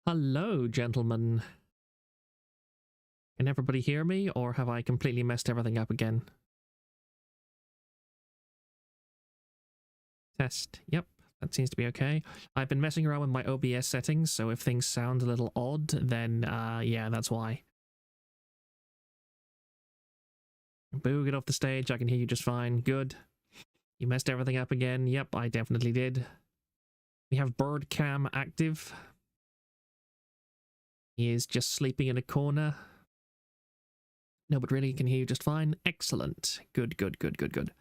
Hello, gentlemen. Can everybody hear me, or have I completely messed everything up again? Test. Yep, that seems to be okay. I've been messing around with my OBS settings, so if things sound a little odd, then yeah, that's why. Boo, get off the stage. I can hear you just fine. Good. You messed everything up again. Yep, I definitely did. We have bird cam active. He is just sleeping in a corner. No, but really, can hear you just fine. Excellent. Good, good, good, good, good.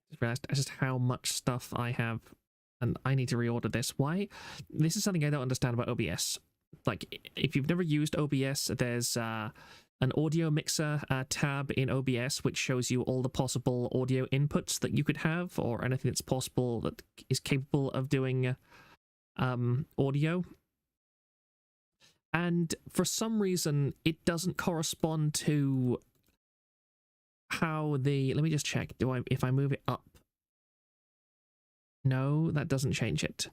Just realized just how much stuff I have, and I need to reorder this. Why? This is something I don't understand about OBS. Like, if you've never used OBS, there's an audio mixer tab in OBS, which shows you all the possible audio inputs that you could have, or anything that's possible that is capable of doing audio. And for some reason, it doesn't correspond to how the... Let me just check. If I move it up? No, that doesn't change it.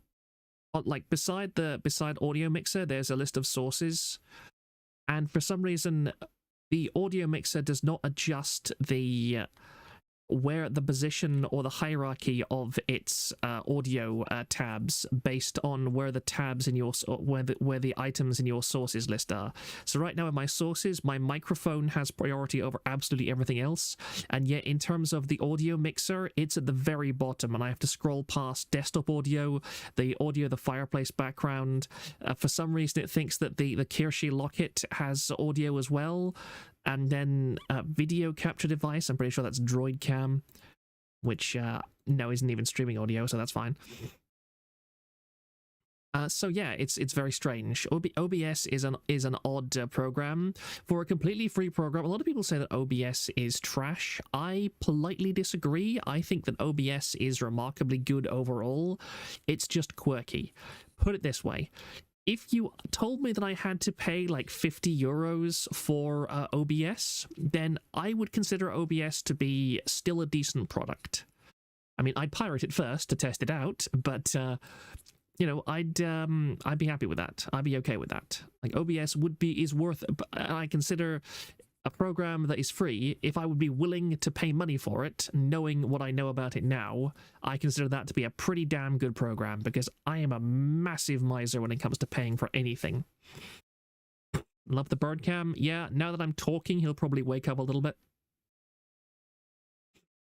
Like, beside audio mixer, there's a list of sources. And for some reason, the audio mixer does not adjust the... where the position or the hierarchy of its audio tabs based on where the tabs in your where the items in your sources list are. So right now in my sources, my microphone has priority over absolutely everything else, and yet in terms of the audio mixer, it's at the very bottom, and I have to scroll past desktop audio, the fireplace background. For some reason, it thinks that the Kirshi Locket has audio as well. And then video capture device, I'm pretty sure that's Droid Cam, which no, isn't even streaming audio, so that's fine. So yeah, it's very strange. OBS is an odd program. For a completely free program, a lot of people say that OBS is trash. I politely disagree. I think that OBS is remarkably good overall. It's just quirky. Put it this way. If you told me that I had to pay like 50 euros for OBS, then I would consider OBS to be still a decent product. I mean, I'd pirate it first to test it out, but you know, I'd be happy with that. I'd be okay with that. Like, OBS is worth. I consider a program that is free, if I would be willing to pay money for it, knowing what I know about it now, I consider that to be a pretty damn good program, because I am a massive miser when it comes to paying for anything. Love the bird cam. Yeah, now that I'm talking, he'll probably wake up a little bit.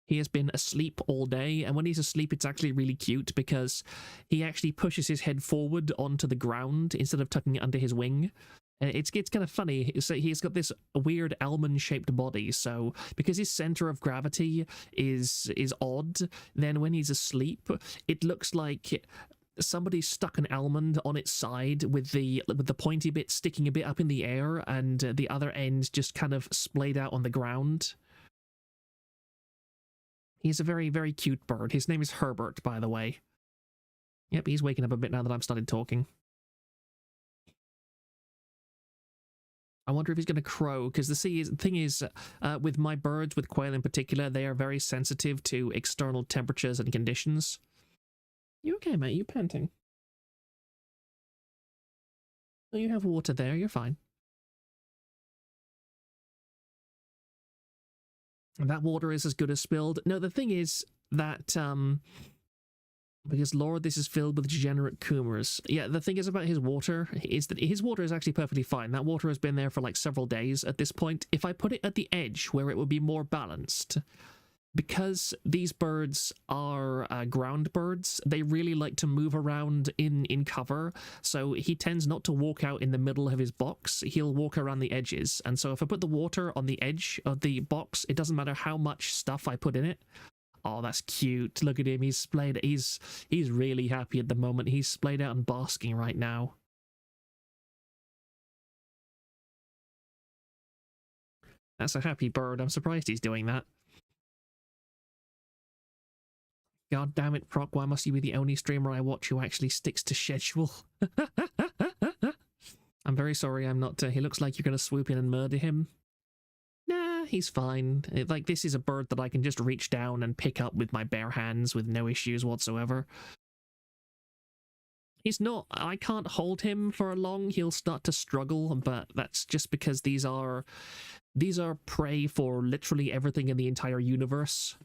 He has been asleep all day, and when he's asleep, it's actually really cute, because he actually pushes his head forward onto the ground instead of tucking it under his wing. It's kind of funny. So he's got this weird almond-shaped body, so because his center of gravity is odd, then when he's asleep, it looks like somebody stuck an almond on its side with the pointy bit sticking a bit up in the air, and the other end just kind of splayed out on the ground. He's a very, very cute bird. His name is Herbert, by the way. Yep, he's waking up a bit now that I've started talking. I wonder if he's going to crow, because the thing is, with my birds, with quail in particular, they are very sensitive to external temperatures and conditions. You okay, mate? You panting? Oh, you have water there. You're fine. And that water is as good as spilled. No, the thing is that, because, Lord, this is filled with degenerate Coomers. Yeah, the thing is about his water is that his water is actually perfectly fine. That water has been there for like several days at this point. If I put it at the edge where it would be more balanced, because these birds are ground birds, they really like to move around in cover, so he tends not to walk out in the middle of his box. He'll walk around the edges, and so if I put the water on the edge of the box, it doesn't matter how much stuff I put in it. Oh, that's cute. Look at him. He's splayed. He's really happy at the moment. He's splayed out and basking right now. That's a happy bird. I'm surprised he's doing that. God damn it, Proc, why must you be the only streamer I watch who actually sticks to schedule? I'm very sorry I'm not... he looks like you're going to swoop in and murder him. Nah, he's fine. Like, this is a bird that I can just reach down and pick up with my bare hands with no issues whatsoever. He's not, I can't hold him for long. He'll start to struggle, but that's just because these are prey for literally everything in the entire universe.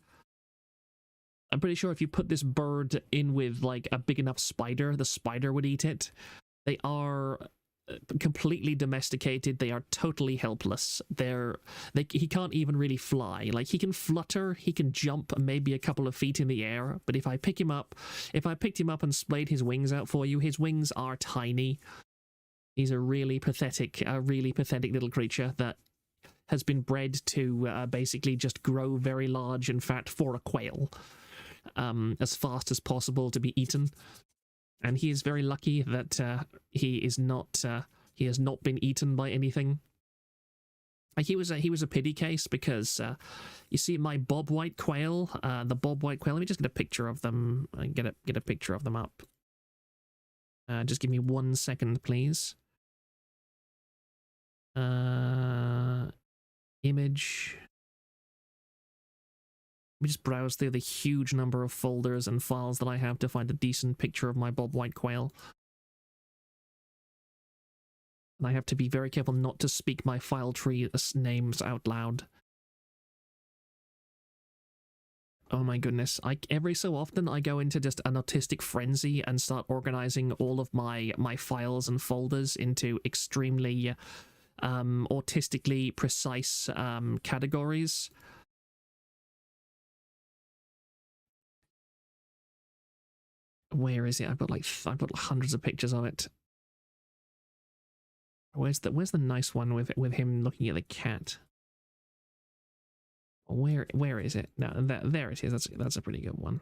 I'm pretty sure if you put this bird in with like a big enough spider, the spider would eat it. They are completely domesticated. They are totally helpless. He can't even really fly. Like, he can flutter, he can jump maybe a couple of feet in the air, but if I picked him up and splayed his wings out for you, his wings are tiny. He's a really pathetic little creature that has been bred to basically just grow very large and fat for a quail, as fast as possible to be eaten. And he is very lucky that he has not been eaten by anything. He was a pity case because you see my bobwhite quail, the bobwhite quail. Let me just get a picture of them and get a picture of them up. Just give me 1 second, please. Image. Let me just browse through the huge number of folders and files that I have to find a decent picture of my bobwhite quail. And I have to be very careful not to speak my file tree names out loud. Oh my goodness, every so often I go into just an autistic frenzy and start organizing all of my files and folders into extremely autistically precise categories. Where is it? I've got hundreds of pictures of it. Where's the nice one with him looking at the cat? Where is it? No, there it is. That's a pretty good one.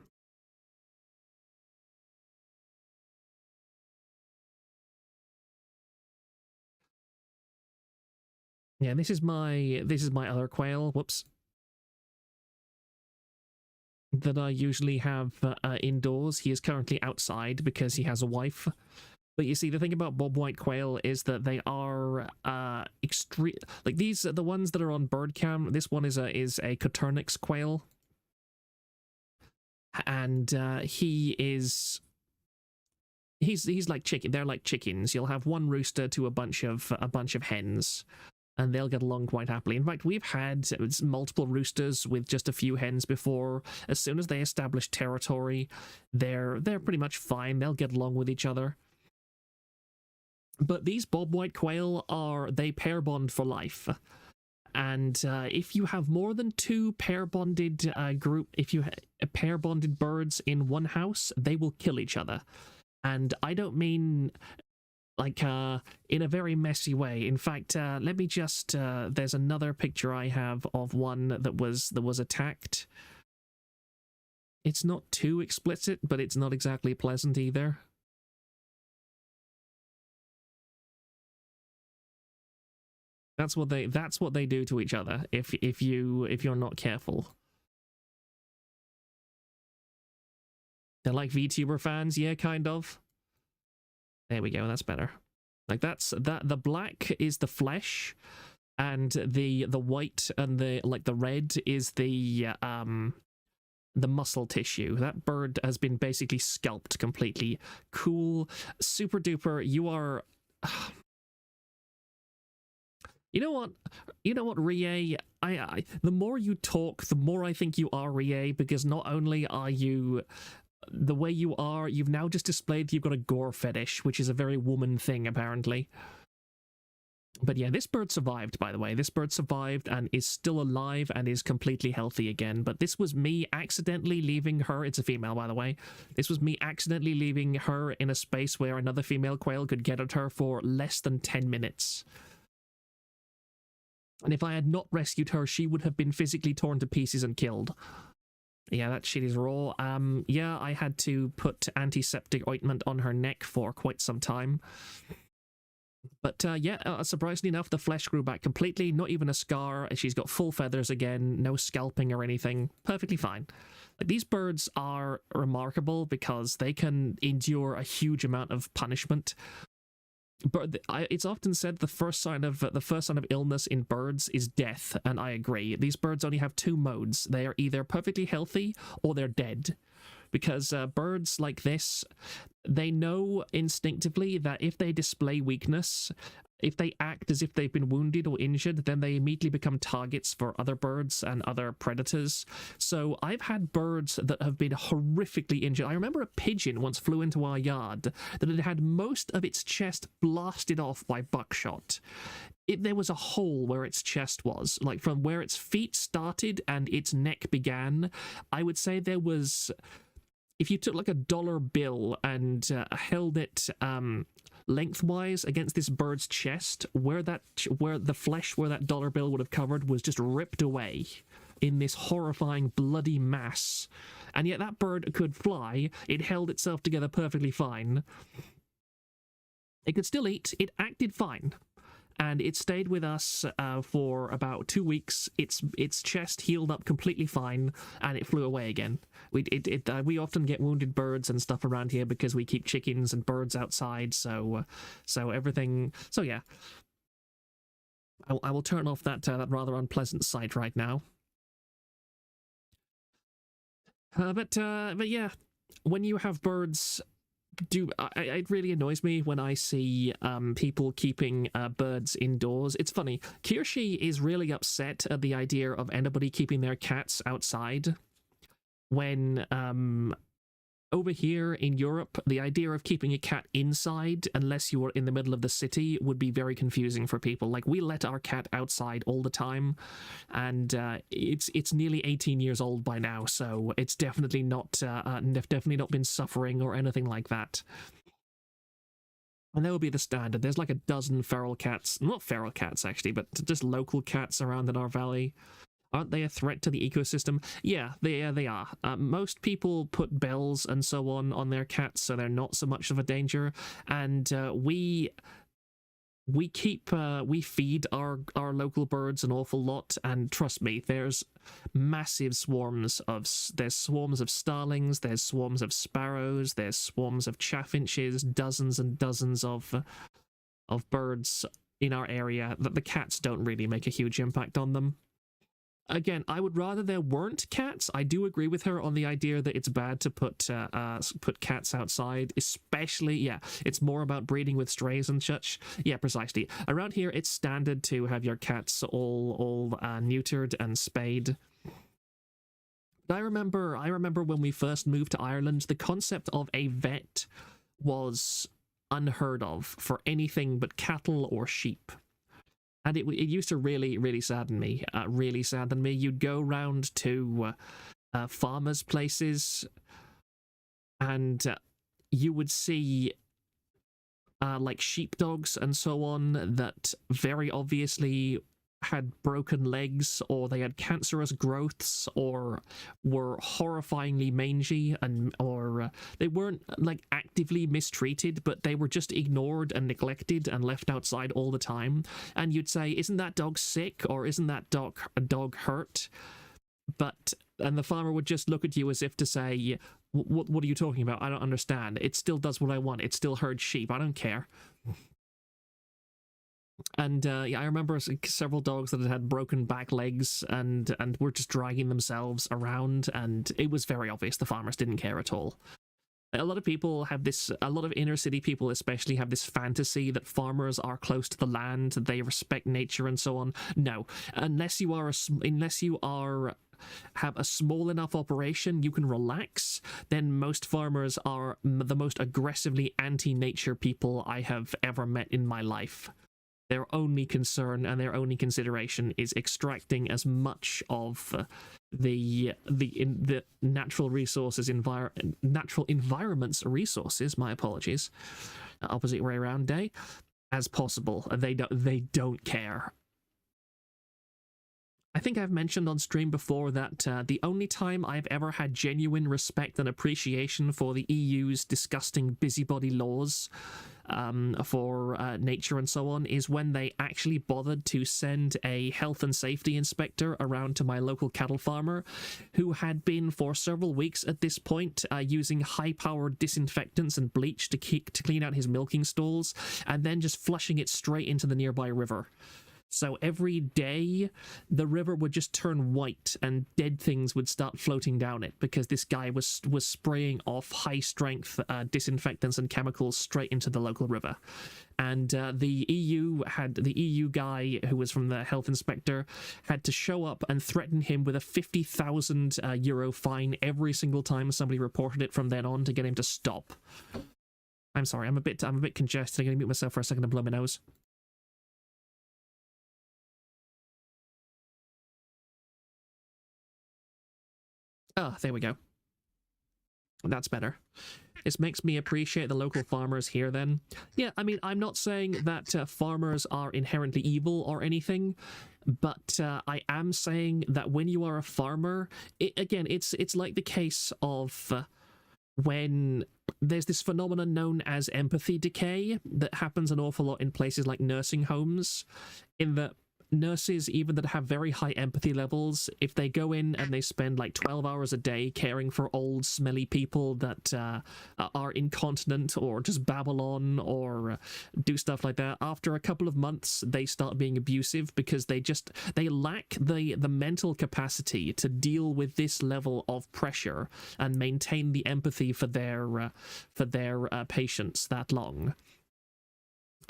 Yeah, this is my other quail. Whoops. That I usually have indoors. He is currently outside because he has a wife. But you see, the thing about bobwhite quail is that they are extreme. Like, these are the ones that are on bird cam. This one is a Coturnix quail, and he's like chicken. They're like chickens. You'll have one rooster to a bunch of hens, and they'll get along quite happily. In fact, we've had multiple roosters with just a few hens before. As soon as they establish territory, they're pretty much fine. They'll get along with each other. But these bobwhite quail they pair bond for life. And if you have more than two pair bonded pair bonded birds in one house, they will kill each other. And I don't mean like in a very messy way. In fact, let me just there's another picture I have of one that was attacked. It's not too explicit, but it's not exactly pleasant either. That's what they do to each other if you're not careful. They're like VTuber fans, yeah, kind of. There we go, that's better. Like the black is the flesh, and the white and the red is the muscle tissue. That bird has been basically scalped completely. Cool, super duper. You are You know what, Rie? The more you talk, the more I think you are Rie, because not only are you the way you are, you've now just displayed you've got a gore fetish, which is a very woman thing, apparently. But yeah, this bird survived, by the way. This bird survived and is still alive and is completely healthy again. But this was me accidentally leaving her. It's a female, by the way. This was me accidentally leaving her in a space where another female quail could get at her for less than 10 minutes. And if I had not rescued her, she would have been physically torn to pieces and killed. Yeah, that shit is raw. Yeah, I had to put antiseptic ointment on her neck for quite some time. But yeah, surprisingly enough, the flesh grew back completely. Not even a scar. She's got full feathers again. No scalping or anything. Perfectly fine. Like, these birds are remarkable because they can endure a huge amount of punishment. But it's often said the first sign of illness in birds is death, and I agree. These birds only have two modes. They are either perfectly healthy or they're dead. Because birds like this, they know instinctively that if they display weakness, if they act as if they've been wounded or injured, then they immediately become targets for other birds and other predators. So I've had birds that have been horrifically injured. I remember a pigeon once flew into our yard that had most of its chest blasted off by buckshot. There was a hole where its chest was, like from where its feet started and its neck began. I would say there was, if you took like a dollar bill and held it lengthwise against this bird's chest, where the flesh where that dollar bill would have covered was just ripped away in this horrifying bloody mass. And yet that bird could fly. It held itself together perfectly fine. It could still eat. It acted fine. And it stayed with us for about 2 weeks. Its chest healed up completely fine, and it flew away again. We often get wounded birds and stuff around here because we keep chickens and birds outside. So everything. So yeah, I will turn off that rather unpleasant sight right now. But yeah, when you have birds. It really annoys me when I see people keeping birds indoors. It's funny, Kirshi is really upset at the idea of anybody keeping their cats outside, when over here in Europe, the idea of keeping a cat inside, unless you are in the middle of the city, would be very confusing for people. Like, we let our cat outside all the time, and it's nearly 18 years old by now, so it's definitely not been suffering or anything like that. And that would be the standard. There's like a dozen feral cats, not feral cats actually, but just local cats around in our valley. Aren't they a threat to the ecosystem? Yeah, they are. Most people put bells and so on their cats, so they're not so much of a danger. And we feed our local birds an awful lot, and trust me, there's massive swarms of starlings, there's swarms of sparrows, there's swarms of chaffinches, dozens and dozens of birds in our area that the cats don't really make a huge impact on them. Again, I would rather there weren't cats. I do agree with her on the idea that it's bad to put cats outside, especially, yeah, it's more about breeding with strays and such. Yeah, precisely. Around here, it's standard to have your cats all neutered and spayed. I remember when we first moved to Ireland, the concept of a vet was unheard of for anything but cattle or sheep. And it used to really sadden me. You'd go round to farmers' places, and you would see like sheepdogs and so on that very obviously had broken legs, or they had cancerous growths, or were horrifyingly mangy, or they weren't like actively mistreated, but they were just ignored and neglected and left outside all the time. And you'd say, isn't that dog sick, or isn't that dog hurt? And the farmer would just look at you as if to say, what are you talking about? I don't understand. It still does what I want. It still herds sheep. I don't care. And yeah, I remember several dogs that had broken back legs and were just dragging themselves around, and it was very obvious the farmers didn't care at all. A lot of people have this, a lot of inner city people especially have this fantasy that farmers are close to the land, they respect nature and so on. No, unless you have a small enough operation you can relax, then most farmers are the most aggressively anti-nature people I have ever met in my life. Their only concern and their only consideration is extracting as much of the natural resources, natural environment's resources, my apologies, opposite way around day, as possible. They don't care. I think I've mentioned on stream before that the only time I've ever had genuine respect and appreciation for the EU's disgusting busybody laws for nature and so on is when they actually bothered to send a health and safety inspector around to my local cattle farmer, who had been for several weeks at this point using high-powered disinfectants and bleach to clean out his milking stalls, and then just flushing it straight into the nearby river. So every day, the river would just turn white and dead things would start floating down it because this guy was spraying off high-strength disinfectants and chemicals straight into the local river. And the EU guy who was from the health inspector had to show up and threaten him with a 50,000 euro fine every single time somebody reported it from then on to get him to stop. I'm sorry, I'm a bit congested. I'm going to mute myself for a second and blow my nose. Ah, there we go. That's better. This makes me appreciate the local farmers here then. Yeah, I mean, I'm not saying that farmers are inherently evil or anything, but I am saying that when you are a farmer, it's like the case of when there's this phenomenon known as empathy decay that happens an awful lot in places like nursing homes, in that nurses, even that have very high empathy levels, if they go in and they spend like 12 hours a day caring for old smelly people that are incontinent or just babble on or do stuff like that, after a couple of months they start being abusive because they lack the mental capacity to deal with this level of pressure and maintain the empathy for their patients that long.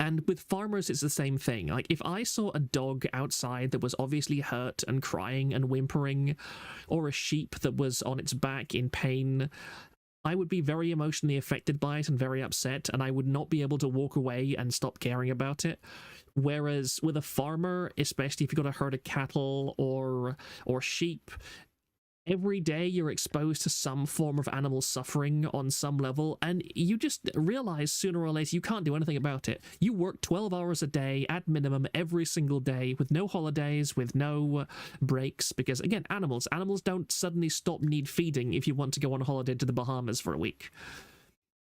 And with farmers, it's the same thing. Like, if I saw a dog outside that was obviously hurt and crying and whimpering, or a sheep that was on its back in pain, I would be very emotionally affected by it and very upset, and I would not be able to walk away and stop caring about it. Whereas with a farmer, especially if you've got a herd of cattle or sheep, every day you're exposed to some form of animal suffering on some level, and you just realize sooner or later you can't do anything about it. You work 12 hours a day at minimum every single day with no holidays, with no breaks, because again, animals don't suddenly stop need feeding if you want to go on holiday to the Bahamas for a week.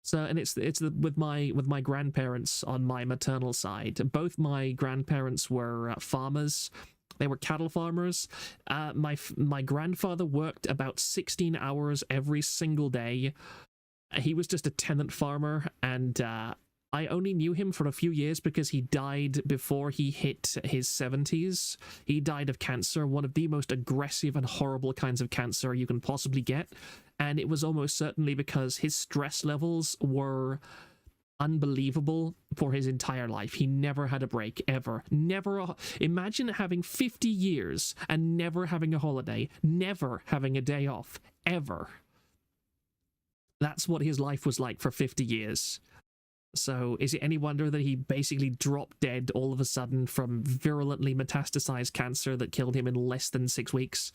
So, and it's with my grandparents on my maternal side. Both my grandparents were farmers. They were cattle farmers. My grandfather worked about 16 hours every single day. He was just a tenant farmer, and I only knew him for a few years because he died before he hit his 70s. He died of cancer, one of the most aggressive and horrible kinds of cancer you can possibly get, and it was almost certainly because his stress levels were unbelievable for his entire life. He never had a break, ever. Imagine having 50 years and never having a holiday, never having a day off, ever. That's what his life was like for 50 years. So is it any wonder that he basically dropped dead all of a sudden from virulently metastasized cancer that killed him in less than 6 weeks?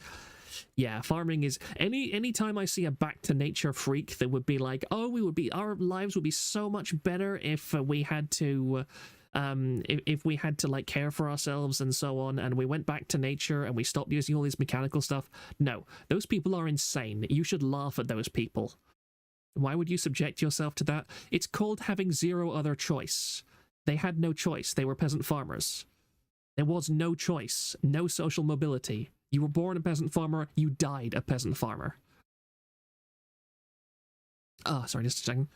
Yeah, farming is any time I see a back to nature freak that would be like, oh, our lives would be so much better if we had to if we had to like care for ourselves and so on, and we went back to nature and we stopped using all this mechanical stuff. No, those people are insane. You should laugh at those people. Why would you subject yourself to that? It's called having zero other choice. They had no choice. They were peasant farmers. There was no choice, no social mobility. You were born a peasant farmer, you died a peasant farmer. Oh, sorry, just a second.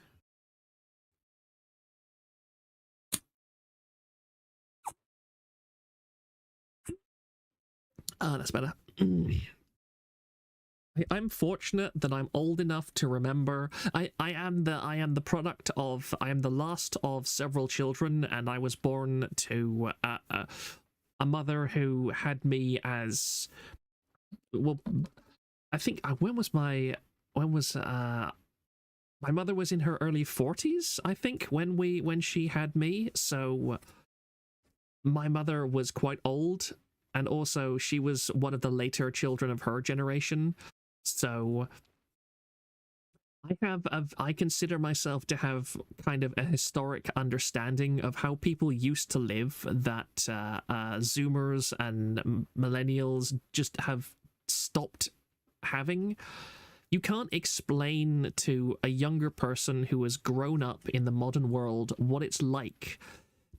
Oh, that's better. I'm fortunate that I'm old enough to remember. I am the last of several children, and I was born to a mother who had me as, well, I think my mother was in her early 40s, I think, when she had me. So my mother was quite old, and also she was one of the later children of her generation. So I consider myself to have kind of a historic understanding of how people used to live that Zoomers and millennials just have stopped having. You can't explain to a younger person who has grown up in the modern world what it's like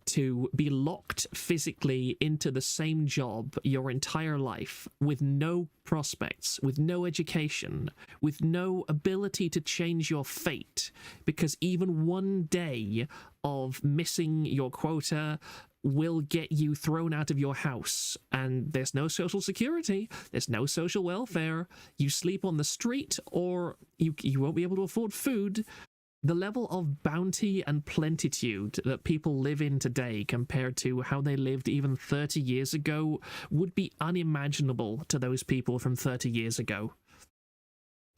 to be locked physically into the same job your entire life, with no prospects, with no education, with no ability to change your fate, because even one day of missing your quota will get you thrown out of your house, and there's no social security, there's no social welfare, you sleep on the street, or you won't be able to afford food. The level of bounty and plenitude that people live in today compared to how they lived even 30 years ago would be unimaginable to those people from 30 years ago.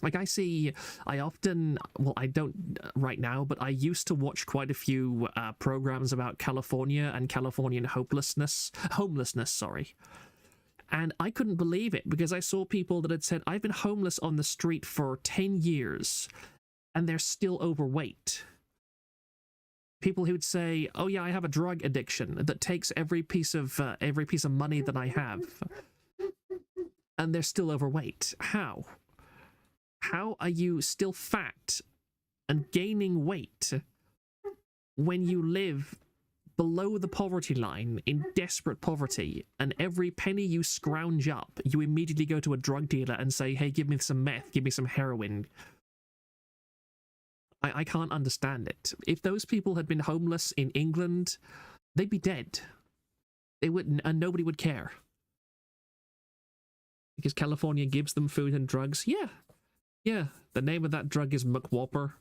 Like, I often, well, I don't right now, but I used to watch quite a few programs about California and Californian homelessness, sorry. And I couldn't believe it, because I saw people that had said, I've been homeless on the street for 10 years, and they're still overweight. People who'd say, oh yeah, I have a drug addiction that takes every piece of money that I have, and they're still overweight. How? How are you still fat and gaining weight when you live below the poverty line in desperate poverty, and every penny you scrounge up, you immediately go to a drug dealer and say, hey, give me some meth, give me some heroin? I can't understand it. If those people had been homeless in England, they'd be dead. They wouldn't, and nobody would care. Because California gives them food and drugs. Yeah, the name of that drug is McWhopper.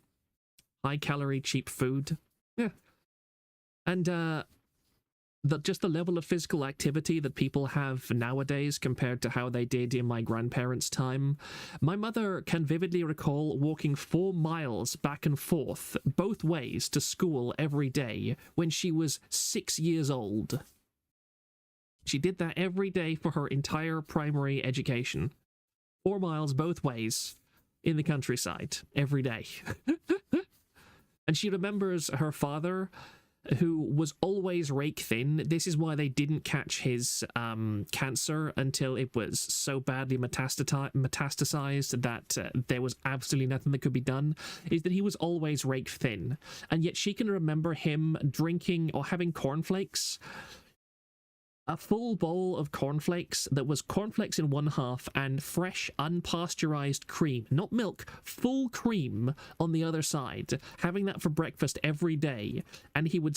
High calorie, cheap food. Yeah. And just the level of physical activity that people have nowadays compared to how they did in my grandparents' time. My mother can vividly recall walking 4 miles back and forth, both ways, to school every day when she was 6 years old. She did that every day for her entire primary education. 4 miles both ways in the countryside every day. And she remembers her father, who was always rake thin. This is why they didn't catch his cancer until it was so badly metastasized that there was absolutely nothing that could be done, is that he was always rake thin. And yet she can remember him drinking or having cornflakes, a full bowl of cornflakes that was cornflakes in one half and fresh, unpasteurized cream, not milk, full cream on the other side, having that for breakfast every day, and he would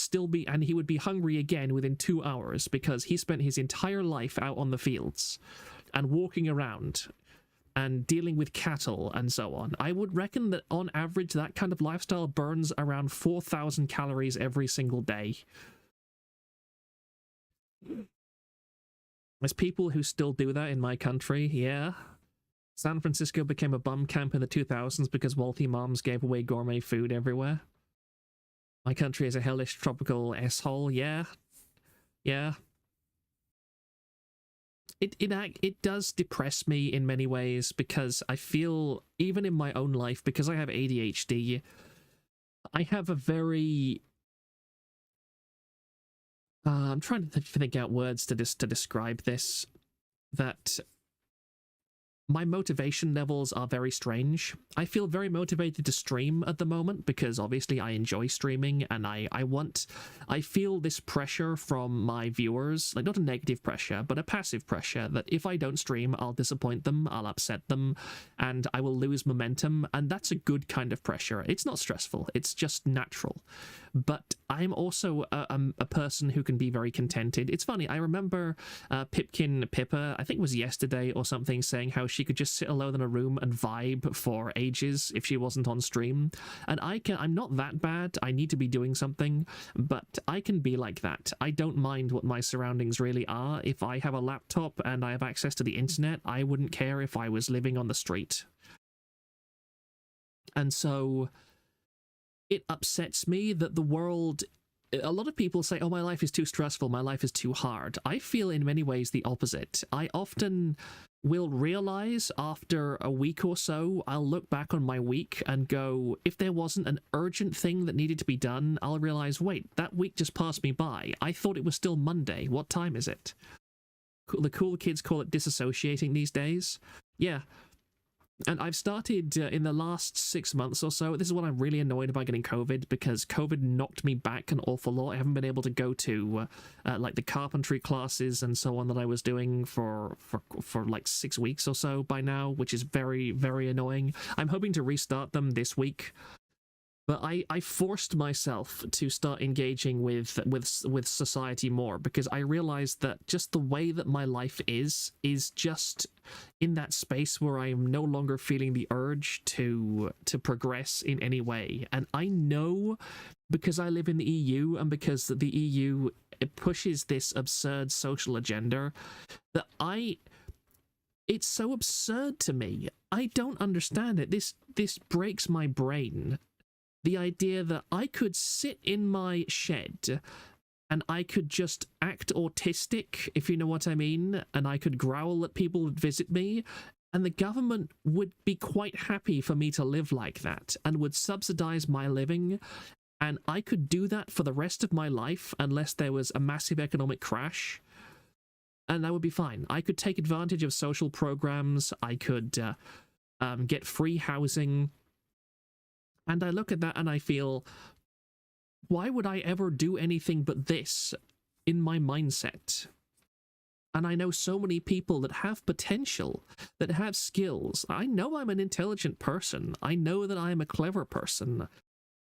be hungry again within 2 hours, because he spent his entire life out on the fields and walking around and dealing with cattle and so on. I would reckon that on average that kind of lifestyle burns around 4,000 calories every single day. There's people who still do that in my country, yeah. San Francisco became a bum camp in the 2000s because wealthy moms gave away gourmet food everywhere. My country is a hellish tropical s-hole, yeah. Yeah. It does depress me in many ways, because I feel, even in my own life, because I have ADHD, I have a very... I'm trying to think out words to describe this, that my motivation levels are very strange. I feel very motivated to stream at the moment because obviously I enjoy streaming, and I feel this pressure from my viewers, like not a negative pressure, but a passive pressure, that if I don't stream, I'll disappoint them, I'll upset them, and I will lose momentum, and that's a good kind of pressure. It's not stressful, it's just natural. But I'm also a person who can be very contented. It's funny, I remember Pipkin Pippa, I think it was yesterday or something, saying how she could just sit alone in a room and vibe for ages if she wasn't on stream. And I'm not that bad, I need to be doing something, but I can be like that. I don't mind what my surroundings really are. If I have a laptop and I have access to the internet, I wouldn't care if I was living on the street. And so it upsets me that the world... A lot of people say, oh, my life is too stressful, my life is too hard. I feel in many ways the opposite. I often will realize after a week or so, I'll look back on my week and go, if there wasn't an urgent thing that needed to be done, I'll realize, wait, that week just passed me by. I thought it was still Monday. What time is it? The cool kids call it disassociating these days. Yeah. And I've started in the last 6 months or so, this is what I'm really annoyed about getting COVID, because COVID knocked me back an awful lot. I haven't been able to go to like the carpentry classes and so on that I was doing for like 6 weeks or so by now, which is very, very annoying. I'm hoping to restart them this week, But I forced myself to start engaging with society more, because I realized that just the way that my life is just in that space where I am no longer feeling the urge to progress in any way. And I know, because I live in the EU and because the EU pushes this absurd social agenda, that it's so absurd to me. I don't understand it. This breaks my brain. The idea that I could sit in my shed and I could just act autistic, if you know what I mean, and I could growl at people that visit me, and the government would be quite happy for me to live like that and would subsidize my living, and I could do that for the rest of my life unless there was a massive economic crash, and that would be fine. I could take advantage of social programs, I could get free housing. And I look at that and I feel, why would I ever do anything but this in my mindset? And I know so many people that have potential, that have skills. I know I'm an intelligent person. I know that I'm a clever person.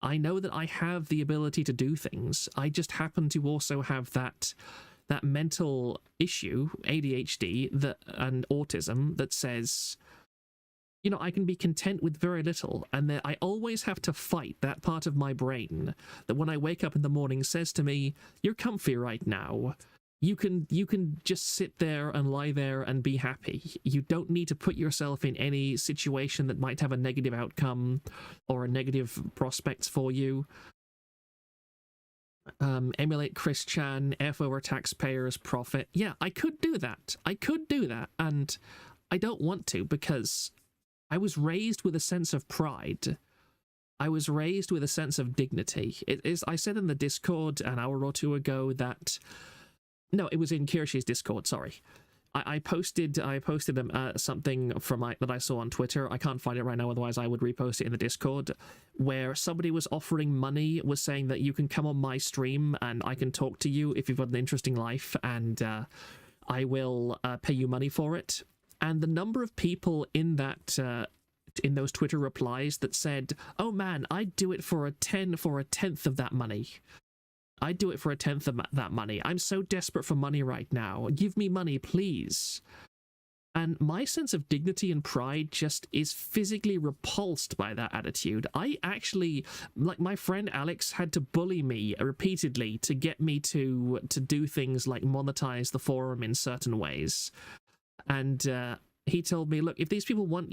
I know that I have the ability to do things. I just happen to also have that mental issue, ADHD, and autism, that says, you know, I can be content with very little, and that I always have to fight that part of my brain that when I wake up in the morning says to me, you're comfy right now. You can just sit there and lie there and be happy. You don't need to put yourself in any situation that might have a negative outcome or a negative prospects for you. Emulate Chris Chan, F over taxpayers, profit. Yeah, I could do that. I could do that, and I don't want to, because I was raised with a sense of pride. I was raised with a sense of dignity. I said in the Discord an hour or two ago that... No, it was in Kirsch's Discord, sorry. I posted something that I saw on Twitter. I can't find it right now, otherwise I would repost it in the Discord, where somebody was offering money, was saying that you can come on my stream and I can talk to you if you've got an interesting life, and I will pay you money for it. And the number of people in those Twitter replies that said, "Oh man, I'd do it for a tenth of that money. I'd do it for a tenth of that money. I'm so desperate for money right now. Give me money, please." And my sense of dignity and pride just is physically repulsed by that attitude. I actually, like, my friend Alex had to bully me repeatedly to get me to do things like monetize the forum in certain ways. And he told me, look, if these people want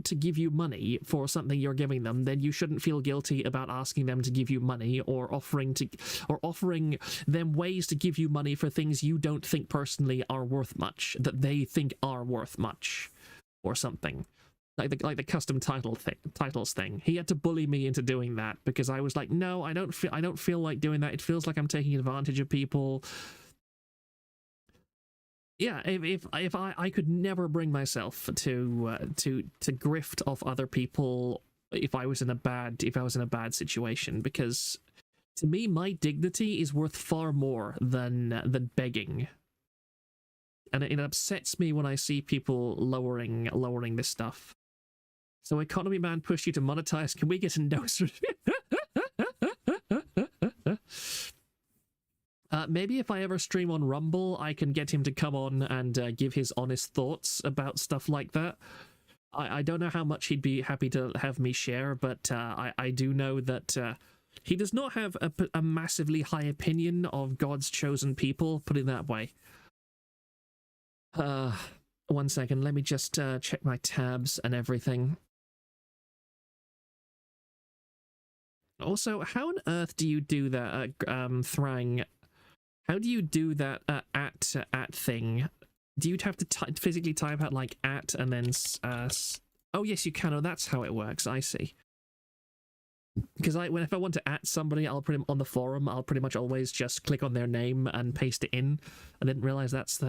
to give you money for something you're giving them, then you shouldn't feel guilty about asking them to give you money, or offering them ways to give you money for things you don't think personally are worth much, that they think are worth much, or something. Like the custom titles thing. He had to bully me into doing that, because I was like, no, I don't feel like doing that. It feels like I'm taking advantage of people. Yeah, if I could never bring myself to grift off other people if I was in a bad situation, because to me my dignity is worth far more than begging, and it upsets me when I see people lowering this stuff. So Economy Man pushed you to monetize. Can we get a nose? Maybe if I ever stream on Rumble, I can get him to come on and give his honest thoughts about stuff like that. I don't know how much he'd be happy to have me share, but I do know that he does not have a massively high opinion of God's chosen people, put it that way. 1 second, let me just check my tabs and everything. Also, how on earth do you do that, Thrang? How do you do that at thing? Do you have to physically type out like at and then oh yes, you can. Oh, that's how it works. I see. Because if I want to at somebody, I'll put him on the forum. I'll pretty much always just click on their name and paste it in. I didn't realize that's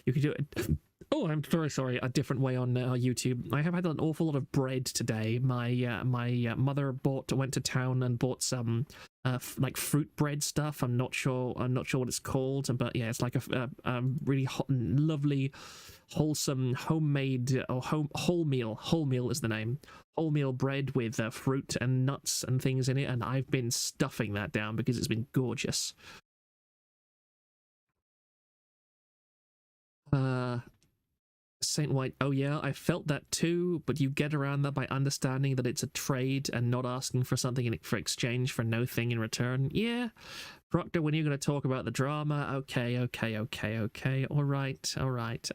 you could do it. Oh, I'm very sorry. A different way on YouTube. I have had an awful lot of bread today. My mother went to town and bought some like fruit bread stuff. I'm not sure what it's called, but yeah, it's like a really hot, lovely wholesome homemade or wholemeal is the name, wholemeal bread with fruit and nuts and things in it, and I've been stuffing that down because it's been gorgeous. Saint White, oh yeah, I felt that too, but you get around that by understanding that it's a trade and not asking for something for exchange for no thing in return. Yeah, Proctor, when you're going to talk about the drama, okay, all right.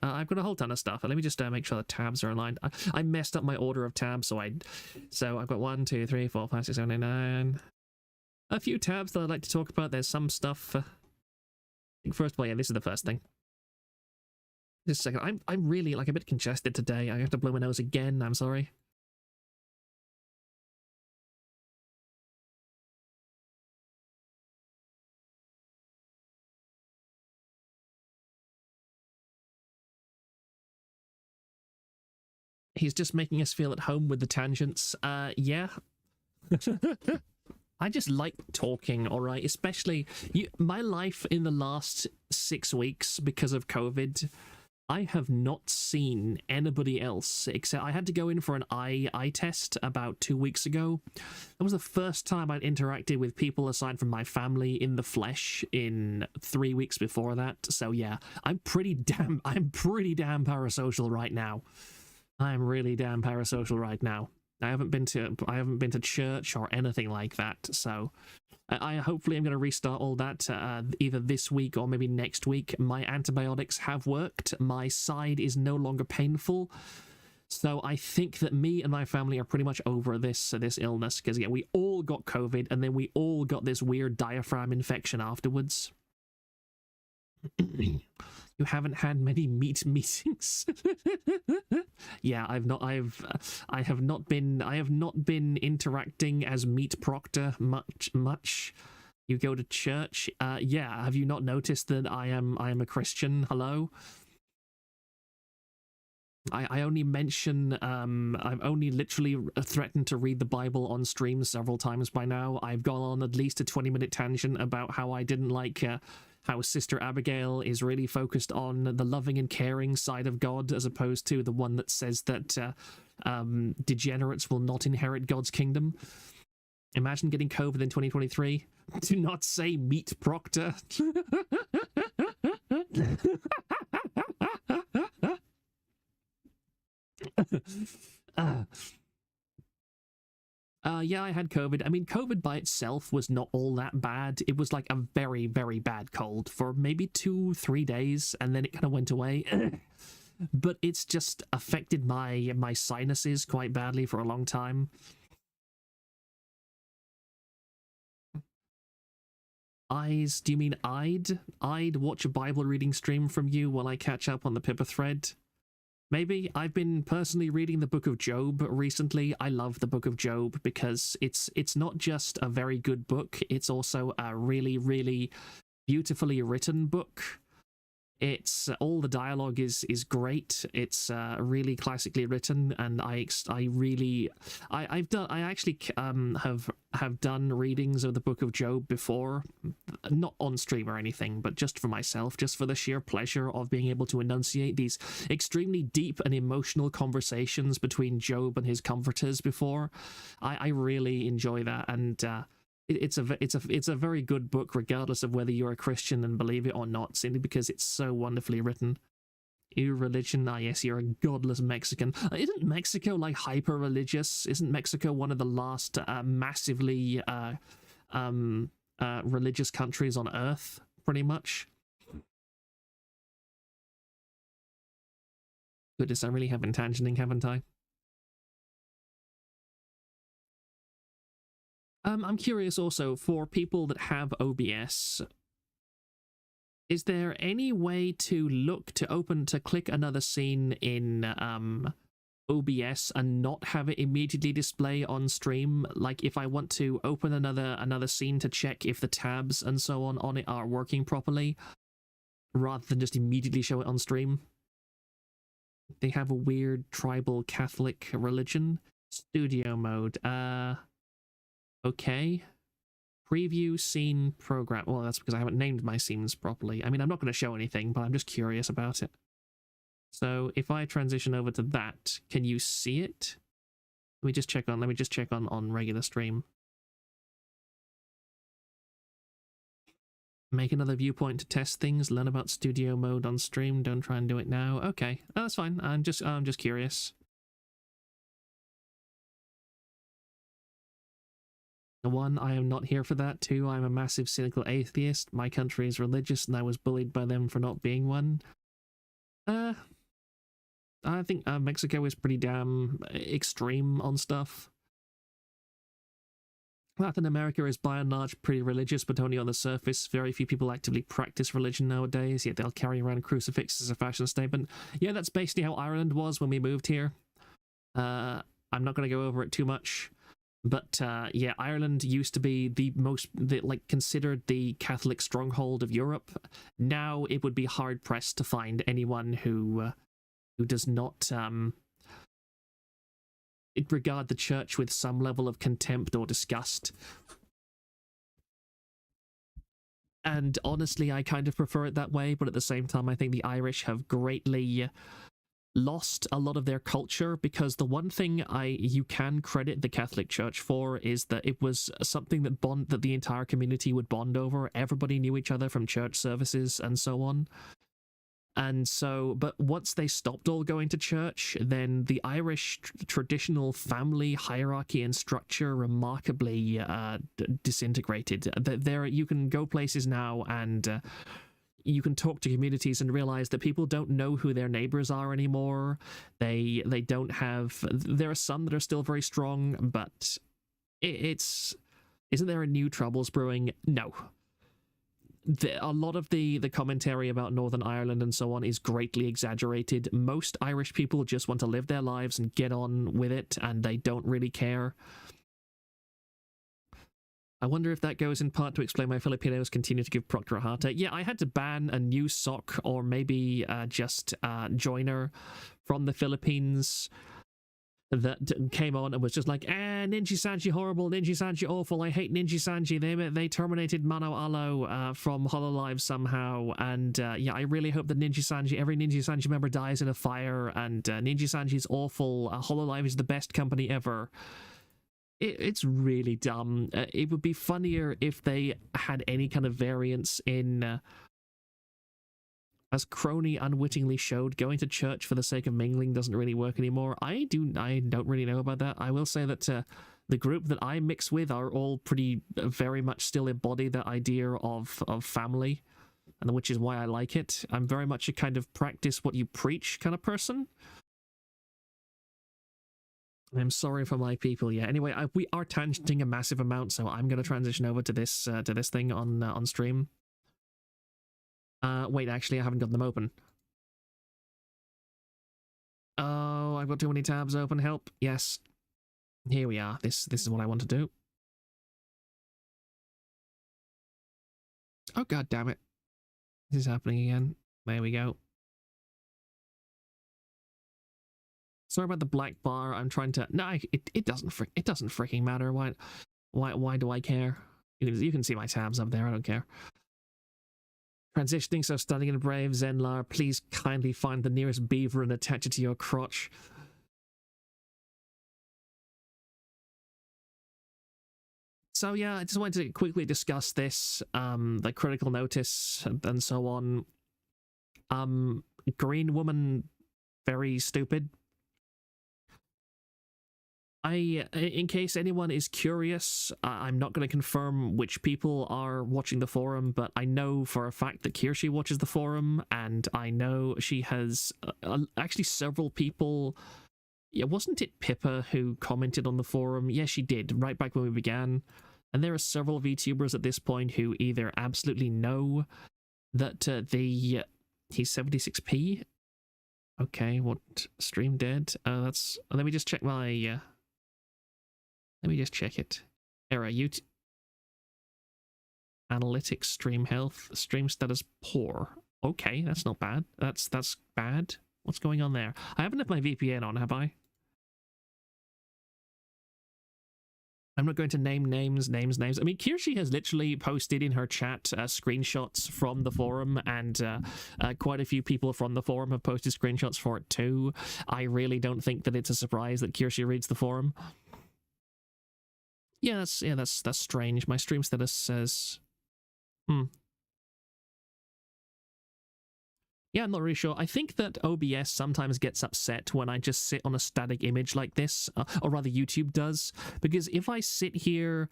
I've got a whole ton of stuff. Let me just make sure the tabs are aligned. I messed up my order of tabs, so I've got 1, 2, 3, 4, 5, 6, 7, 8, 9. A few tabs that I'd like to talk about. There's some stuff. I think first of all, yeah, this is the first thing. Just a second. I'm really like a bit congested today. I have to blow my nose again. I'm sorry. He's just making us feel at home with the tangents. Yeah. I just like talking, all right? Especially my life in the last 6 weeks because of COVID. I have not seen anybody else except I had to go in for an eye test about 2 weeks ago. That was the first time I'd interacted with people aside from my family in the flesh in 3 weeks before that. So yeah, I'm pretty damn parasocial right now. I'm really damn parasocial right now. I haven't been to church or anything like that. So I hopefully I'm going to restart all that either this week or maybe next week. My antibiotics have worked. My side is no longer painful. So I think that me and my family are pretty much over this illness because yeah, we all got COVID and then we all got this weird diaphragm infection afterwards. You haven't had many meat meetings. Yeah, I have not been interacting as meat proctor much. You go to church. Yeah, have you not noticed that I am a Christian? Hello? I only mention I've only literally threatened to read the Bible on stream several times by now. I've gone on at least a 20-minute tangent about how I didn't like how Sister Abigail is really focused on the loving and caring side of God as opposed to the one that says that degenerates will not inherit God's kingdom. Imagine getting COVID in 2023. Do not say meat proctor. Yeah, I had COVID. I mean, COVID by itself was not all that bad. It was like a very, very bad cold for maybe 2-3 days, and then it kind of went away. But it's just affected my sinuses quite badly for a long time. Eyes? Do you mean I'd watch a Bible reading stream from you while I catch up on the Pippa thread? Maybe. I've been personally reading the Book of Job recently. I love the Book of Job because it's not just a very good book, it's also a really, really beautifully written book. It's all the dialogue is great. It's really classically written, and I actually have done readings of the Book of Job before, not on stream or anything, but just for myself, just for the sheer pleasure of being able to enunciate these extremely deep and emotional conversations between Job and his comforters before. I really enjoy that, and it's a very good book, regardless of whether you're a Christian and believe it or not, simply because it's so wonderfully written. Your religion? Ah, yes, you're a godless Mexican. Isn't Mexico like hyper religious? Isn't Mexico one of the last massively religious countries on Earth, pretty much? Goodness, I really have been tangenting, haven't I? I'm curious also, for people that have OBS, is there any way to click another scene in OBS and not have it immediately display on stream? Like if I want to open another scene to check if the tabs and so on it are working properly, rather than just immediately show it on stream? They have a weird tribal Catholic religion. Studio mode. Okay. Preview scene program. Well, that's because I haven't named my scenes properly. I mean, I'm not going to show anything, but I'm just curious about it. So if I transition over to that, can you see it? Let me just check on regular stream. Make another viewpoint to test things, learn about studio mode on stream, don't try and do it now. Okay, that's fine. I'm just curious. One, I am not here for that. Two, I'm a massive cynical atheist. My country is religious and I was bullied by them for not being one. I think Mexico is pretty damn extreme on stuff. Latin America is by and large pretty religious, but only on the surface. Very few people actively practice religion nowadays, yet they'll carry around crucifixes as a fashion statement. Yeah, that's basically how Ireland was when we moved here. I'm not going to go over it too much. But yeah, Ireland used to be considered the Catholic stronghold of Europe. Now it would be hard pressed to find anyone who does not regard the church with some level of contempt or disgust. And honestly, I kind of prefer it that way, but at the same time, I think the Irish have greatly lost a lot of their culture, because the one thing you can credit the Catholic Church for is that it was something that the entire community would bond over. Everybody knew each other from church services and so on. And so, but once they stopped all going to church, then the Irish traditional family hierarchy and structure remarkably disintegrated. There, you can go places now and you can talk to communities and realize that people don't know who their neighbors are anymore. They don't have. There are some that are still very strong, but isn't there a new troubles brewing? No. A lot of the commentary about Northern Ireland and so on is greatly exaggerated. Most Irish people just want to live their lives and get on with it, and they don't really care. I wonder if that goes in part to explain why Filipinos continue to give Proctor a heart attack. Yeah, I had to ban a new sock, or maybe just joiner from the Philippines that came on and was just like, Ninja Sanji horrible, Ninja Sanji awful, I hate Ninja Sanji, they terminated Mano Alo from Hololive somehow, and yeah, I really hope that every Ninja Sanji member dies in a fire, and Ninja Sanji's awful, Hololive is the best company ever. It's really dumb. It would be funnier if they had any kind of variance in... as Crony unwittingly showed, going to church for the sake of mingling doesn't really work anymore. I don't really know about that. I will say that the group that I mix with are all pretty very much still embody the idea of family, and which is why I like it. I'm very much a kind of practice what you preach kind of person. I'm sorry for my people. Yeah. Anyway, we are tangenting a massive amount, so I'm going to transition over to this thing on stream. Wait, actually, I haven't got them open. Oh, I've got too many tabs open. Help. Yes. Here we are. This is what I want to do. Oh, god damn it. This is happening again. There we go. Sorry about the black bar. I'm trying to... No, it doesn't freaking matter. Why do I care? You can see my tabs up there. I don't care. Transitioning, so studying in Brave, Zenlar, please kindly find the nearest beaver and attach it to your crotch. So yeah, I just wanted to quickly discuss this, the critical notice and so on. Green woman, very stupid. In case anyone is curious, I'm not going to confirm which people are watching the forum, but I know for a fact that Kirshi watches the forum, and I know she has actually several people. Yeah, wasn't it Pippa who commented on the forum? Yeah, she did, right back when we began. And there are several VTubers at this point who either absolutely know that he's 76p. Okay, what stream dead? That's. Let me just check my. Let me just check it. Error. Analytics, stream health, stream status poor. Okay, that's not bad. That's bad. What's going on there? I haven't left my VPN on, have I? I'm not going to name names. I mean, Kirshi has literally posted in her chat screenshots from the forum, and quite a few people from the forum have posted screenshots for it too. I really don't think that it's a surprise that Kirshi reads the forum. Yeah, that's strange. My stream status says, Yeah, I'm not really sure. I think that OBS sometimes gets upset when I just sit on a static image like this, or rather YouTube does, because if I sit here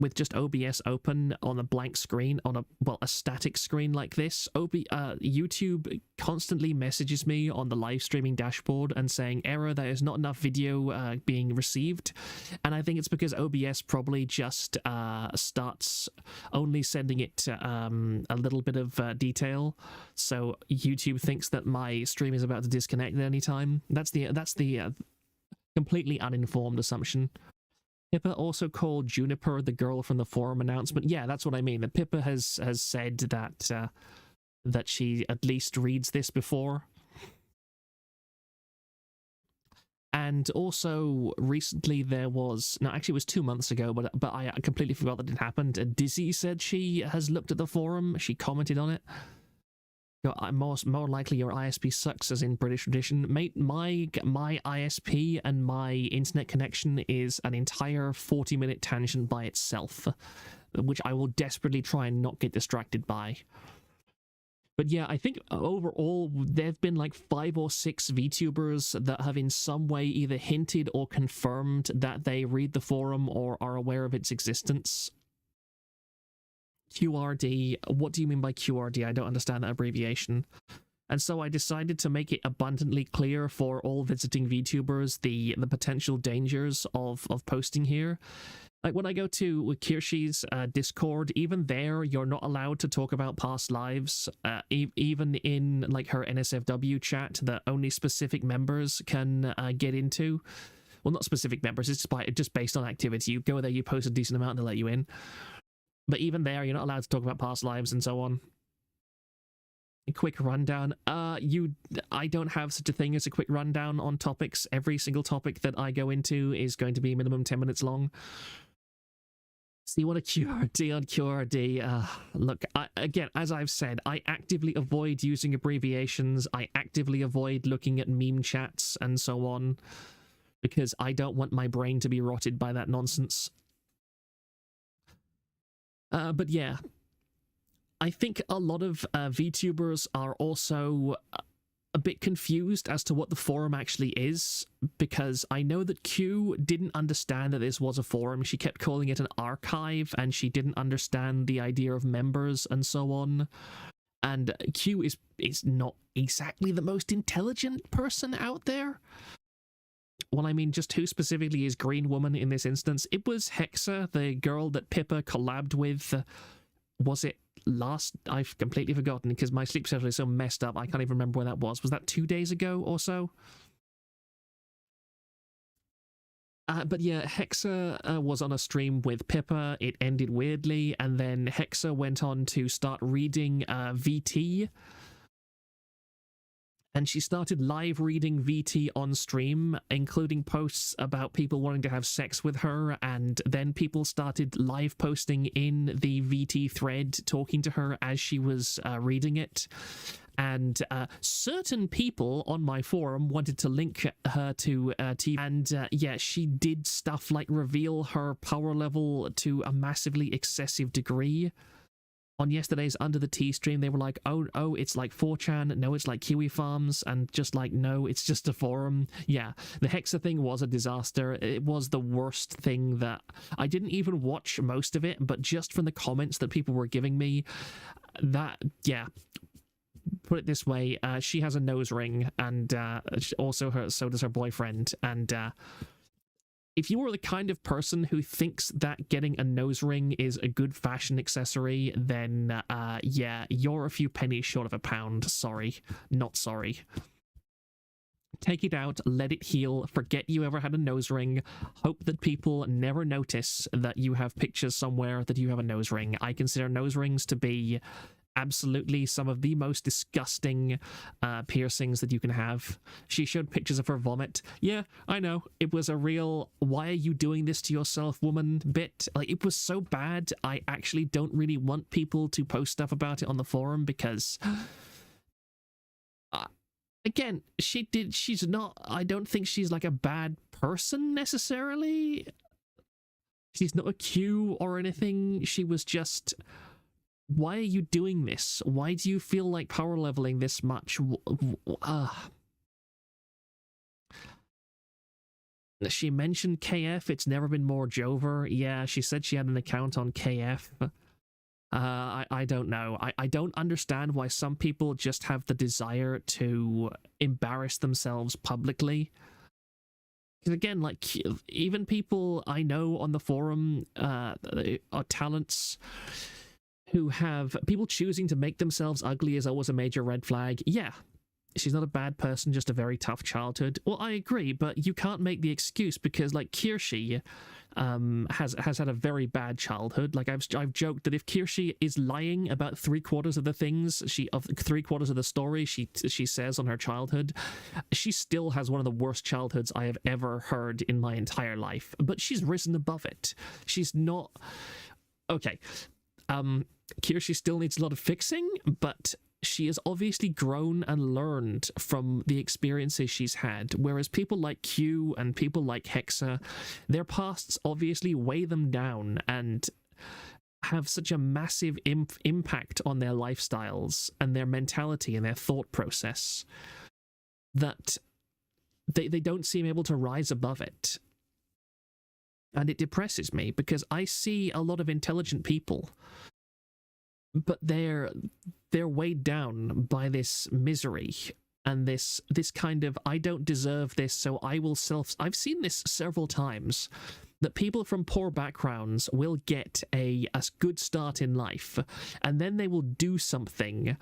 with just OBS open on a blank screen, on a static screen like this, YouTube constantly messages me on the live streaming dashboard and saying, error, there is not enough video being received. And I think it's because OBS probably just starts only sending it a little bit of detail, so YouTube thinks that my stream is about to disconnect at any time. That's the completely uninformed assumption. Pippa also called Juniper the girl from the forum announcement. Yeah, that's what I mean. That Pippa has said that that she at least reads this before. And also recently there was, no, actually it was 2 months ago, but I completely forgot that it happened. Dizzy said she has looked at the forum. She commented on it. More likely your ISP sucks, as in British tradition. Mate, my ISP and my internet connection is an entire 40-minute tangent by itself, which I will desperately try and not get distracted by. But yeah, I think overall there have been like 5 or 6 VTubers that have in some way either hinted or confirmed that they read the forum or are aware of its existence. QRD, what do you mean by QRD? I don't understand that abbreviation. And so I decided to make it abundantly clear for all visiting VTubers the potential dangers of posting here. Like when I go to Kirshi's Discord, even there you're not allowed to talk about past lives. Even in like her NSFW chat that only specific members can get into. Well, not specific members, it's just based on activity. You go there, you post a decent amount, and they'll let you in. But even there, you're not allowed to talk about past lives and so on. A quick rundown. I don't have such a thing as a quick rundown on topics. Every single topic that I go into is going to be minimum 10 minutes long. So you want a QRD on QRD? Look, again, as I've said, I actively avoid using abbreviations. I actively avoid looking at meme chats and so on, because I don't want my brain to be rotted by that nonsense. But yeah, I think a lot of VTubers are also a bit confused as to what the forum actually is, because I know that Q didn't understand that this was a forum. She kept calling it an archive, and she didn't understand the idea of members and so on. And Q is not exactly the most intelligent person out there. Well, I mean, just who specifically is Green Woman in this instance? It was Hexa, the girl that Pippa collabed with. Was it last? I've completely forgotten because my sleep schedule is so messed up. I can't even remember when that was. Was that 2 days ago or so? But yeah, Hexa was on a stream with Pippa. It ended weirdly, and then Hexa went on to start reading VT. And she started live reading VT on stream, including posts about people wanting to have sex with her, and then people started live posting in the VT thread, talking to her as she was reading it. And certain people on my forum wanted to link her to TV, and yeah, she did stuff like reveal her power level to a massively excessive degree. On yesterday's Under the Tea stream, they were like, oh, it's like 4chan, no, it's like Kiwi Farms, and just like, no, it's just a forum. Yeah, the Hexa thing was a disaster. It was the worst thing that... I didn't even watch most of it, but just from the comments that people were giving me, that, yeah... Put it this way, she has a nose ring, and also so does her boyfriend, and... if you are the kind of person who thinks that getting a nose ring is a good fashion accessory, then, yeah, you're a few pennies short of a pound. Sorry. Not sorry. Take it out, let it heal, forget you ever had a nose ring, hope that people never notice that you have pictures somewhere that you have a nose ring. I consider nose rings to be absolutely some of the most disgusting piercings that you can have. She showed pictures of her vomit. Yeah, I know. It was a real, why are you doing this to yourself, woman bit. Like, it was so bad, I actually don't really want people to post stuff about it on the forum because... again, she's not, I don't think she's like a bad person necessarily. She's not a Q or anything. She was just... Why are you doing this? Why do you feel like power leveling this much? She mentioned KF. It's never been more Jover. Yeah, she said she had an account on KF. I don't know. I don't understand why some people just have the desire to embarrass themselves publicly. Because again, like, even people I know on the forum are talents... who have people choosing to make themselves ugly is always a major red flag. Yeah, she's not a bad person, just a very tough childhood. Well, I agree, but you can't make the excuse because, like, Kirshi has had a very bad childhood. Like, I've joked that if Kirshi is lying about 3/4 of the things of 3/4 of the story she says on her childhood, she still has one of the worst childhoods I have ever heard in my entire life. But she's risen above it. She's not okay. Kirshi still needs a lot of fixing, but she has obviously grown and learned from the experiences she's had, whereas people like Q and people like Hexa, their pasts obviously weigh them down and have such a massive impact on their lifestyles and their mentality and their thought process that they don't seem able to rise above it. And it depresses me because I see a lot of intelligent people, but they're weighed down by this misery and this kind of, I don't deserve this, so I will I've seen this several times, that people from poor backgrounds will get a good start in life, and then they will do something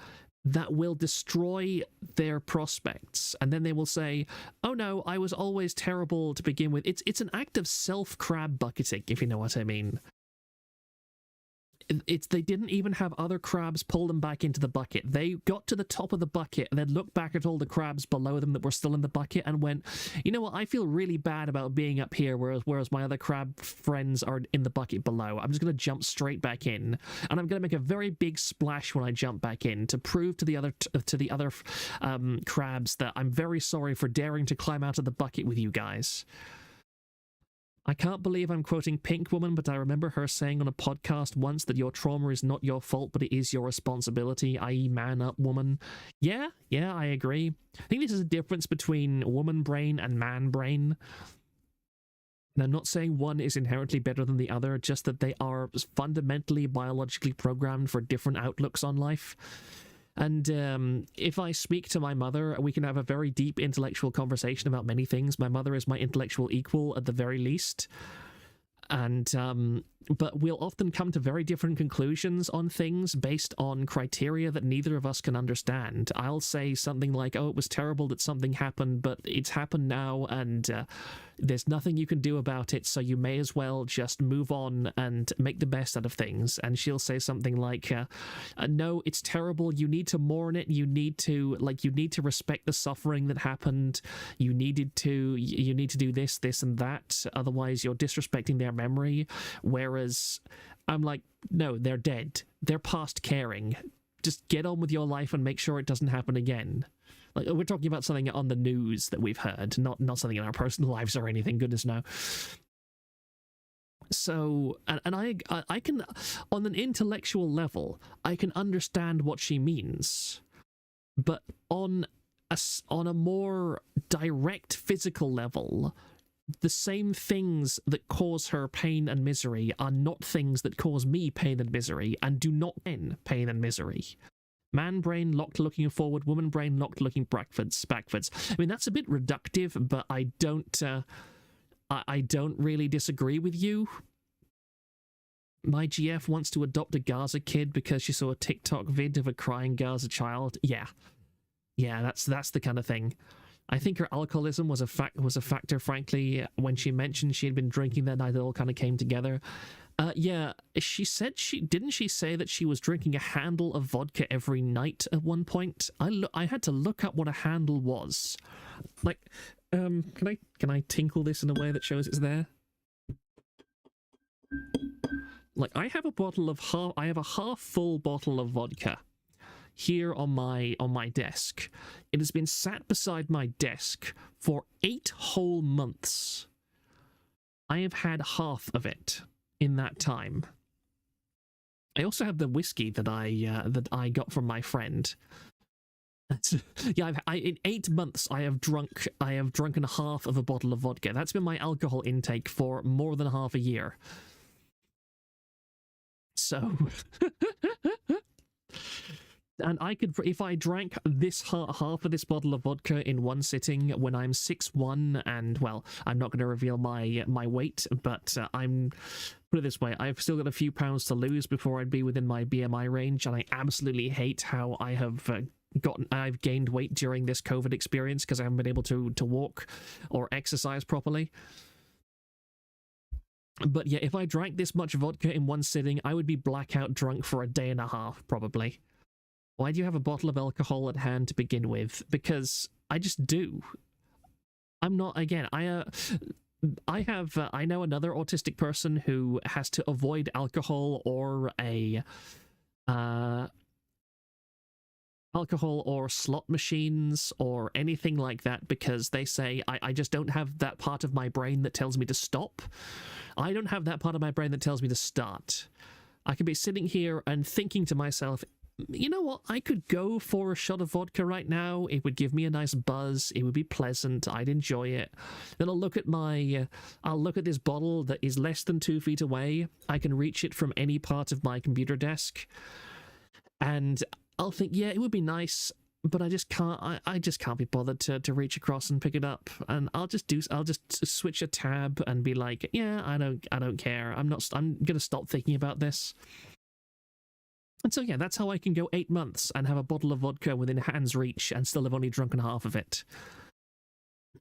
that will destroy their prospects, and then they will say, oh no, I was always terrible to begin with. It's an act of self-crab bucketing, if you know what I mean. They didn't even have other crabs pull them back into the bucket. They got to the top of the bucket and then looked back at all the crabs below them that were still in the bucket and went, you know what, I feel really bad about being up here, whereas my other crab friends are in the bucket below. I'm just going to jump straight back in, and I'm going to make a very big splash when I jump back in to prove to the other crabs that I'm very sorry for daring to climb out of the bucket with you guys. I can't believe I'm quoting Pink Woman, but I remember her saying on a podcast once that your trauma is not your fault, but it is your responsibility, i.e. man up, woman. Yeah, I agree. I think this is a difference between woman brain and man brain. And I'm not saying one is inherently better than the other, just that they are fundamentally biologically programmed for different outlooks on life. And if I speak to my mother, we can have a very deep intellectual conversation about many things. My mother is my intellectual equal at the very least. And but we'll often come to very different conclusions on things based on criteria that neither of us can understand. I'll say something like, oh, it was terrible that something happened, but it's happened now, and there's nothing you can do about it, so you may as well just move on and make the best out of things. And she'll say something like, no, it's terrible, you need to mourn it, you need to respect the suffering that happened, you need to do this and that, otherwise you're disrespecting their memory. Whereas I'm like, no, they're dead, they're past caring, just get on with your life and make sure it doesn't happen again. Like, we're talking about something on the news that we've heard, not something in our personal lives or anything, goodness no. So, and I can, on an intellectual level, I can understand what she means, but on a more direct physical level, the same things that cause her pain and misery are not things that cause me pain and misery, and do not end pain and misery. Man brain locked looking forward, woman brain locked looking backwards. I mean, that's a bit reductive, but I don't really disagree with you. My GF wants to adopt a Gaza kid because she saw a TikTok vid of a crying Gaza child. Yeah, that's the kind of thing. I think her alcoholism was a factor, frankly. When she mentioned she had been drinking that night, it all kind of came together. Yeah, she said didn't she say that she was drinking a handle of vodka every night at one point? I had to look up what a handle was. Like, can I tinkle this in a way that shows it's there? Like, I have a half full bottle of vodka here on my desk. It has been sat beside my desk for 8 whole months. I have had half of it in that time. I also have the whiskey that I got from my friend. Yeah, in 8 months I have drunken half of a bottle of vodka. That's been my alcohol intake for more than half a year. So, and I could, if I drank this half of this bottle of vodka in one sitting when I'm 6'1", and well, I'm not going to reveal my weight, but put it this way, I've still got a few pounds to lose before I'd be within my BMI range, and I absolutely hate how I've gained weight during this COVID experience because I haven't been able to walk or exercise properly. But yeah, if I drank this much vodka in one sitting, I would be blackout drunk for a day and a half, probably. Why do you have a bottle of alcohol at hand to begin with? Because I just do. I'm not, again, I know another autistic person who has to avoid alcohol or alcohol or slot machines or anything like that because they say, I just don't have that part of my brain that tells me to stop. I don't have that part of my brain that tells me to start. I could be sitting here and thinking to myself, you know what, I could go for a shot of vodka right now. It would give me a nice buzz. It would be pleasant. I'd enjoy it. Then I'll look at this bottle that is less than 2 feet away. I can reach it from any part of my computer desk. And I'll think, yeah, it would be nice, but I just can't. I just can't be bothered to reach across and pick it up. And I'll just switch a tab and be like, yeah, I don't care. I'm gonna stop thinking about this. And so yeah, that's how I can go 8 months and have a bottle of vodka within hand's reach and still have only drunken half of it.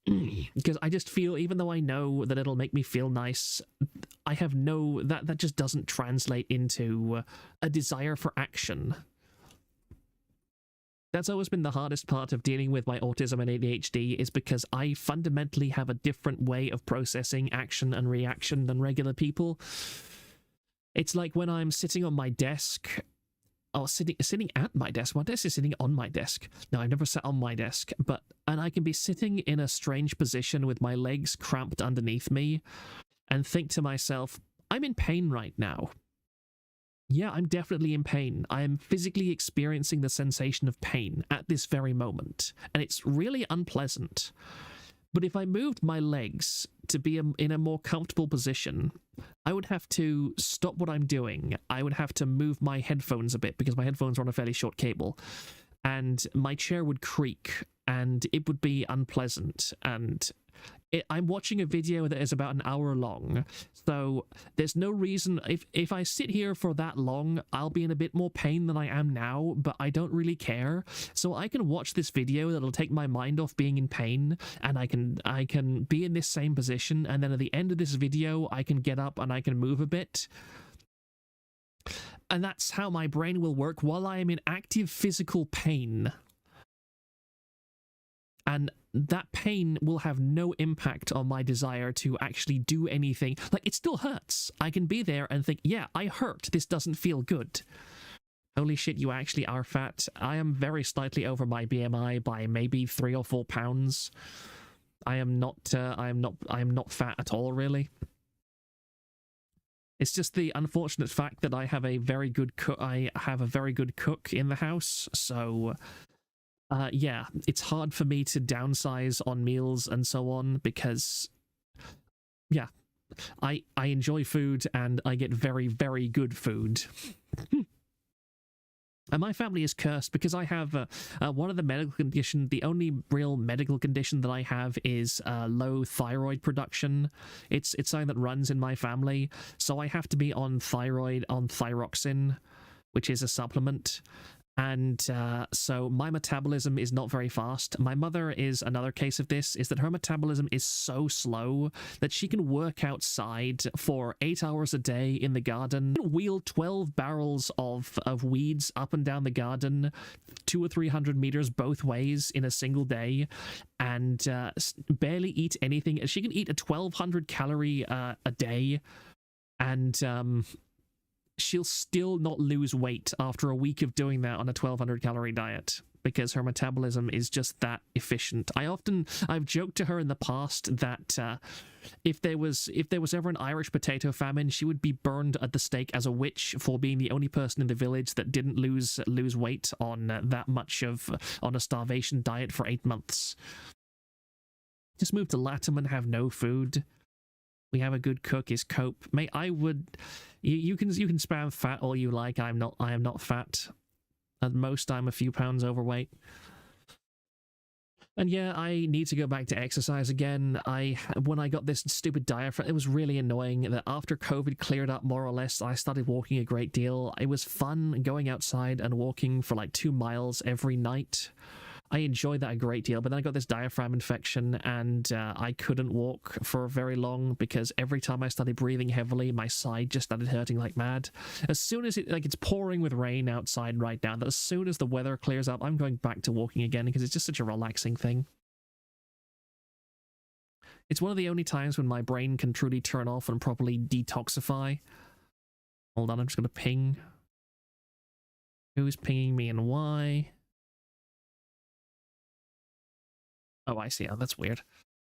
Because I just feel, even though I know that it'll make me feel nice, I have that just doesn't translate into a desire for action. That's always been the hardest part of dealing with my autism and ADHD, is because I fundamentally have a different way of processing action and reaction than regular people. It's like when I'm sitting on my desk, or sitting at my desk. My desk is sitting on my desk. No, I've never sat on my desk, and I can be sitting in a strange position with my legs cramped underneath me and think to myself, I'm in pain right now. Yeah, I'm definitely in pain. I am physically experiencing the sensation of pain at this very moment, and it's really unpleasant. But if I moved my legs to be in a more comfortable position, I would have to stop what I'm doing. I would have to move my headphones a bit because my headphones are on a fairly short cable, and my chair would creak, and it would be unpleasant. And I'm watching a video that is about an hour long, so there's no reason. If I sit here for that long, I'll be in a bit more pain than I am now, but I don't really care. So I can watch this video that'll take my mind off being in pain, and I can be in this same position, and then at the end of this video, I can get up and I can move a bit. And that's how my brain will work while I am in active physical pain. And that pain will have no impact on my desire to actually do anything. Like, it still hurts. I can be there and think, yeah, I hurt. This doesn't feel good. Holy shit, you actually are fat. I am very slightly over my BMI by maybe 3 or 4 pounds. I am not fat at all, really. It's just the unfortunate fact that I have a very good cook. I have a very good cook in the house, so yeah, it's hard for me to downsize on meals and so on because, yeah, I enjoy food and I get very, very good food. And my family is cursed because I have one of the medical conditions. The only real medical condition that I have is low thyroid production. It's something that runs in my family, so I have to be on thyroxine, which is a supplement. And so my metabolism is not very fast. My mother is another case of this, is that her metabolism is so slow that she can work outside for 8 hours a day in the garden, wheel 12 barrels of weeds up and down the garden, 200 or 300 meters both ways in a single day, and barely eat anything. She can eat a 1,200 calorie a day, and she'll still not lose weight after a week of doing that on a 1,200 calorie diet because her metabolism is just that efficient. I've joked to her in the past that if there was ever an Irish potato famine, she would be burned at the stake as a witch for being the only person in the village that didn't lose weight on on a starvation diet for 8 months. Just move to Latam and have no food. We have a good cook is cope. Mate, I would... You can spam fat all you like. I am not fat. At most, I'm a few pounds overweight. And yeah, I need to go back to exercise again. When I got this stupid diaphragm, it was really annoying that after COVID cleared up more or less, I started walking a great deal. It was fun going outside and walking for like 2 miles every night. I enjoyed that a great deal, but then I got this diaphragm infection and I couldn't walk for very long because every time I started breathing heavily, my side just started hurting like mad. As soon as it's pouring with rain outside right now, that as soon as the weather clears up, I'm going back to walking again because it's just such a relaxing thing. It's one of the only times when my brain can truly turn off and properly detoxify. Hold on, I'm just going to ping. Who's pinging me and why? Oh, I see. Oh, that's weird.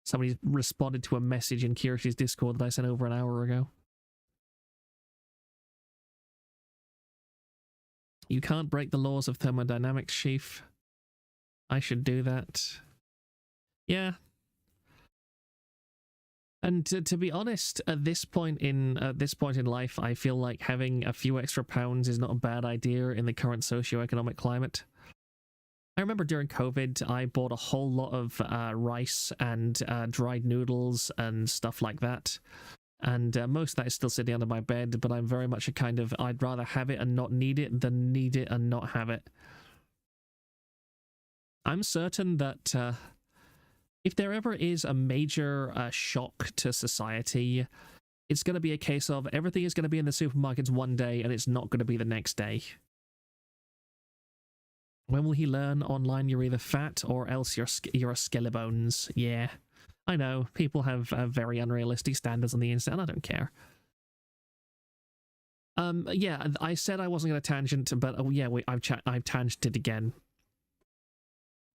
Somebody responded to a message in Kirsty's Discord that I sent over an hour ago. You can't break the laws of thermodynamics, Sheaf. I should do that. Yeah. And to be honest, at this point in life, I feel like having a few extra pounds is not a bad idea in the current socioeconomic climate. I remember during COVID, I bought a whole lot of rice and dried noodles and stuff like that. And most of that is still sitting under my bed, but I'm very much a kind of, I'd rather have it and not need it than need it and not have it. I'm certain that if there ever is a major shock to society, it's going to be a case of everything is going to be in the supermarkets one day and it's not going to be the next day. When will he learn online you're either fat or else you're a skelebanes? Yeah, I know. People have very unrealistic standards on the internet, and I don't care. Yeah, I said I wasn't going to tangent, but yeah, I've tangented again.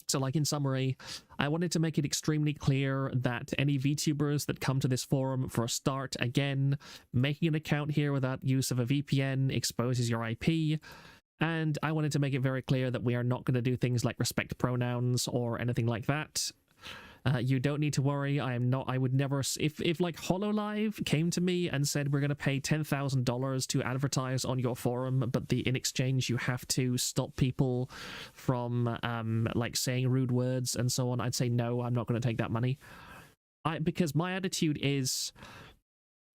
So, like, in summary, I wanted to make it extremely clear that any VTubers that come to this forum for a start, again, making an account here without use of a VPN exposes your IP. And I wanted to make it very clear that we are not going to do things like respect pronouns or anything like that. You don't need to worry. I would never, if like HoloLive came to me and said we're going to pay $10,000 to advertise on your forum, but in exchange you have to stop people from like saying rude words and so on, I'd say no, I'm not going to take that money. Because my attitude is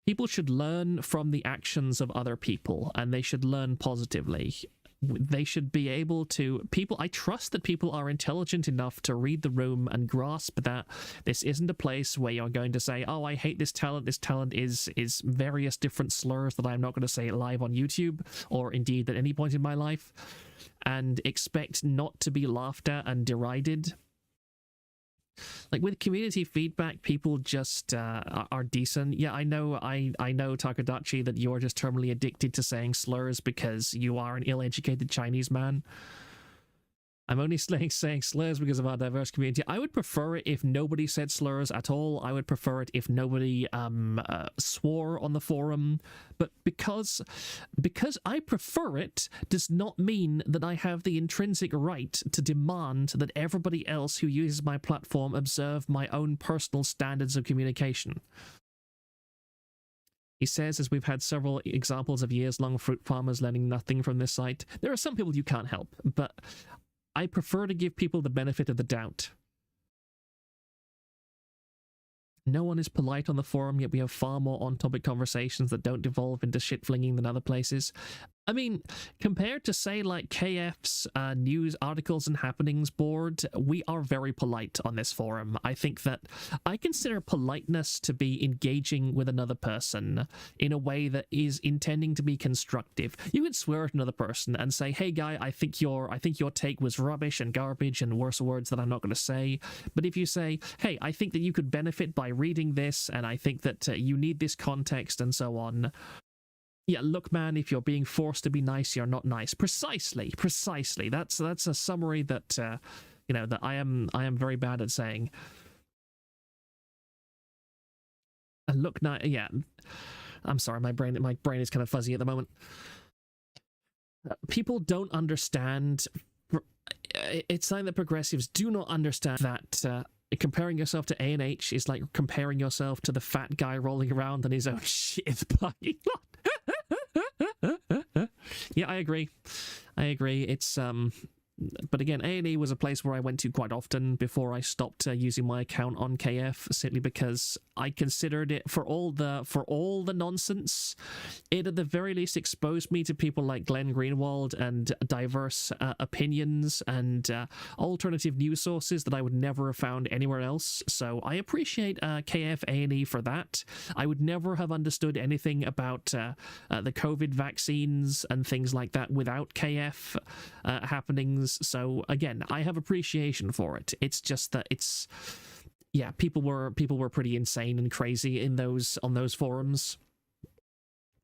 people should learn from the actions of other people and they should learn positively. They should be able to... I trust that people are intelligent enough to read the room and grasp that this isn't a place where you're going to say, oh, I hate this talent. This talent is various different slurs that I'm not going to say live on YouTube or indeed at any point in my life, and expect not to be laughed at and derided. Like, with community feedback, people just are decent. Yeah, I know Takadachi, that you're just terminally addicted to saying slurs because you are an ill-educated Chinese man. I'm only saying slurs because of our diverse community. I would prefer it if nobody said slurs at all. I would prefer it if nobody swore on the forum. But because I prefer it does not mean that I have the intrinsic right to demand that everybody else who uses my platform observe my own personal standards of communication. He says, as we've had several examples of years-long fruit farmers learning nothing from this site, there are some people you can't help, but I prefer to give people the benefit of the doubt. No one is polite on the forum, yet we have far more on-topic conversations that don't devolve into shit-flinging than other places. I mean, compared to, say, like KF's news articles and happenings board, we are very polite on this forum. I think that I consider politeness to be engaging with another person in a way that is intending to be constructive. You can swear at another person and say, "Hey, guy, I think your take was rubbish and garbage and worse words that I'm not going to say." But if you say, "Hey, I think that you could benefit by reading this, and I think that you need this context," and so on. Yeah, look, man, if you're being forced to be nice, you're not nice. Precisely. That's a summary that you know, that I am very bad at saying. And look, now, yeah, I'm sorry, my brain is kind of fuzzy at the moment. People don't understand. It's something that progressives do not understand, that comparing yourself to A&H is like comparing yourself to the fat guy rolling around on his own shit in the parking lot. Yeah, I agree. It's but again, A&E was a place where I went to quite often before I stopped using my account on KF, simply because I considered it, for all the nonsense, it at the very least exposed me to people like Glenn Greenwald and diverse opinions and alternative news sources that I would never have found anywhere else. So I appreciate KF A&E for that. I would never have understood anything about the COVID vaccines and things like that without KF happenings. So again, I have appreciation for it. It's just that it's, yeah, people were pretty insane and crazy on those forums,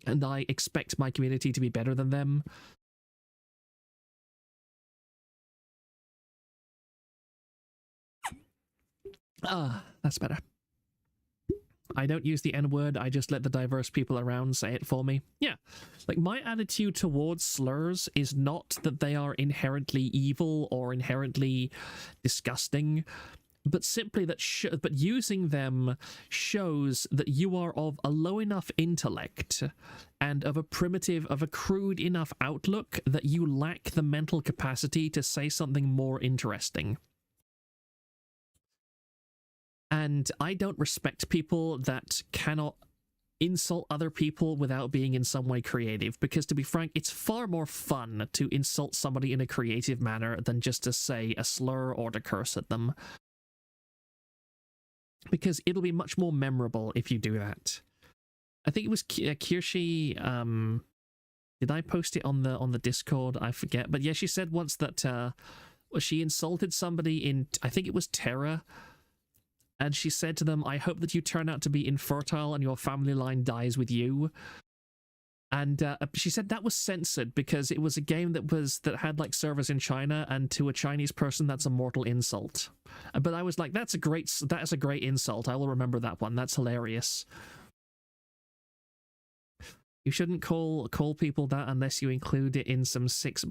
and I expect my community to be better than them. That's better. I don't use the N-word, I just let the diverse people around say it for me. Yeah, like, my attitude towards slurs is not that they are inherently evil or inherently disgusting, but simply that but using them shows that you are of a low enough intellect and of a crude enough outlook that you lack the mental capacity to say something more interesting. And I don't respect people that cannot insult other people without being in some way creative, because, to be frank, it's far more fun to insult somebody in a creative manner than just to say a slur or to curse at them, because it'll be much more memorable if you do that. I think it was Kirshi. Did I post it on the Discord? I forget, but yeah, she said once that she insulted somebody in, I think it was Terra, and she said to them, "I hope that you turn out to be infertile and your family line dies with you." And she said that was censored because it was a game that had like servers in China, and to a Chinese person that's a mortal insult. But I was like, that is a great insult. I will remember that one. That's hilarious. You shouldn't call people that unless you include it in some sick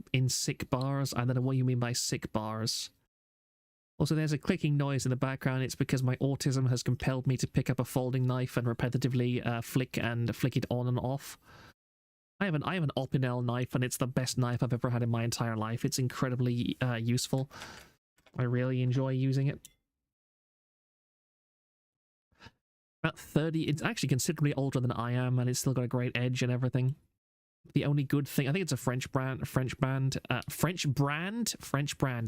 bars. I don't know what you mean by sick bars. Also, there's a clicking noise in the background. It's because my autism has compelled me to pick up a folding knife and repetitively flick it on and off. I have an Opinel knife, and it's the best knife I've ever had in my entire life. It's incredibly useful. I really enjoy using it. About 30. It's actually considerably older than I am, and it's still got a great edge and everything. The only good thing, I think it's a French brand,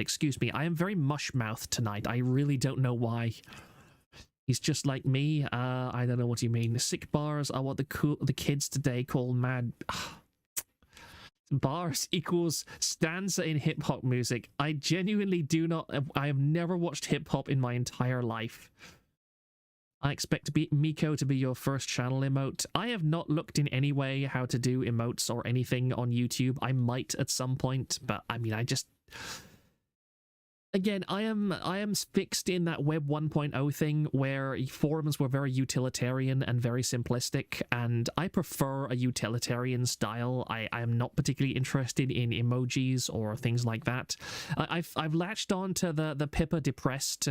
excuse me. I am very mush-mouthed tonight. I really don't know why. He's just like me. I don't know what you mean. Sick bars are what the kids today call mad. Bars equals stanza in hip-hop music. I genuinely do not. I have never watched hip-hop in my entire life. I expect Miko to be your first channel emote. I have not looked in any way how to do emotes or anything on YouTube. I might at some point, but I mean, again, I am fixed in that Web 1.0 thing where forums were very utilitarian and very simplistic, and I prefer a utilitarian style. I am not particularly interested in emojis or things like that. I've latched on to the Pippa depressed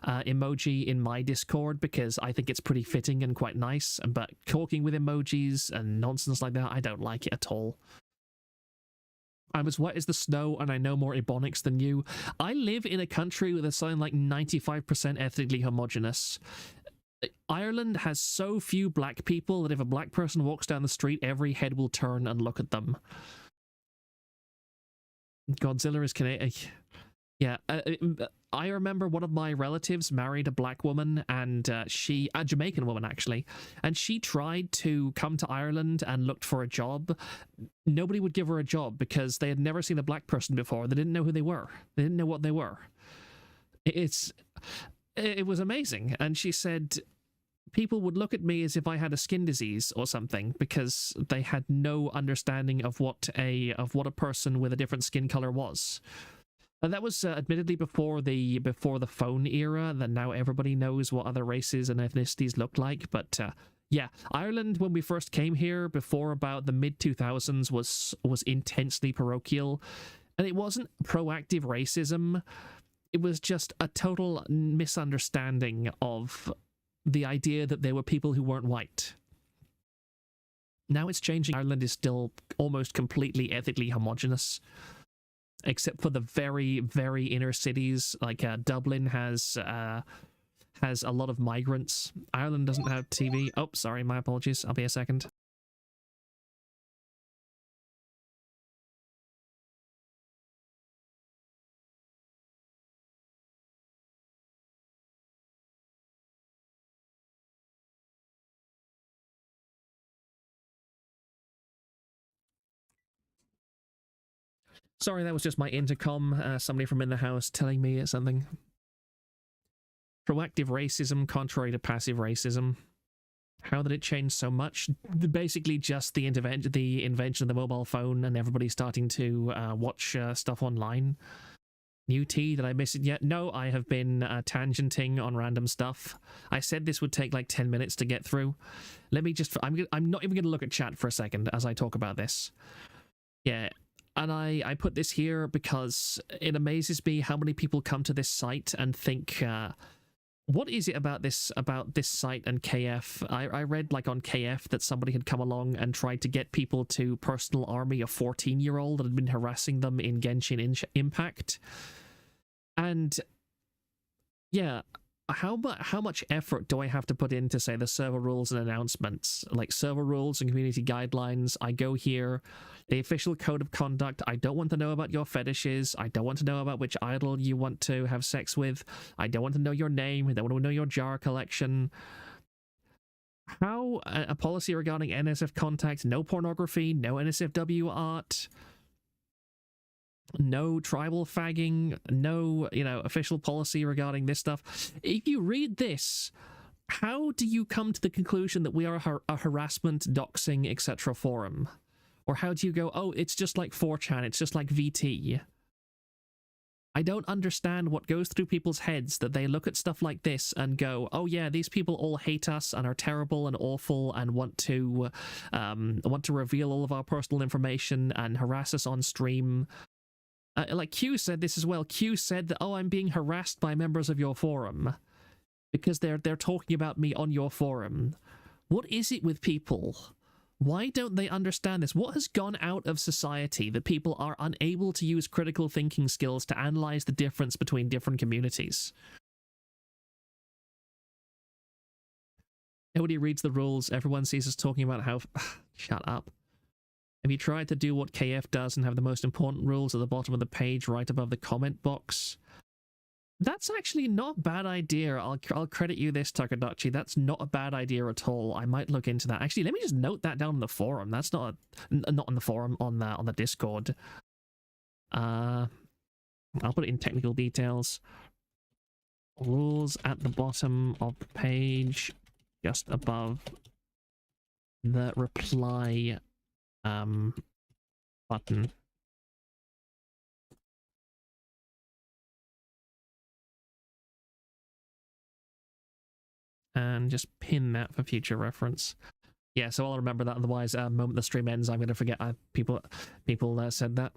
emoji in my Discord because I think it's pretty fitting and quite nice, but talking with emojis and nonsense like that, I don't like it at all. I'm as wet as the snow, and I know more Ebonics than you. I live in a country with something like 95% ethnically homogenous. Ireland has so few black people that if a black person walks down the street, every head will turn and look at them. Godzilla is Canadian. Yeah, I remember one of my relatives married a black woman, and she, a Jamaican woman actually, and she tried to come to Ireland and looked for a job. Nobody would give her a job because they had never seen a black person before. They didn't know who they were. They didn't know what they were. It was amazing. And she said people would look at me as if I had a skin disease or something because they had no understanding of what a person with a different skin color was. And that was admittedly before the phone era, that now everybody knows what other races and ethnicities look like. But yeah, Ireland, when we first came here, before about the mid-2000s, was intensely parochial. And it wasn't proactive racism. It was just a total misunderstanding of the idea that there were people who weren't white. Now it's changing. Ireland is still almost completely ethnically homogenous, except for the very, very inner cities. Like Dublin has a lot of migrants. Ireland doesn't have TV. Oh, sorry, my apologies. I'll be a second. Sorry, that was just my intercom. Somebody from in the house telling me something. Proactive racism, contrary to passive racism. How did it change so much? Basically just the invention of the mobile phone and everybody starting to watch stuff online. New tea, did I miss it yet? No, I have been tangenting on random stuff. I said this would take like 10 minutes to get through. Let me just... I'm not even going to look at chat for a second as I talk about this. Yeah. And I put this here because it amazes me how many people come to this site and think, what is it about this site and KF? I read like on KF that somebody had come along and tried to get people to personal army a 14-year-old that had been harassing them in Genshin Impact. And yeah, how much effort do I have to put into, say, the server rules and announcements? Like server rules and community guidelines, I go here, the official code of conduct, I don't want to know about your fetishes, I don't want to know about which idol you want to have sex with, I don't want to know your name, I don't want to know your jar collection. How a policy regarding NSF contact, no pornography, no NSFW art, no tribal fagging, no, official policy regarding this stuff. If you read this, how do you come to the conclusion that we are a harassment, doxing, etc. forum? Or how do you go, oh, it's just like 4chan, it's just like VT? I don't understand what goes through people's heads that they look at stuff like this and go, oh yeah, these people all hate us and are terrible and awful and want to reveal all of our personal information and harass us on stream. Like Q said this as well. Q said that, oh, I'm being harassed by members of your forum because they're talking about me on your forum. What is it with people? Why don't they understand this? What has gone out of society that people are unable to use critical thinking skills to analyze the difference between different communities? Nobody reads the rules. Everyone sees us talking about how... Shut up. Have you tried to do what KF does and have the most important rules at the bottom of the page right above the comment box? That's actually not a bad idea. I'll credit you this, Takadachi. That's not a bad idea at all. I might look into that. Actually, let me just note that down on the forum. That's not on the forum, on the Discord. I'll put it in technical details. Rules at the bottom of the page, just above the reply button. And just pin that for future reference. Yeah, so I'll remember that. Otherwise, the moment the stream ends, I'm going to forget people said that.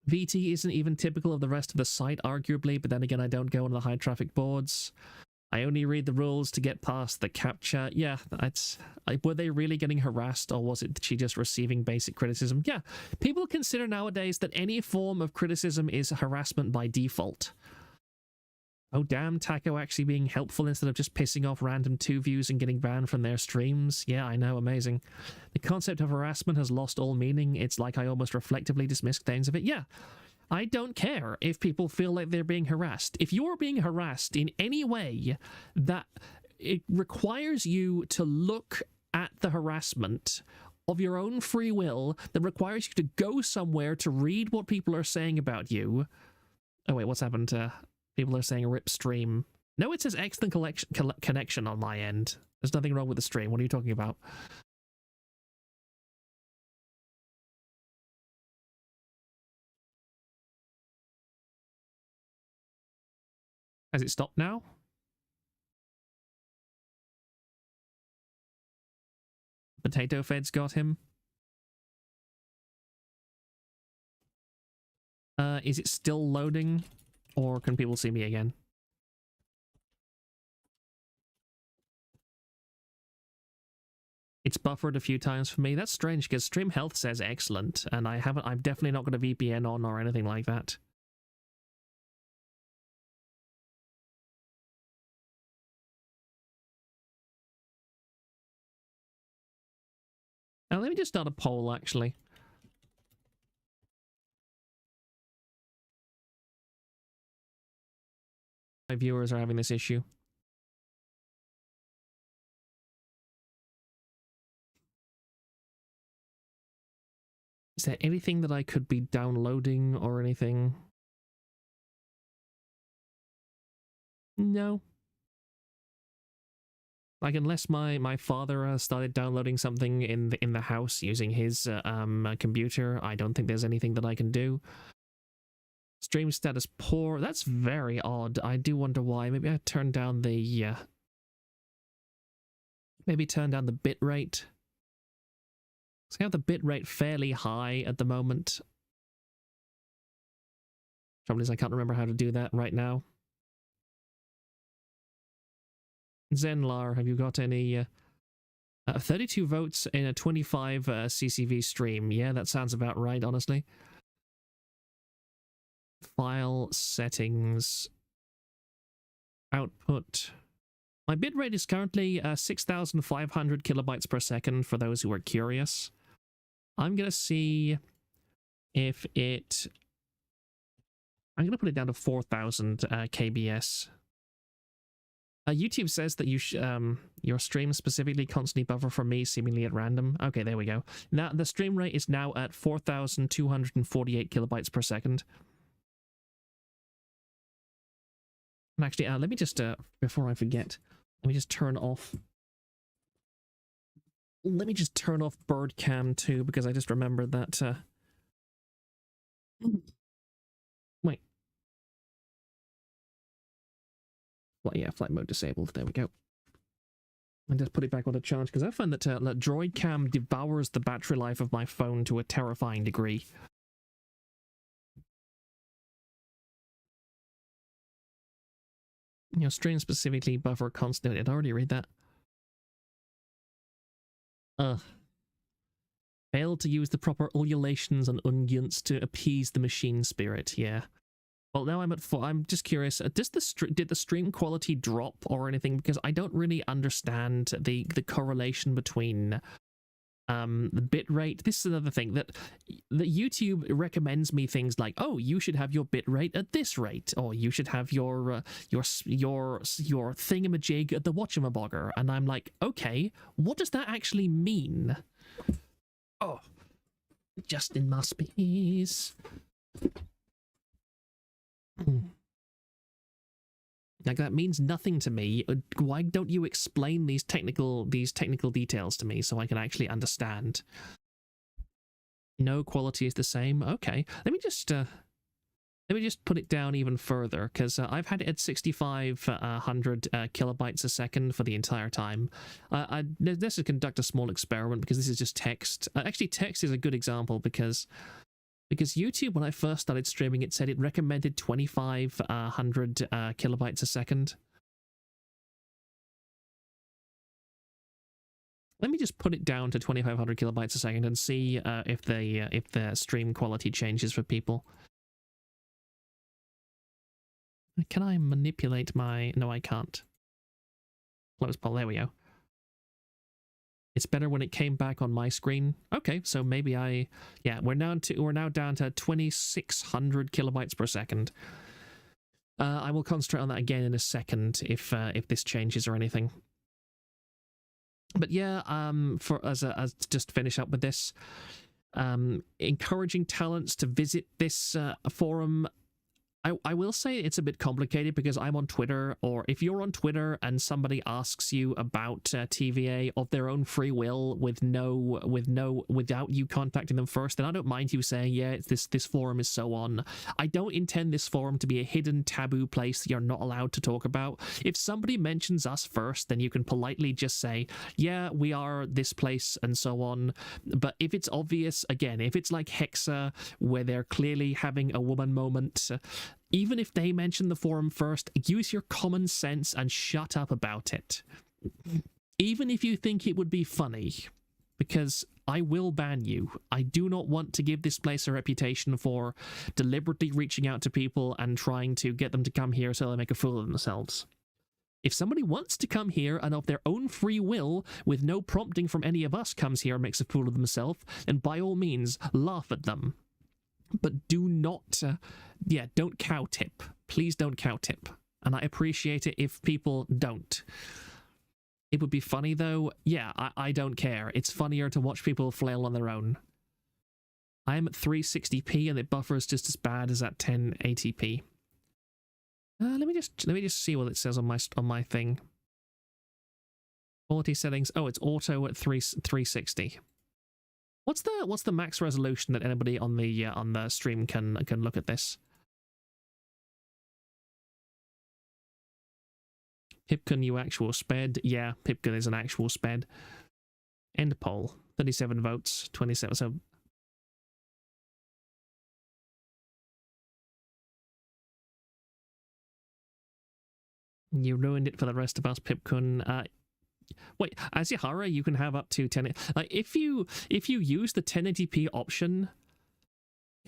VT isn't even typical of the rest of the site, arguably, but then again, I don't go on the high traffic boards. I only read the rules to get past the captcha. Yeah, were they really getting harassed, or was it she just receiving basic criticism? Yeah, people consider nowadays that any form of criticism is harassment by default. Oh, damn, Taco actually being helpful instead of just pissing off random 2 views and getting banned from their streams. Yeah, I know, amazing. The concept of harassment has lost all meaning. It's like I almost reflectively dismiss things of it. Yeah, I don't care if people feel like they're being harassed. If you're being harassed in any way that it requires you to look at the harassment of your own free will, that requires you to go somewhere to read what people are saying about you. Oh, wait, what's happened to... People are saying rip stream. No, it says excellent connection on my end. There's nothing wrong with the stream. What are you talking about? Has it stopped now? Potato Fed's got him. Is it still loading? Or can people see me again? It's buffered a few times for me. That's strange because stream health says excellent, and I'm definitely not got a VPN on or anything like that. Now let me just start a poll actually. My viewers are having this issue. Is there anything that I could be downloading or anything? No. Like, unless my father started downloading something in the house using his computer, I don't think there's anything that I can do. Stream status poor. That's very odd. I do wonder why. Maybe I turned down the maybe turn down the bitrate. So I have the bitrate fairly high at the moment. Trouble is I can't remember how to do that right now. Zenlar, have you got any 32 votes in a 25 CCV stream? Yeah, that sounds about right, honestly. File settings. Output. My bitrate is currently 6,500 kilobytes per second for those who are curious. I'm going to see if it... I'm going to put it down to 4,000 kbs. YouTube says that your stream specifically constantly buffer for me, seemingly at random. Okay, there we go. Now, the stream rate is now at 4,248 kilobytes per second. And actually, let me just, before I forget, let me just turn off... Let me just turn off bird cam too, because I just remembered that, Wait. Well, yeah, flight mode disabled. There we go. And just put it back on the charge, because I find that Droid Cam devours the battery life of my phone to a terrifying degree. You know, stream specifically buffer constantly. I'd already read that. Failed to use the proper ululations and unguents to appease the machine spirit. Yeah. Well, now I'm at 4. I'm just curious. Did the stream quality drop or anything? Because I don't really understand the correlation between the bit rate. This is another thing that YouTube recommends me things like, oh, you should have your bit rate at this rate, or you should have your thingamajig at the whatchamabogger, and I'm like, okay, what does that actually mean? Oh, Justin must be. Like, that means nothing to me. Why don't you explain these technical details to me so I can actually understand? No quality is the same. Okay, let me just put it down even further, because I've had it at 6,500 kilobytes a second for the entire time. Let's just conduct a small experiment, because this is just text. Actually, text is a good example, because YouTube, when I first started streaming, it said it recommended 2,500 kilobytes a second. Let me just put it down to 2,500 kilobytes a second and see if the stream quality changes for people. Can I manipulate my... No, I can't. Close poll. There we go. It's better when it came back on my screen. Okay, so maybe I... Yeah, we're now down to 2,600 kilobytes per second. I will concentrate on that again in a second if this changes or anything. But yeah, as just to finish up with this, encouraging talents to visit this forum. I will say it's a bit complicated because I'm on Twitter, or if you're on Twitter and somebody asks you about TVA of their own free will without you contacting them first, then I don't mind you saying, yeah, this forum is so on. I don't intend this forum to be a hidden taboo place that you're not allowed to talk about. If somebody mentions us first, then you can politely just say, yeah, we are this place and so on. But if it's obvious, again, if it's like Hexa, where they're clearly having a woman moment, even if they mention the forum first, use your common sense and shut up about it. Even if you think it would be funny, because I will ban you. I do not want to give this place a reputation for deliberately reaching out to people and trying to get them to come here so they make a fool of themselves. If somebody wants to come here and of their own free will, with no prompting from any of us, comes here and makes a fool of themselves, then by all means, laugh at them. But do not, don't cow tip. Please don't cow tip. And I appreciate it if people don't. It would be funny though. Yeah, I don't care. It's funnier to watch people flail on their own. I'm at 360p and the buffer is just as bad as at 1080p. Let me just see what it says on my thing. Quality settings. Oh, it's auto at 360. What's the max resolution that anybody on the stream can look at this? Pipkin, you actual sped. Yeah, Pipkin is an actual sped. End poll. 37 votes. 27. So you ruined it for the rest of us, Pipkin. Wait, as Yahara, you can have up to 10. Like, if you use the 1080p option,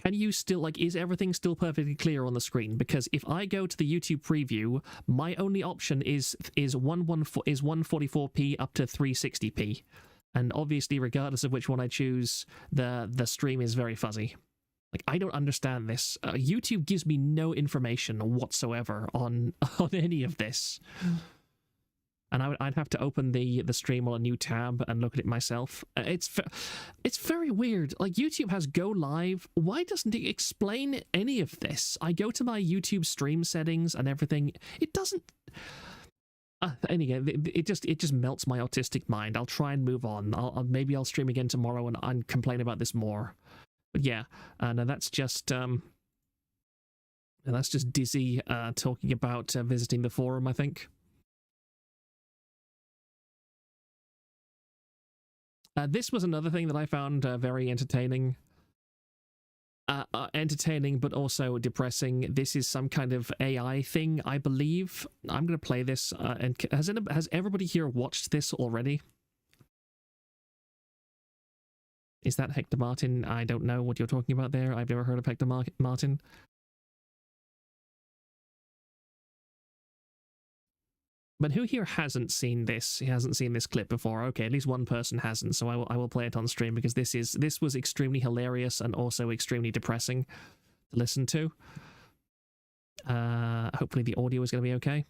can you still, like, is everything still perfectly clear on the screen? Because if I go to the YouTube preview, my only option is 144p up to 360p, and obviously, regardless of which one I choose, the stream is very fuzzy. Like, I don't understand this. YouTube gives me no information whatsoever on any of this. And I'd have to open the stream on a new tab and look at it myself. It's very weird. Like, YouTube has go live. Why doesn't it explain any of this? I go to my YouTube stream settings and everything. It doesn't. Anyway, it just melts my autistic mind. I'll try and move on. Maybe I'll stream again tomorrow and complain about this more. But yeah, no, that's just Dizzy talking about visiting the forum, I think. This was another thing that I found very entertaining. Entertaining, but also depressing. This is some kind of AI thing, I believe. I'm going to play this. And has everybody here watched this already? Is that Hector Martin? I don't know what you're talking about there. I've never heard of Hector Martin. But who here hasn't seen this? He hasn't seen this clip before. Okay, at least one person hasn't, so I will play it on stream because this was extremely hilarious and also extremely depressing to listen to. Hopefully the audio is going to be okay.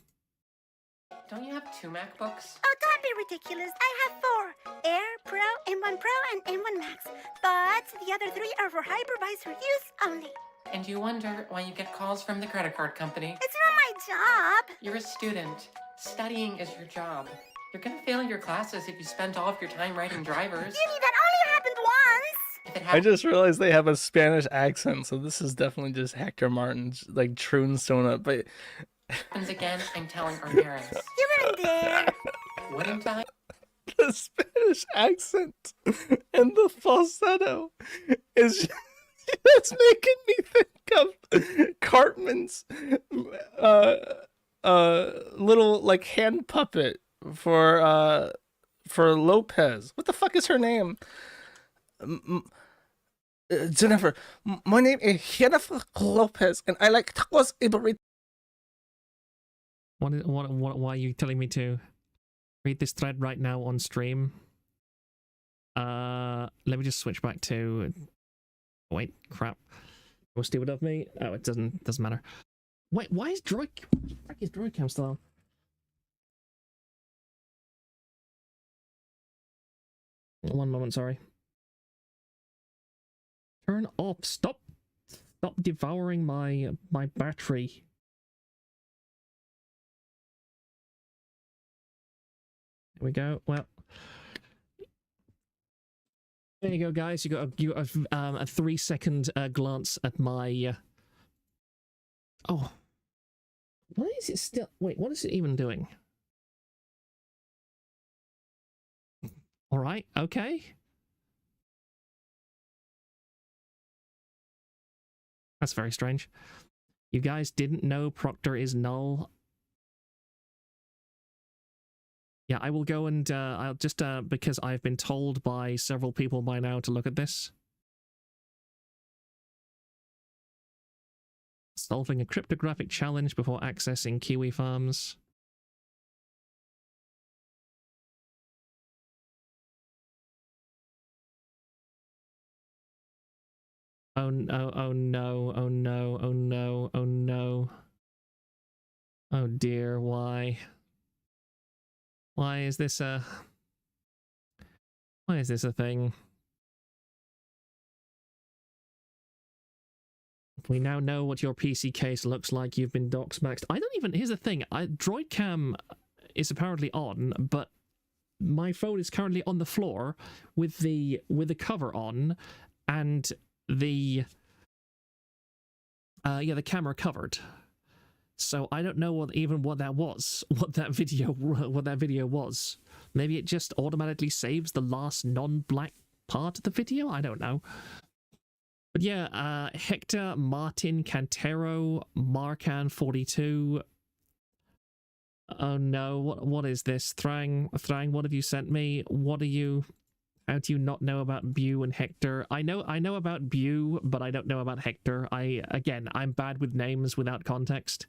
Don't you have 2 MacBooks? Oh, don't be ridiculous. I have 4. Air, Pro, M1 Pro, and M1 Max. But the other 3 are for hypervisor use only. And you wonder why you get calls from the credit card company. It's not my job. You're a student. Studying is your job. You're gonna fail your classes if you spend all of your time writing drivers. Jimmy, that only happened once. If it I just realized they have a Spanish accent, so this is definitely just Hector Martin's, like, Troon Sona, but... happens again, I'm telling our parents. You wouldn't dare. Wouldn't I? The Spanish accent and the falsetto is that's making me think of Cartman's little, like, hand puppet for Lopez. What the fuck is her name? Jennifer. My name is Jennifer Lopez, and I like tacos y burritos. Why are you telling me to read this thread right now on stream? Let me just switch back to... Wait, crap. More stupid of me. Oh, it doesn't matter. Wait, why is Droid... Why is Droid Cam still on? One moment, sorry. Turn off. Stop devouring my battery. There we go. Well, there you go, guys. You got a 3-second glance at my. Oh, why is it still? Wait, what is it even doing? All right. Okay. That's very strange. You guys didn't know Proctor is null. Yeah, I will go and I'll just because I've been told by several people by now to look at this. Solving a cryptographic challenge before accessing kiwi farms. Oh no, oh no, oh no, oh no, oh no. Oh dear, why? Why is this a thing? We now know what your PC case looks like. You've been doxmaxed. I don't even... Here's the thing. Droid cam is apparently on, but my phone is currently on the floor with the cover on, and the camera covered. So I don't know what that video was. Maybe it just automatically saves the last non-black part of the video. I don't know. But yeah, Hector, Martin, Cantero, Marcan 42. Oh no, what is this? Thrang, what have you sent me? What are you... How do you not know about Bew and Hector? I know about Bew, but I don't know about Hector. I'm bad with names without context.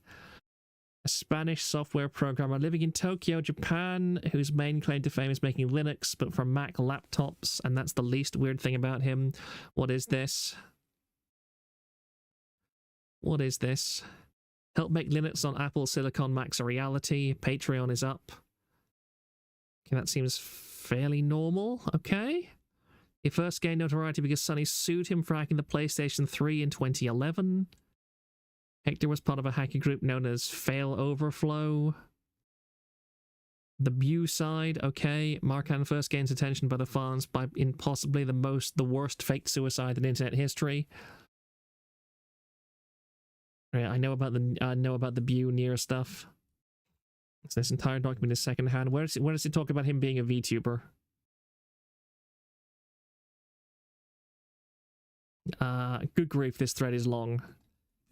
A Spanish software programmer living in Tokyo, Japan, whose main claim to fame is making Linux, but for Mac laptops, and that's the least weird thing about him. What is this? What is this? Help make Linux on Apple Silicon Macs a reality. Patreon is up. Okay, that seems fairly normal. Okay. He first gained notoriety because Sonny sued him for hacking the PlayStation 3 in 2011. Hector was part of a hacker group known as Fail Overflow. The Bew side, okay. Marcan first gains attention by the fans in possibly the worst fake suicide in internet history. Right, I know about the Bew near stuff. So this entire document is secondhand. Where does it talk about him being a VTuber? Good grief, this thread is long.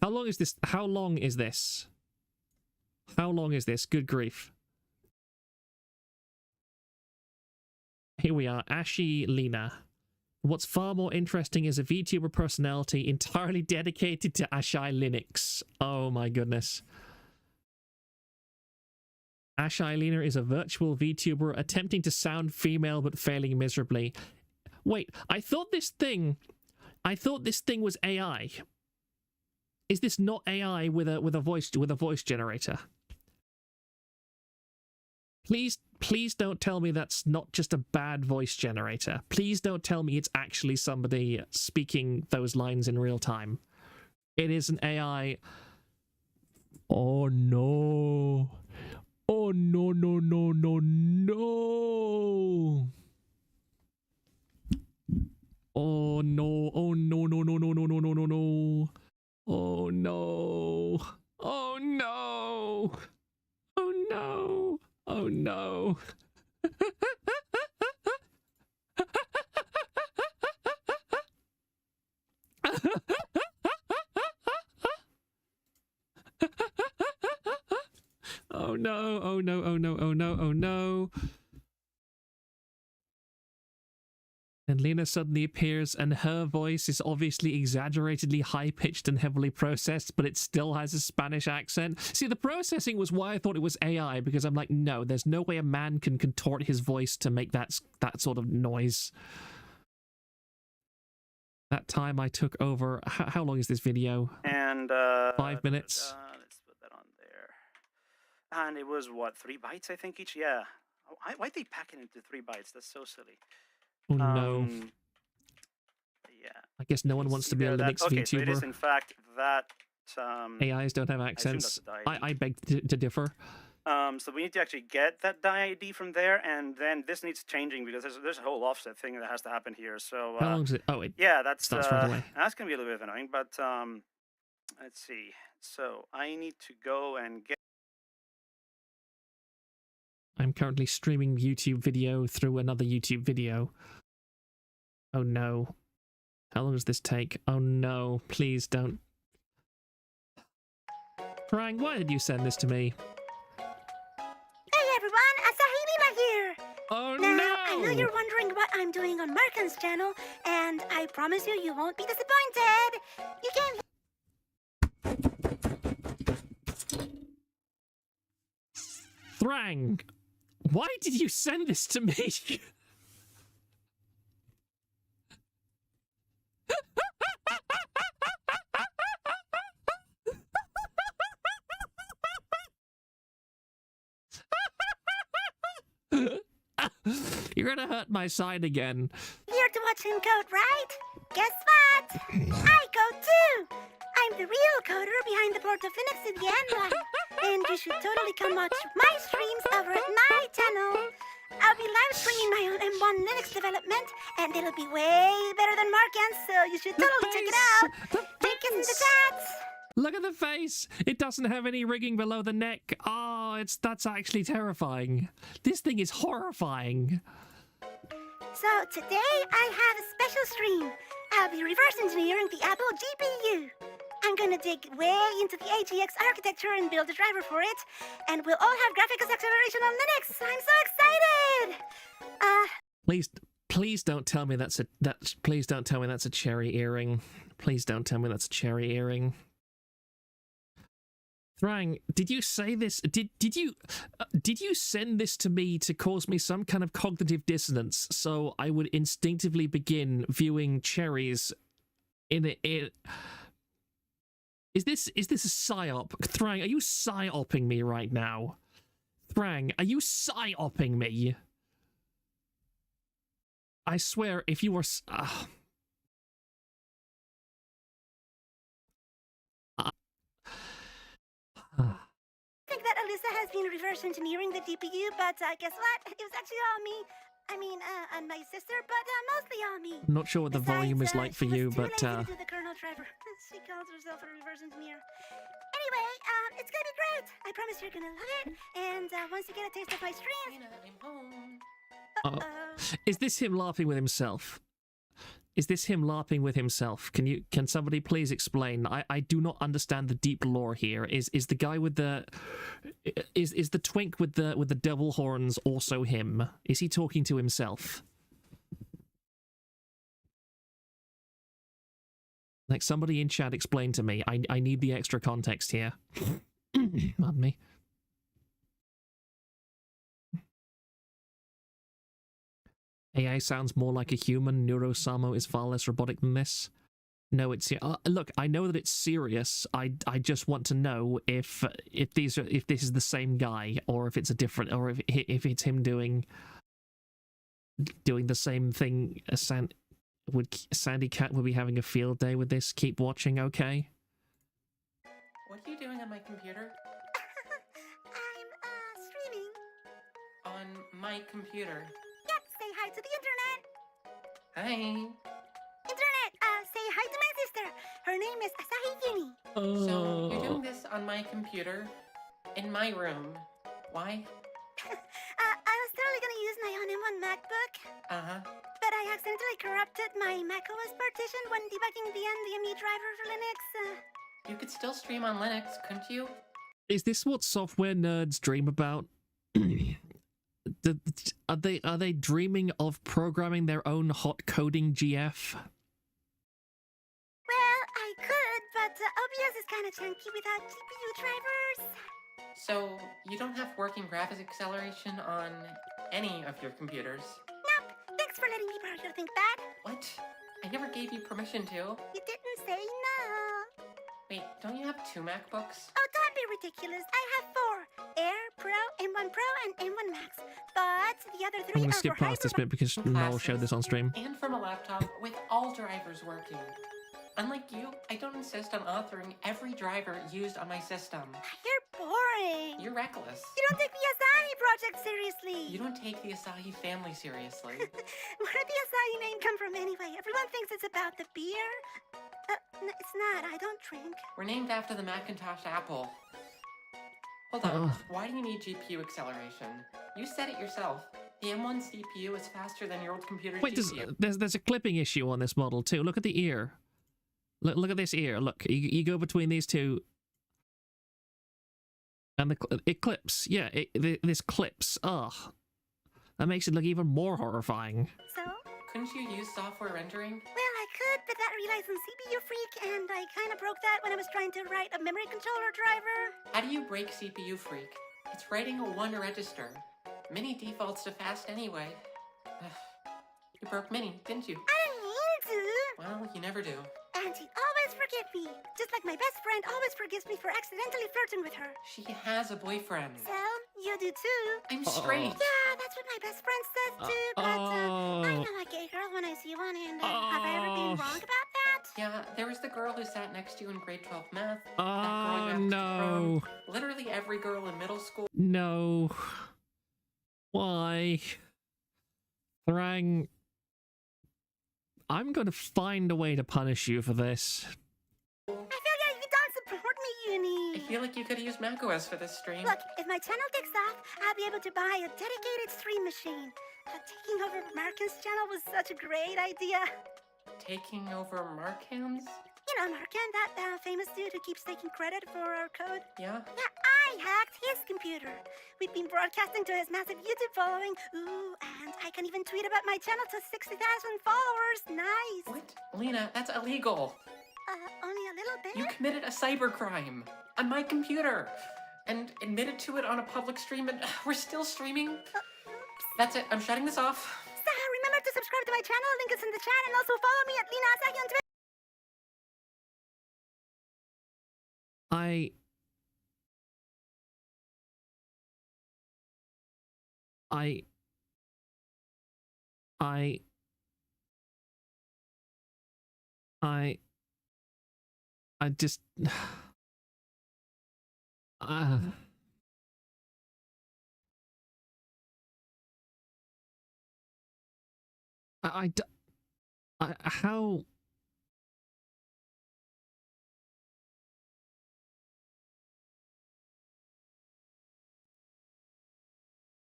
How long is this? How long is this? How long is this? Good grief. Here we are, Ashy Lena. What's far more interesting is a VTuber personality entirely dedicated to Ashai Linux. Oh my goodness. Ashai Lena is a virtual VTuber attempting to sound female but failing miserably. Wait, I thought this thing was AI. Is this not AI with a voice generator? Please don't tell me that's not just a bad voice generator. Please don't tell me it's actually somebody speaking those lines in real time. It is an AI. Oh no. Oh no no no no no. Oh no. Oh no no no no no no no no no. Oh no. Oh no. Oh no. Oh no. Oh no, oh no, oh no, oh no, oh no. And Lena suddenly appears, and her voice is obviously exaggeratedly high-pitched and heavily processed, but it still has a Spanish accent. See, the processing was why I thought it was AI, because I'm like, no, there's no way a man can contort his voice to make that sort of noise. That time I took over... How long is this video? And 5 minutes. Let's put that on there. And it was what, 3 bytes I think each? Yeah. Why'd they pack it into 3 bytes? That's so silly. Oh no. Yeah. I guess no one wants to be a Linux okay, VTuber. so it is in fact that AIs don't have accents. I beg to differ. So we need to actually get that die ID from there, and then this needs changing because there's a whole offset thing that has to happen here. So how long is it? Oh, it yeah, that's starts right away. That's gonna be a little bit annoying, but let's see. So I need to go and get. I'm currently streaming YouTube video through another YouTube video. Oh no. How long does this take? Oh no, please don't. Rang, why did you send this to me? Hey everyone, Asahimima here! Oh Now, no! I know you're wondering what I'm doing on Markan's channel, and I promise you won't be disappointed! You can... Thrang, why did you send this to me? You're gonna hurt my side again. Here to watch him code, right? Guess what? I code too! I'm the real coder behind the port of Linux in the end, and you should totally come watch my streams over at my channel. I'll be live streaming my own M1 Linux development, and it'll be way better than Markan's, so you should totally check it out. Link is in the chat. Look at the face. It doesn't have any rigging below the neck. Oh, that's actually terrifying. This thing is horrifying. So today I have a special stream. I'll be reverse engineering the Apple GPU. I'm gonna dig way into the AGX architecture and build a driver for it, and we'll all have graphics acceleration on Linux. I'm so excited! Please don't tell me please don't tell me that's a cherry earring. Please don't tell me that's a cherry earring. Thrang, did you say this? Did you send this to me to cause me some kind of cognitive dissonance so I would instinctively begin viewing cherries in it? Is this a psyop? Thrang, are you psyoping me right now? Thrang, are you psyoping me? I swear, if you were... I think that Alyssa has been reverse engineering the GPU, but guess what? It was actually all me. I mean, and my sister, but mostly all me. I'm not sure what the volume is like for you, but she was too lazy to do the kernel driver. She calls herself a reverse engineer. Anyway, it's gonna be great. I promise you're gonna love it. And once you get a taste of my streams, I'm home. is this him laughing with himself? Is this him LARPing with himself? Can somebody please explain? I do not understand the deep lore here. Is the guy with the is the twink with the devil horns also him? Is he talking to himself? Like, somebody in chat explain to me. I need the extra context here. Pardon me. AI sounds more like a human. Neurosamo is far less robotic than this. No, it's look. I know that it's serious. I just want to know if this is the same guy, or if it's a different, or if it's him doing the same thing. Sandy Cat will be having a field day with this. Keep watching, okay? What are you doing on my computer? I'm streaming. On my computer. Yep, say hi to the internet. Hi. Internet, say hi to my sister. Her name is Asahi Yuni. So you're doing this on my computer, in my room. Why? I was totally gonna use my own M1 MacBook. But I accidentally corrupted my macOS partition when debugging the NVMe driver for Linux. You could still stream on Linux, couldn't you? Is this what software nerds dream about? Are they dreaming of programming their own hot coding GF? Well, I could, but OBS is kind of chunky without GPU drivers. So, you don't have working graphics acceleration on any of your computers? Nope. Thanks for letting me borrow your ThinkPad. What? I never gave you permission to. You didn't say no. Wait, don't you have 2 MacBooks? Oh, don't be ridiculous. I have 4. Air, Pro, M1 Pro, and M1 Max. But the other 3 I'm are gonna skip for past this bit because Noel showed this on stream. And from a laptop with all drivers working. Unlike you, I don't insist on authoring every driver used on my system. You're boring. You're reckless. You don't take the Asahi project seriously. You don't take the Asahi family seriously. Where did the Asahi name come from anyway? Everyone thinks it's about the beer. It's not. I don't drink. We're named after the Macintosh Apple. Hold on. Why do you need GPU acceleration? You said it yourself. The M1 CPU is faster than your old computer's Wait, GPU. there's a clipping issue on this model too. Look at the ear. Look at this ear. Look, you go between these two, and it clips. Yeah, this clips. Ugh, that makes it look even more horrifying. So? Couldn't you use software rendering? Well, I could, but that relies on CPU Freak, and I kind of broke that when I was trying to write a memory controller driver. How do you break CPU Freak? It's writing a 1 register. Mini defaults to fast anyway. You broke Mini, didn't you? I didn't mean to. Well, you never do. And she'd always forgive me. Just like my best friend always forgives me for accidentally flirting with her. She has a boyfriend. So, you do too. I'm straight. Yeah, that's what my best friend says too, but I know a gay girl when I see one, and have I ever been wrong about that? Yeah, there was the girl who sat next to you in grade 12 math. Oh, that girl you have to no. prom. Literally every girl in middle school. No. Why? Thrang, I'm going to find a way to punish you for this. I feel like you don't support me, Uni. I feel like you could have used macOS for this stream. Look, if my channel takes off, I'll be able to buy a dedicated stream machine. Taking over Markin's channel was such a great idea. Taking over Markhan's? You know Markin, that famous dude who keeps taking credit for our code? Yeah? Yeah, I hacked his computer. We've been broadcasting to his massive YouTube following. Ooh, and I can even tweet about my channel to 60,000 followers. Nice. What? Lena, that's illegal. Only a little bit? You committed a cybercrime on my computer and admitted to it on a public stream, and we're still streaming. Oops. That's it. I'm shutting this off. So remember to subscribe to my channel. Link is in the chat, and also follow me at Lena Asahi on Twitter. I just how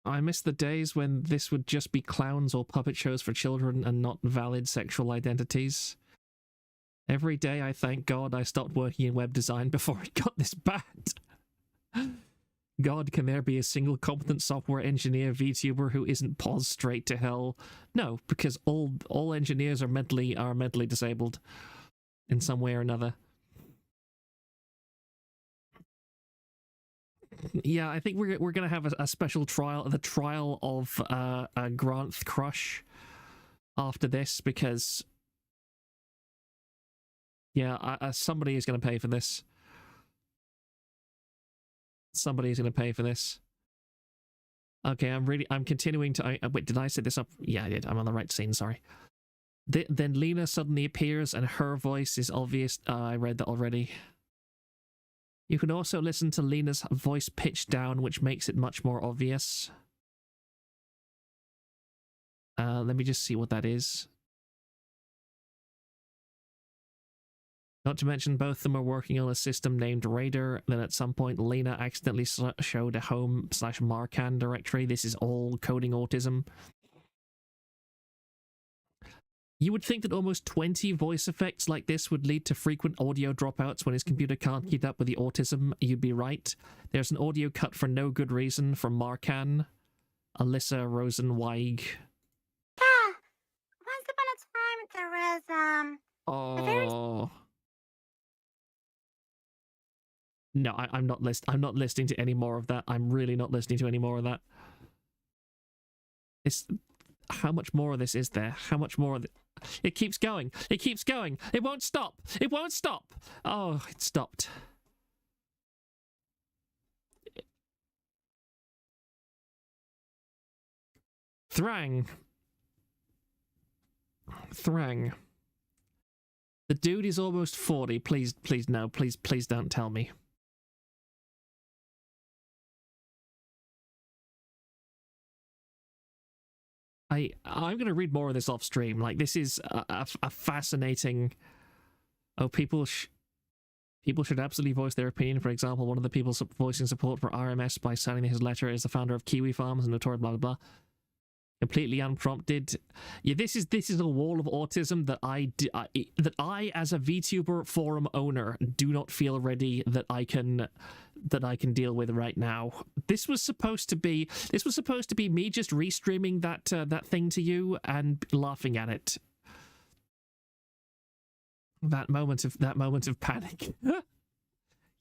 I miss the days when this would just be clowns or puppet shows for children and not valid sexual identities. Every day I thank God I stopped working in web design before it got this bad. God, can there be a single competent software engineer VTuber who isn't paused straight to hell? No, because all engineers are mentally disabled in some way or another. Yeah, I think we're gonna have a special trial, the trial of Grant Crush after this, because yeah, somebody is gonna pay for this. Somebody is gonna pay for this. Okay, I'm continuing to. Wait, did I set this up? Yeah, I did. I'm on the right scene. Sorry. Then Lena suddenly appears, and her voice is obvious. I read that already. You can also listen to Lena's voice pitched down, which makes it much more obvious. Let me just see what that is. Not to mention, both of them are working on a system named Raider. Then at some point, Lena accidentally showed a home/Marcan directory. This is all coding autism. You would think that almost 20 voice effects like this would lead to frequent audio dropouts when his computer can't keep up with the autism. You'd be right. There's an audio cut for no good reason from Marcan. Alyssa Rosenweig. Yeah. Once upon a time, there was, a very... Oh. No, I'm not listening to any more of that. I'm really not listening to any more of that. How much more of this is there? How much more of it? It keeps going. It keeps going. It won't stop. It won't stop. Oh, it stopped. Thrang. The dude is almost 40. Please no. Please don't tell me. I'm going to read more of this off stream. Like, this is a fascinating... Oh, people should absolutely voice their opinion. For example, one of the people voicing support for RMS by signing his letter is the founder of Kiwi Farms and notorious blah blah blah. Completely unprompted. Yeah, this is a wall of autism that I as a VTuber forum owner do not feel ready that I can deal with right now. This was supposed to be me just restreaming that thing to you and laughing at it. That moment of panic.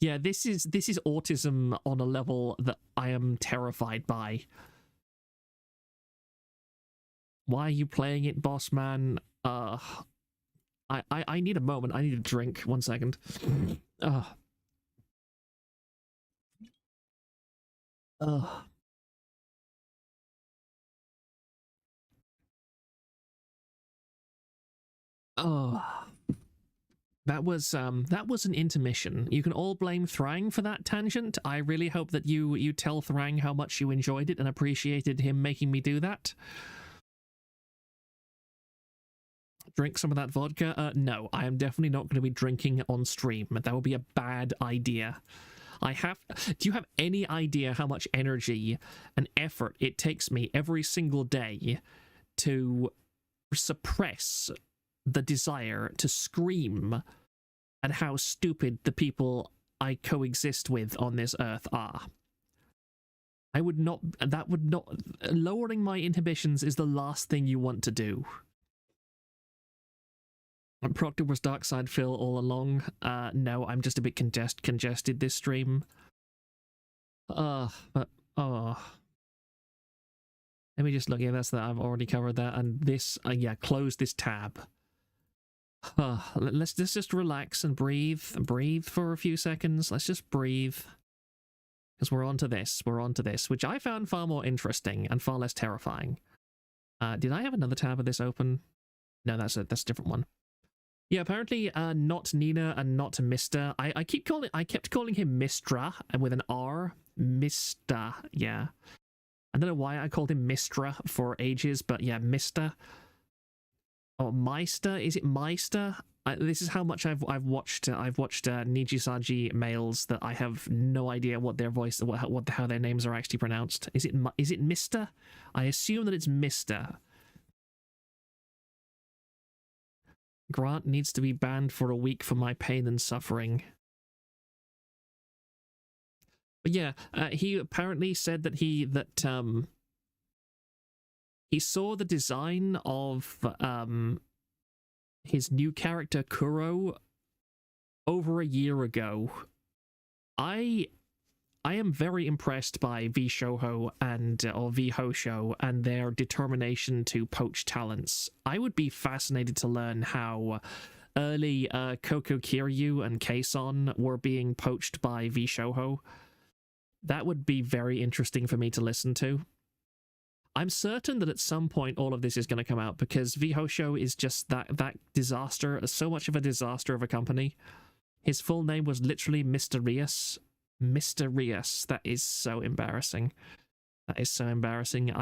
Yeah, this is autism on a level that I am terrified by. Why are you playing it, boss man? I need a moment. I need a drink. 1 second. That was an intermission. You can all blame Thrang for that tangent. I really hope that you tell Thrang how much you enjoyed it and appreciated him making me do that. Drink some of that vodka? No, I am definitely not going to be drinking on stream. That would be a bad idea. Do you have any idea how much energy and effort it takes me every single day to suppress the desire to scream at how stupid the people I coexist with on this earth are? Lowering my inhibitions is the last thing you want to do. Proctor was Darkside Phil all along. No, I'm just a bit congested this stream. Let me just look. Yeah, that's that. I've already covered that. And this, yeah, close this tab. Let's just relax and breathe. Breathe for a few seconds. Let's just breathe. Because we're onto this. We're onto this, which I found far more interesting and far less terrifying. Did I have another tab of this open? No, that's a different one. Yeah, apparently not Nina and not Mr. I kept calling him Mistra and with an R. Mista, yeah. I don't know why I called him Mistra for ages, but yeah, Mista. Or Meister? Is it Meister? This is how much I've watched Nijisaji males that I have no idea what their voice, how their names are actually pronounced. Is it Mister? I assume that it's Mister. Grant needs to be banned for a week for my pain and suffering. But yeah, he apparently said that he saw the design of his new character Kuro over a year ago. I am very impressed by VShoho or VHosho and their determination to poach talents. I would be fascinated to learn how early Koko Kiryu and Kason were being poached by VShoho. That would be very interesting for me to listen to. I'm certain that at some point all of this is going to come out because VHosho is just that disaster, so much of a disaster of a company. His full name was literally Mysterious. Mysterious. That is so embarrassing. That is so embarrassing.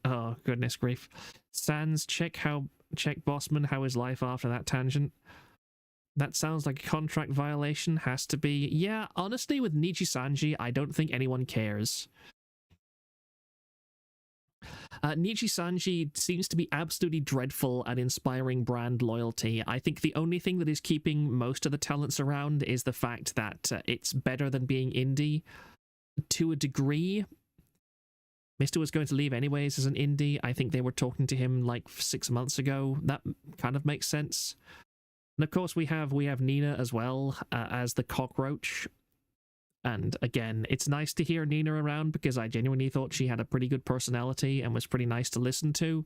Oh, goodness grief. Sans, check Bossman, how is life after that tangent? That sounds like a contract violation. Has to be. Yeah, honestly, with Nijisanji, I don't think anyone cares. Nijisanji seems to be absolutely dreadful at inspiring brand loyalty. I think the only thing that is keeping most of the talents around is the fact that it's better than being indie to a degree. Mr. was going to leave anyways as an indie. I think they were talking to him like 6 months ago. That kind of makes sense. And of course we have Nina as well as the cockroach. And again, it's nice to hear Nina around because I genuinely thought she had a pretty good personality and was pretty nice to listen to.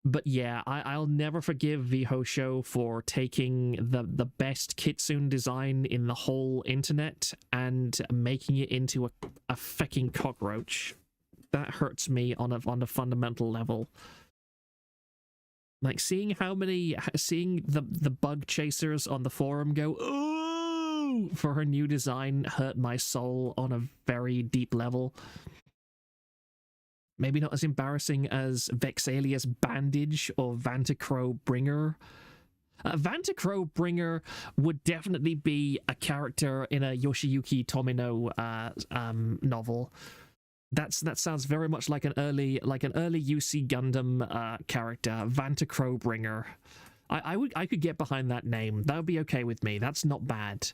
But yeah, I'll never forgive VHosho for taking the best kitsune design in the whole internet and making it into a fucking cockroach. That hurts me on a fundamental level. Like seeing the bug chasers on the forum go, "Ooh!" for her new design hurt my soul on a very deep level. Maybe not as embarrassing as Vexalius Bandage or Vantacrow Bringer. Vantacrow Bringer would definitely be a character in a Yoshiyuki Tomino novel. That sounds very much like an early UC Gundam character, Vantacrow Bringer. I could get behind that name. That would be okay with me. That's not bad.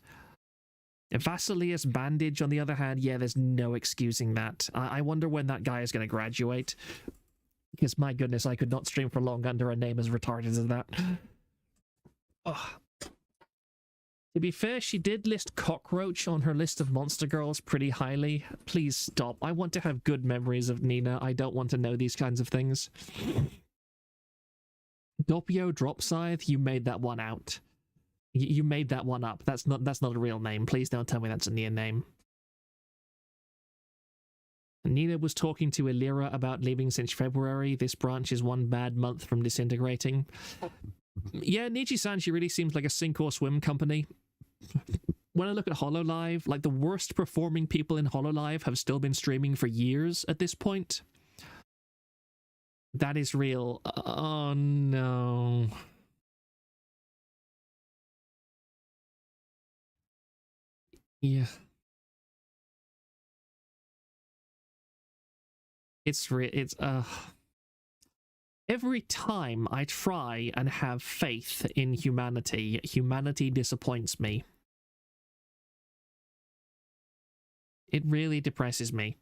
Vasilius Bandage, on the other hand, yeah, there's no excusing that. I wonder when that guy is going to graduate. Because, my goodness, I could not stream for long under a name as retarded as that. Oh. To be fair, she did list Cockroach on her list of monster girls pretty highly. Please stop. I want to have good memories of Nina. I don't want to know these kinds of things. Doppio Dropscythe, you made that one out. You made that one up. That's not a real name. Please don't tell me that's a Nia name. Nina was talking to Illyra about leaving since February. This branch is one bad month from disintegrating. Yeah, Niji-Sanji really seems like a sink or swim company. When I look at HoloLive, like the worst performing people in HoloLive have still been streaming for years at this point. That is real. Oh no. Yeah. It's every time I try and have faith in humanity, humanity disappoints me. It really depresses me.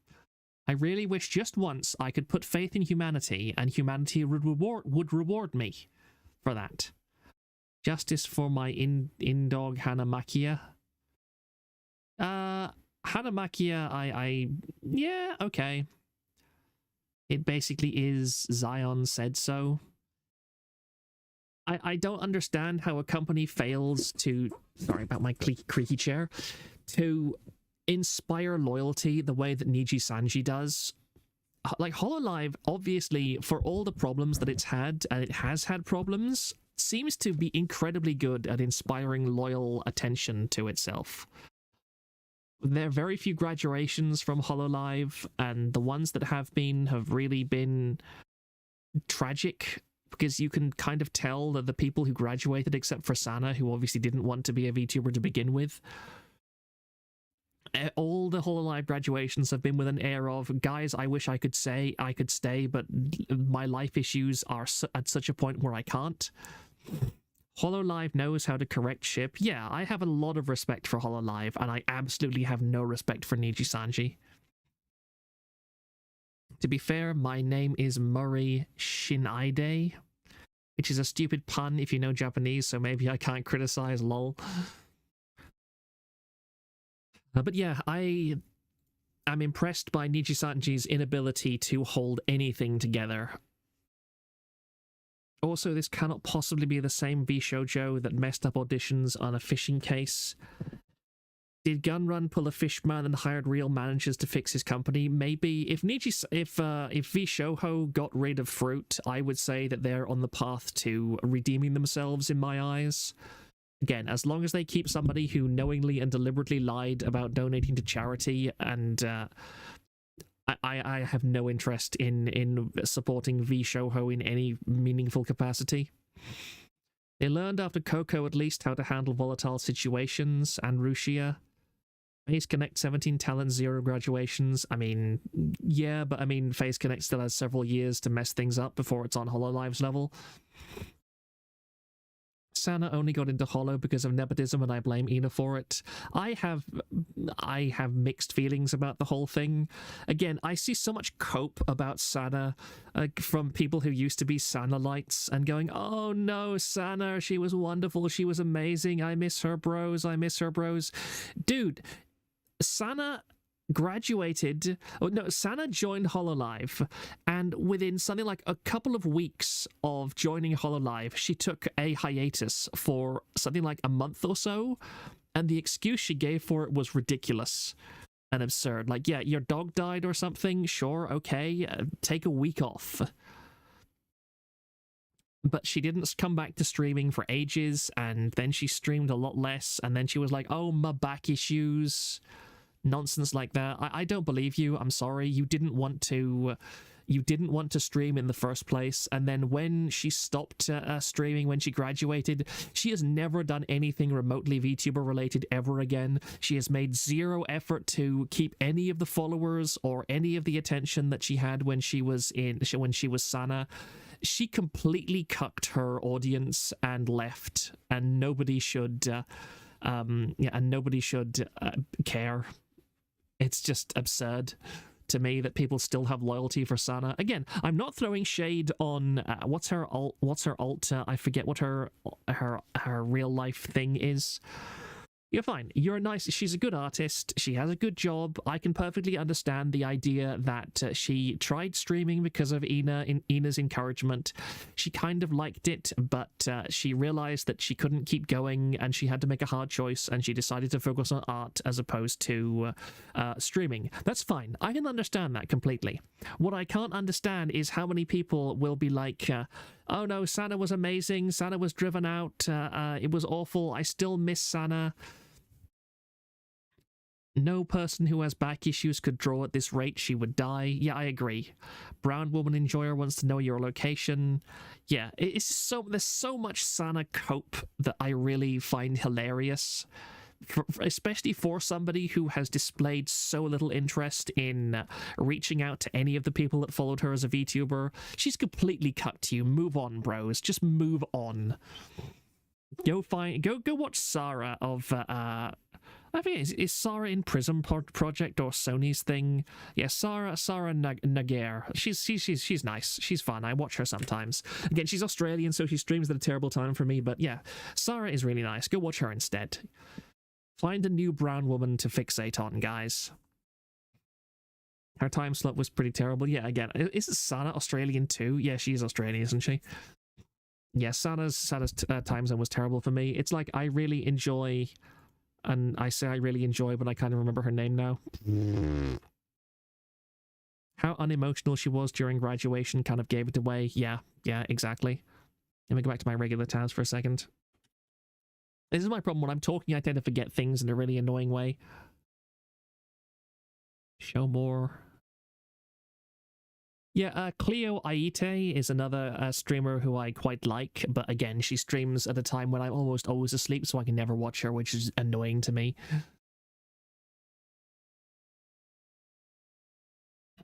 I really wish just once I could put faith in humanity and humanity would reward me for that. Justice for my in-dog Hanamakia. Hanamakia, yeah, okay. It basically is Zion said so. I don't understand how a company fails to, sorry about my creaky chair, to inspire loyalty the way that Niji-Sanji does. Like, HoloLive, obviously, for all the problems that it's had, and it has had problems, seems to be incredibly good at inspiring loyal attention to itself. There are very few graduations from HoloLive, and the ones that have really been tragic, because you can kind of tell that the people who graduated, except for Sana, who obviously didn't want to be a VTuber to begin with, all the HoloLive graduations have been with an air of, guys, I wish I could say I could stay, but my life issues are at such a point where I can't. HoloLive knows how to correct ship. Yeah, I have a lot of respect for HoloLive, and I absolutely have no respect for Niji-Sanji. To be fair, my name is Murray Shinaide, which is a stupid pun if you know Japanese, so maybe I can't criticize, lol. But yeah, I am impressed by Niji-Sanji's inability to hold anything together. Also, this cannot possibly be the same VShojo that messed up auditions on a fishing case. Did Gunrun pull a fishman and hired real managers to fix his company? Maybe. If VShoho got rid of Fruit, I would say that they're on the path to redeeming themselves in my eyes. Again, as long as they keep somebody who knowingly and deliberately lied about donating to charity, and I have no interest in supporting VShoho in any meaningful capacity. They learned after Coco at least how to handle volatile situations, and Rushia. Phase Connect 17 talent, 0 graduations. I mean, yeah, but I mean, Phase Connect still has several years to mess things up before it's on HoloLive's level. Sana only got into Hollow because of nepotism, and I blame Ina for it. I have mixed feelings about the whole thing. Again, I see so much cope about Sana from people who used to be Sana-lights and going, "Oh no, Sana, she was wonderful, she was amazing. I miss her, bros. I miss her, bros." Dude, Sana graduated. Oh no, Sana joined HoloLive, and within something like a couple of weeks of joining HoloLive, she took a hiatus for something like a month or so, and the excuse she gave for it was ridiculous and absurd. Like, yeah, your dog died or something, sure, okay, take a week off. But she didn't come back to streaming for ages, and then she streamed a lot less, and then she was like, "Oh, my back issues." Nonsense like that. I don't believe you. I'm sorry. You didn't want to stream in the first place, and then when she stopped streaming, when she graduated, she has never done anything remotely VTuber related ever again. She has made zero effort to keep any of the followers or any of the attention that she had when she was Sana. She completely cucked her audience and left, and nobody should care. It's just absurd to me that people still have loyalty for Sana. Again, I'm not throwing shade on what's her alt. I forget what her real life thing is. You're fine. You're nice. She's a good artist. She has a good job. I can perfectly understand the idea that she tried streaming because of Ina's encouragement. She kind of liked it, but she realized that she couldn't keep going, and she had to make a hard choice, and she decided to focus on art as opposed to streaming. That's fine. I can understand that completely. What I can't understand is how many people will be like, "Oh no, Sana was amazing. Sana was driven out. It was awful. I still miss Sana." No person who has back issues could draw at this rate. She would die. Yeah, I agree. Brown Woman Enjoyer wants to know your location. Yeah, there's so much Sana cope that I really find hilarious. Especially for somebody who has displayed so little interest in reaching out to any of the people that followed her as a VTuber. She's completely cut you. Move on, bros. Just move on. Go watch Sarah of I think is Sarah in Prism Project or Sony's thing? Yeah, Sarah Naguer. She's nice. She's fun. I watch her sometimes. Again, she's Australian, so she streams at a terrible time for me. But yeah, Sarah is really nice. Go watch her instead. Find a new brown woman to fixate on, guys. Her time slot was pretty terrible. Yeah, again, is Sana Australian too? Yeah, she's Australian, isn't she? Yeah, Sana's time zone was terrible for me. It's like I really enjoy, and I say I really enjoy, but I kind of remember her name now. How unemotional she was during graduation kind of gave it away. Yeah, exactly. Let me go back to my regular tabs for a second. This is my problem. When I'm talking, I tend to forget things in a really annoying way. Show more. Yeah, Cleo Aite is another streamer who I quite like, but again, she streams at a time when I'm almost always asleep, so I can never watch her, which is annoying to me.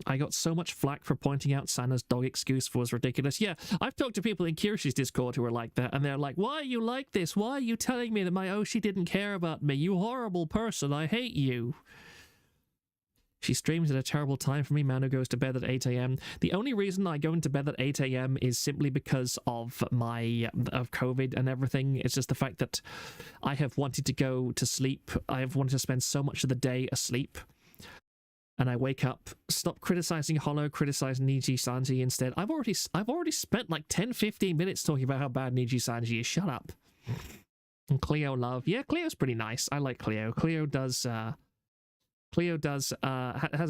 I got so much flack for pointing out Sana's dog excuse was ridiculous. Yeah, I've talked to people in Kirshi's Discord who are like that, and they're like, "Why are you like this? Why are you telling me that my Oshi didn't care about me? You horrible person, I hate you." She streams at a terrible time for me. Manu goes to bed at 8 a.m. The only reason I go into bed at 8 a.m. is simply because of COVID and everything. It's just the fact that I have wanted to go to sleep. I have wanted to spend so much of the day asleep. And I wake up, stop criticizing Hollow, criticizing Niji Sanji instead. I've already spent like 10-15 minutes talking about how bad Niji Sanji is. Shut up. And Cleo love. Yeah, Cleo's pretty nice. I like Cleo. Cleo has a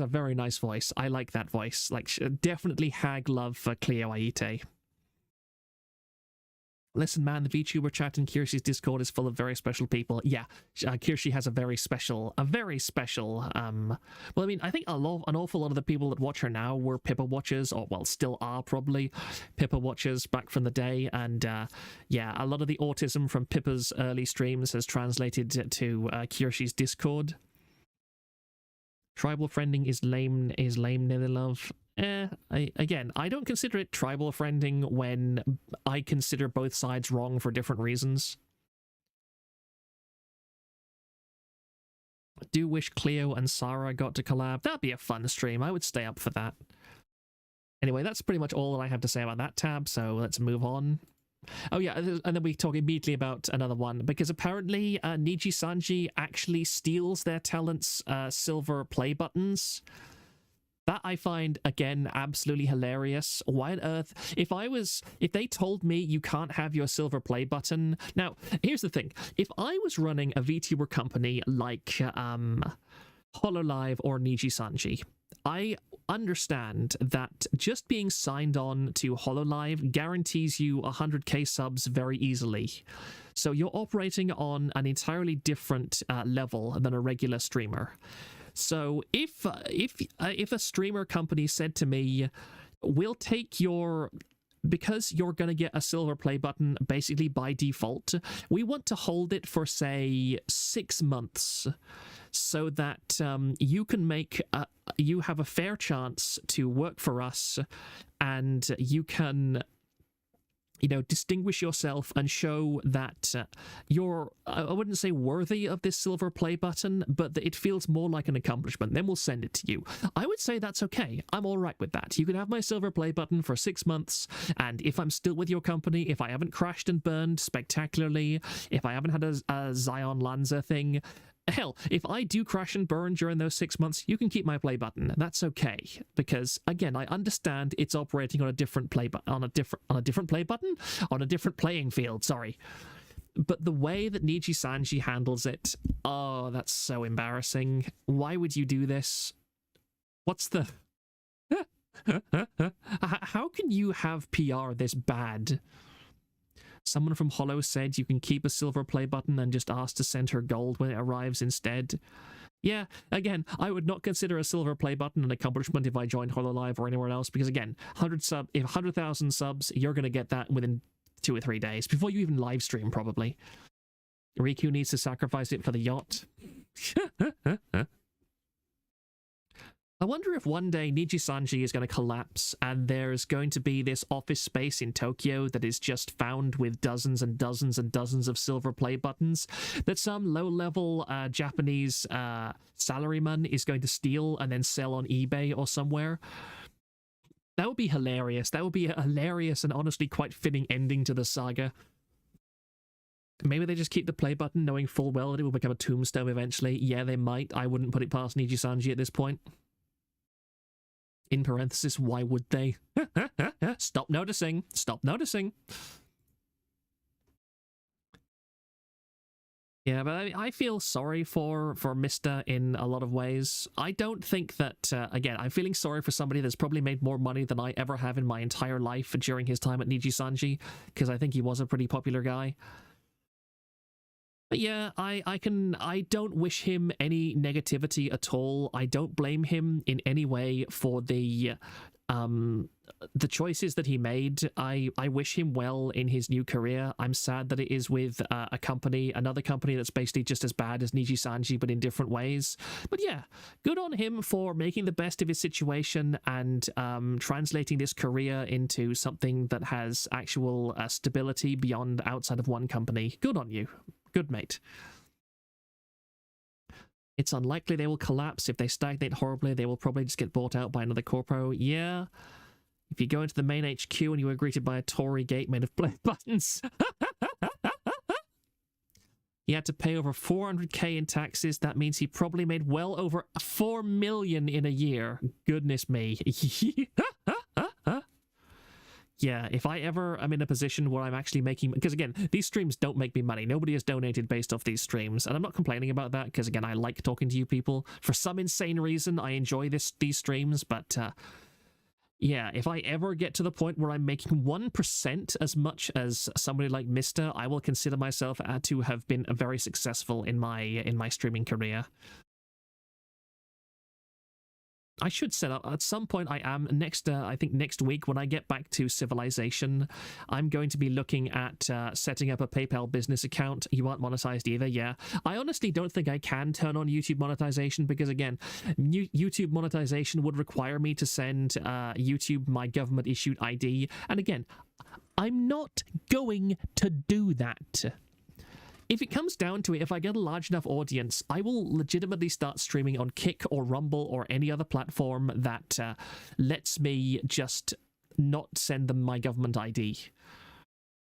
very nice voice. I like that voice. Like, definitely hag love for Cleo Aite. Listen, man, the VTuber chat in Kirshi's Discord is full of very special people. Yeah, Kirshi has a very special, well, I mean, I think an awful lot of the people that watch her now were Pippa watchers, or, well, still are probably Pippa watchers back from the day, and, yeah, a lot of the autism from Pippa's early streams has translated to Kirshi's Discord. Tribal friending is lame, Nilly Love. Again, I don't consider it tribal friending when I consider both sides wrong for different reasons. Do wish Cleo and Sarah got to collab. That'd be a fun stream. I would stay up for that. Anyway, that's pretty much all that I have to say about that tab, so let's move on. Oh yeah, and then we talk immediately about another one, because apparently Niji Sanji actually steals their talents' silver play buttons. That I find, again, absolutely hilarious. Why on earth? If they told me you can't have your silver play button... Now, here's the thing. If I was running a VTuber company like HoloLive or Niji Sanji, I understand that just being signed on to HoloLive guarantees you 100k subs very easily. So you're operating on an entirely different level than a regular streamer. So if a streamer company said to me, we'll take your... Because you're going to get a silver play button basically by default, we want to hold it for, say, 6 months so that you can make... you have a fair chance to work for us and you can... distinguish yourself and show that you're, I wouldn't say worthy of this silver play button, but that it feels more like an accomplishment. Then we'll send it to you. I would say that's okay. I'm all right with that. You can have my silver play button for 6 months, and if I'm still with your company, if I haven't crashed and burned spectacularly, if I haven't had a Zion Lanza thing, hell, if I do crash and burn during those 6 months, you can keep my play button. That's okay, because again, I understand it's operating on a different play button, on a different playing field. Sorry, but the way that Niji Sanji handles it, oh, that's so embarrassing. Why would you do this? What's the? How can you have PR this bad? Someone from Hollow said you can keep a silver play button and just ask to send her gold when it arrives instead. Yeah, again, I would not consider a silver play button an accomplishment if I joined HoloLive or anywhere else, because again, 100,000 subs, you're going to get that within 2 or 3 days, before you even live stream, probably. Riku needs to sacrifice it for the yacht. I wonder if one day Niji Sanji is going to collapse and there's going to be this office space in Tokyo that is just found with dozens and dozens and dozens of silver play buttons that some low-level Japanese salaryman is going to steal and then sell on eBay or somewhere. That would be hilarious. That would be a hilarious and honestly quite fitting ending to the saga. Maybe they just keep the play button knowing full well that it will become a tombstone eventually. Yeah, they might. I wouldn't put it past Niji Sanji at this point. In parenthesis, why would they? Stop noticing. Stop noticing. Yeah, but I feel sorry for Mr. in a lot of ways. I don't think that, again, I'm feeling sorry for somebody that's probably made more money than I ever have in my entire life during his time at Niji Sanji, because I think he was a pretty popular guy. But yeah, I don't wish him any negativity at all. I don't blame him in any way for the choices that he made. I wish him well in his new career. I'm sad that it is with another company that's basically just as bad as Niji Sanji, but in different ways. But yeah, good on him for making the best of his situation and translating this career into something that has actual stability beyond outside of one company. Good on you. Good mate. It's unlikely they will collapse. If they stagnate horribly, they will probably just get bought out by another corpo. Yeah. If you go into the main HQ and you are greeted by a Tory gate made of play buttons. He had to pay over 400k in taxes. That means he probably made well over 4 million in a year. Goodness me. Yeah, if I ever am in a position where I'm actually making... Because again, these streams don't make me money. Nobody has donated based off these streams. And I'm not complaining about that, because again, I like talking to you people. For some insane reason, I enjoy these streams. But yeah, if I ever get to the point where I'm making 1% as much as somebody like Mr., I will consider myself to have been very successful in my streaming career. I should set up at some point. I am next. I think next week when I get back to Civilization, I'm going to be looking at setting up a PayPal business account. You aren't monetized either, yeah. I honestly don't think I can turn on YouTube monetization because again, YouTube monetization would require me to send YouTube my government issued ID, and again, I'm not going to do that. If it comes down to it, if I get a large enough audience, I will legitimately start streaming on Kick or Rumble or any other platform that lets me just not send them my government ID.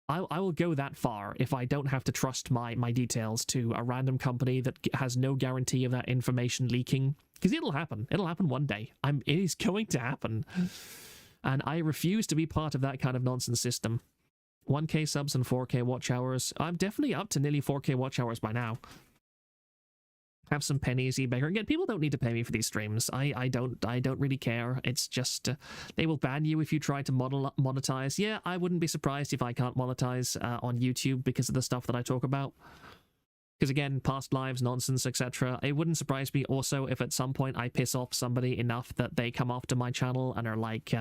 I will go that far if I don't have to trust my details to a random company that has no guarantee of that information leaking. Because it'll happen. It'll happen one day. It is going to happen. And I refuse to be part of that kind of nonsense system. 1K subs and 4K watch hours. I'm definitely up to nearly 4K watch hours by now. Have some pennies, eBay. Again, people don't need to pay me for these streams. I don't really care. It's just they will ban you if you try to monetize. Yeah, I wouldn't be surprised if I can't monetize on YouTube because of the stuff that I talk about. Because again, past lives, nonsense, etc. It wouldn't surprise me also if at some point I piss off somebody enough that they come after my channel and are like,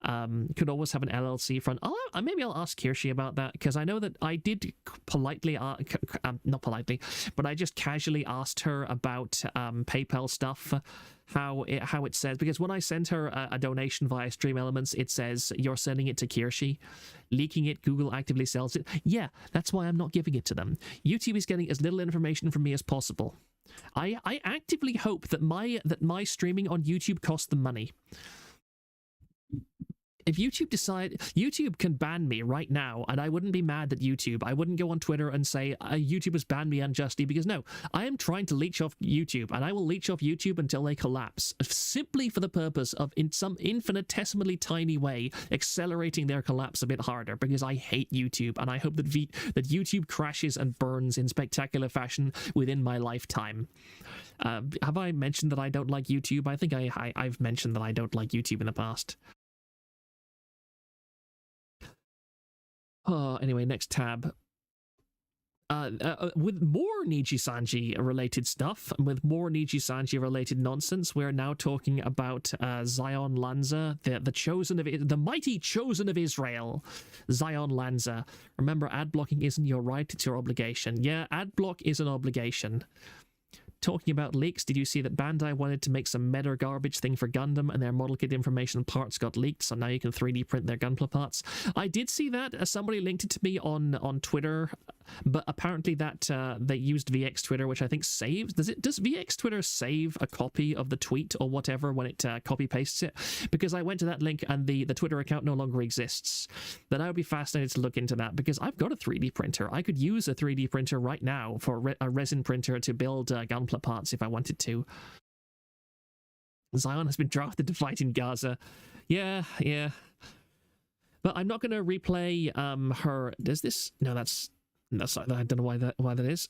could always have an LLC front. Maybe I'll ask Kirschi about that, because I know that I did politely, not politely, but I just casually asked her about PayPal stuff, how it says, because when I sent her a donation via Stream Elements, it says you're sending it to Kirschi, leaking it, Google actively sells it. Yeah, that's why I'm not giving it to them. YouTube is getting as little information from me as possible. I actively hope that my streaming on YouTube costs them money. If YouTube can ban me right now, and I wouldn't be mad at YouTube. I wouldn't go on Twitter and say, YouTube has banned me unjustly, because no, I am trying to leech off YouTube, and I will leech off YouTube until they collapse, simply for the purpose of, in some infinitesimally tiny way, accelerating their collapse a bit harder, because I hate YouTube, and I hope that YouTube crashes and burns in spectacular fashion within my lifetime. Have I mentioned that I don't like YouTube? I think I've mentioned that I don't like YouTube in the past. Anyway, next tab. With more Niji-Sanji related stuff, with more Niji-Sanji related nonsense, we're now talking about Zion Lanza, the mighty chosen of Israel, Zion Lanza. Remember, ad blocking isn't your right, it's your obligation. Yeah, ad block is an obligation. Talking about leaks, did you see that Bandai wanted to make some meta garbage thing for Gundam and their model kit information parts got leaked, so now you can 3D print their Gunpla parts? I did see that. Somebody linked it to me on Twitter, but apparently that they used VX Twitter, which I think saves. Does VX Twitter save a copy of the tweet or whatever when it copy pastes it? Because I went to that link and the Twitter account no longer exists. Then I would be fascinated to look into that, because I've got a 3D printer. I could use a 3D printer right now for a resin printer to build Gunpla parts if I wanted to. Zion has been drafted to fight in Gaza. Yeah. But I'm not going to replay her. Does this? No, that's I don't know why that is.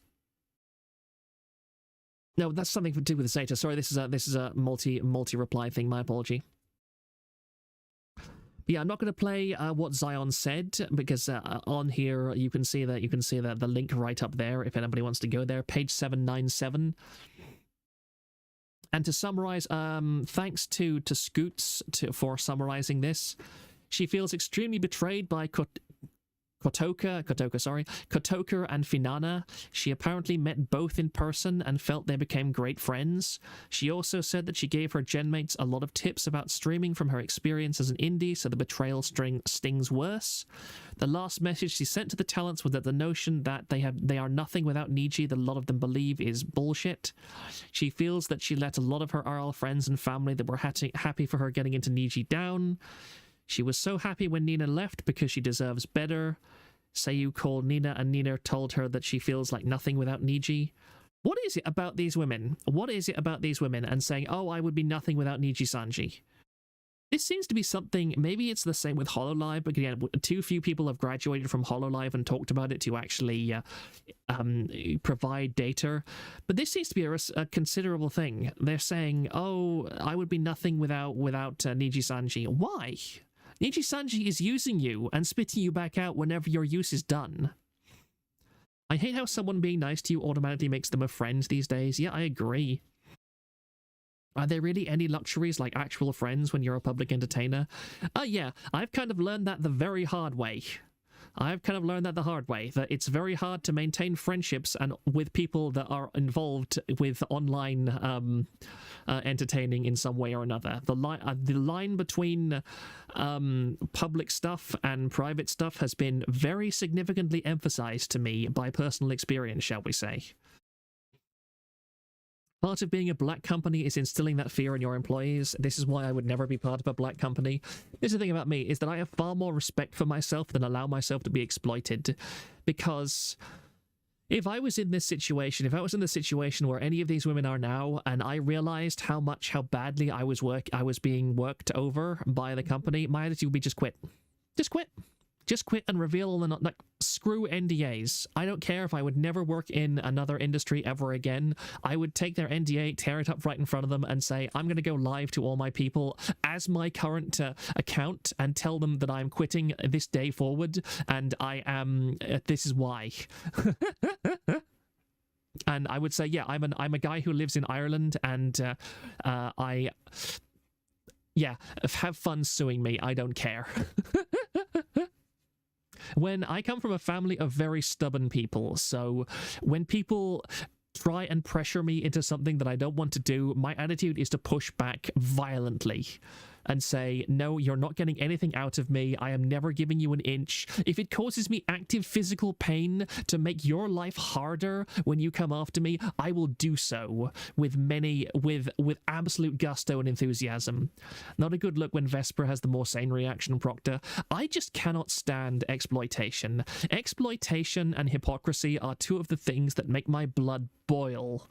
No, that's something to do with the Zeta. Sorry, this is a multi reply thing. My apology. But yeah, I'm not going to play what Zion said, because on here you can see the link right up there if anybody wants to go there, page 797. And to summarize, thanks to Scoots for summarizing this. She feels extremely betrayed by Kotoka and Finana. She apparently met both in person and felt they became great friends. She also said that she gave her genmates a lot of tips about streaming from her experience as an indie, so the betrayal stings worse. The last message she sent to the talents was that the notion that they are nothing without Niji that a lot of them believe is bullshit. She feels that she let a lot of her RL friends and family that were happy for her getting into Niji down. She was so happy when Nina left because she deserves better. Seiyu called Nina and Nina told her that she feels like nothing without Niji. What is it about these women? What is it about these women and saying, oh, I would be nothing without Niji-Sanji? This seems to be something, maybe it's the same with HoloLive, but again, too few people have graduated from HoloLive and talked about it to actually provide data. But this seems to be a considerable thing. They're saying, oh, I would be nothing without Niji-Sanji. Why? Niji-Sanji is using you and spitting you back out whenever your use is done. I hate how someone being nice to you automatically makes them a friend these days. Yeah, I agree. Are there really any luxuries like actual friends when you're a public entertainer? Yeah, I've kind of learned that the very hard way. That it's very hard to maintain friendships and with people that are involved with online entertaining in some way or another. The line between public stuff and private stuff has been very significantly emphasized to me by personal experience, shall we say. Part of being a black company is instilling that fear in your employees. This is why I would never be part of a black company. This is the thing about me, is that I have far more respect for myself than allow myself to be exploited. Because if I was in this situation, if I was in the situation where any of these women are now, and I realized how badly I was being worked over by the company, my attitude would be just quit. Just quit. Just quit and reveal all the like, screw NDAs. I don't care if I would never work in another industry ever again. I would take their NDA, tear it up right in front of them and say, I'm going to go live to all my people as my current account and tell them that I'm quitting this day forward and I am, this is why. And I would say, yeah, I'm a guy who lives in Ireland and yeah, have fun suing me. I don't care. When I come from a family of very stubborn people, so when people try and pressure me into something that I don't want to do, my attitude is to push back violently and say, no, you're not getting anything out of me. I am never giving you an inch. If it causes me active physical pain to make your life harder when you come after me, I will do so with absolute gusto and enthusiasm. Not a good look when Vesper has the more sane reaction, Proctor. I just cannot stand exploitation. Exploitation and hypocrisy are two of the things that make my blood boil.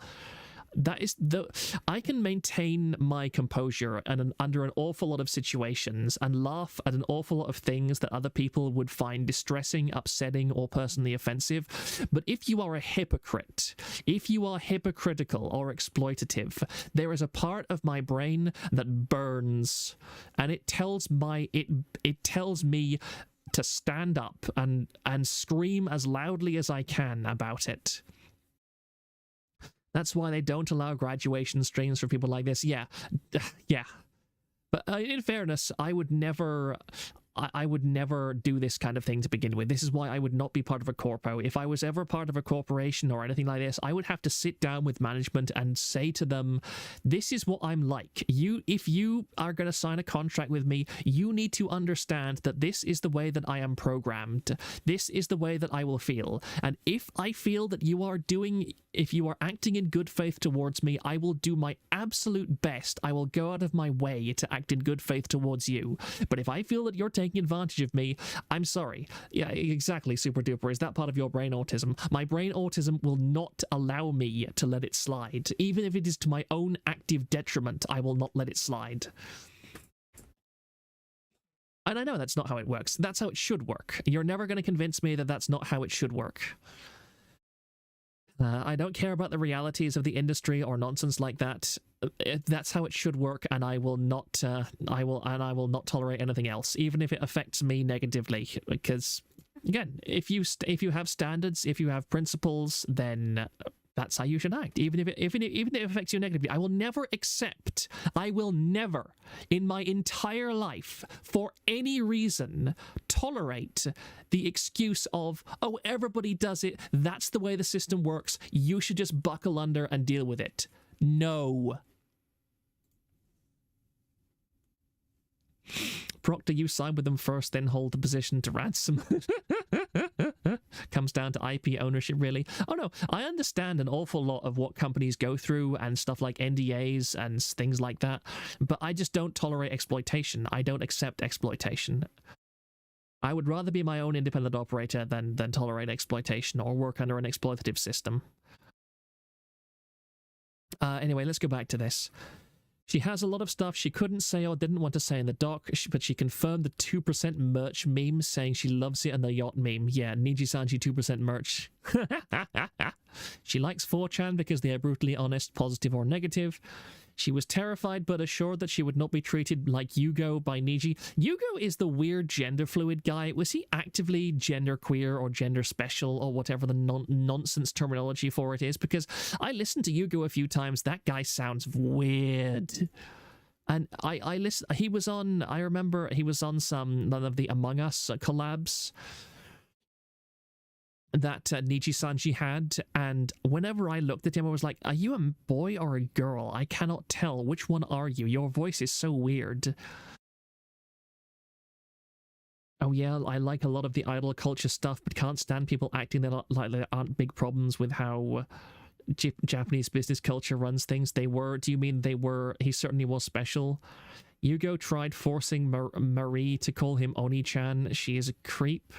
I can maintain my composure under an awful lot of situations and laugh at an awful lot of things that other people would find distressing, upsetting, or personally offensive. But if you are a hypocrite, if you are hypocritical or exploitative, there is a part of my brain that burns, and it tells me to stand up and scream as loudly as I can about it. That's why they don't allow graduation streams for people like this. Yeah. But in fairness, I would never do this kind of thing to begin with. This is why I would not be part of a corpo. If I was ever part of a corporation or anything like this, I would have to sit down with management and say to them, this is what I'm like. If you are going to sign a contract with me, you need to understand that this is the way that I am programmed. This is the way that I will feel. And if I feel that if you are acting in good faith towards me, I will do my absolute best. I will go out of my way to act in good faith towards you. But if I feel that you're taking advantage of me, I'm sorry. Yeah, exactly, Super Duper. Is that part of your brain autism? My brain autism will not allow me to let it slide. Even if it is to my own active detriment, I will not let it slide. And I know that's not how it works. That's how it should work. You're never going to convince me that that's not how it should work. I don't care about the realities of the industry or nonsense like that. That's how it should work, and I will not. I will not tolerate anything else, even if it affects me negatively. Because, again, if you have standards, if you have principles, then that's how you should act. Even if it affects you negatively, I will never in my entire life, for any reason, tolerate the excuse of, oh, everybody does it, that's the way the system works, you should just buckle under and deal with it. No. Proctor, you sign with them first, then hold the position to ransom. Comes down to IP ownership, really. Oh no, I understand an awful lot of what companies go through and stuff like NDAs and things like that, but I just don't tolerate exploitation. I don't accept exploitation. I would rather be my own independent operator than tolerate exploitation or work under an exploitative system. Anyway, let's go back to this. She has a lot of stuff she couldn't say or didn't want to say in the doc, but she confirmed the 2% merch meme, saying she loves it, and the yacht meme. Yeah, Niji-sanji 2% merch. She likes 4chan because they are brutally honest, positive or negative. She was terrified but assured that she would not be treated like Yugo by Niji. Yugo is the weird gender fluid guy. Was he actively genderqueer or gender special or whatever the nonsense terminology for it is? Because I listened to Yugo a few times. That guy sounds weird. And I listened, he was on, I remember he was on none of the Among Us collabs that Niji Sanji had, and whenever I looked at him I was like, are you a boy or a girl? I cannot tell. Which one are you? Your voice is so weird. Oh yeah, I like a lot of the idol culture stuff, but can't stand people acting like there aren't big problems with how Japanese business culture runs things. They were, do you mean they were? He certainly was special. Yugo tried forcing Marie to call him Oni-chan. She is a creep.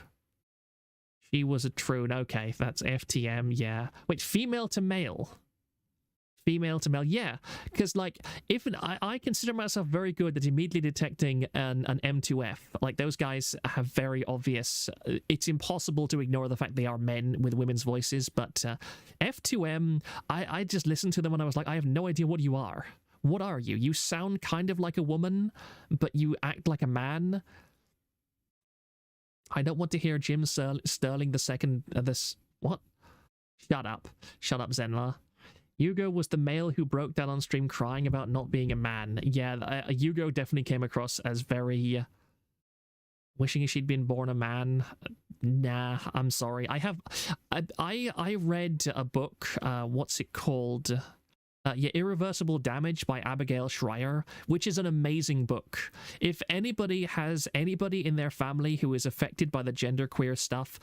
She was a troon. Okay, that's FTM, yeah. Wait, female to male? Female to male, yeah. Because, like, if I consider myself very good at immediately detecting an M2F. Like, those guys have very obvious... It's impossible to ignore the fact they are men with women's voices, but F2M, I just listened to them and I was like, I have no idea what you are. What are you? You sound kind of like a woman, but you act like a man. I don't want to hear Jim Sterling the second... what? Shut up. Shut up, Zenla. Yugo was the male who broke down on stream crying about not being a man. Yeah, Yugo definitely came across as very... wishing she'd been born a man. Nah, I'm sorry. I read a book, what's it called? Yeah, Irreversible Damage by Abigail Schreier, which is an amazing book. If anybody has anybody in their family who is affected by the genderqueer stuff,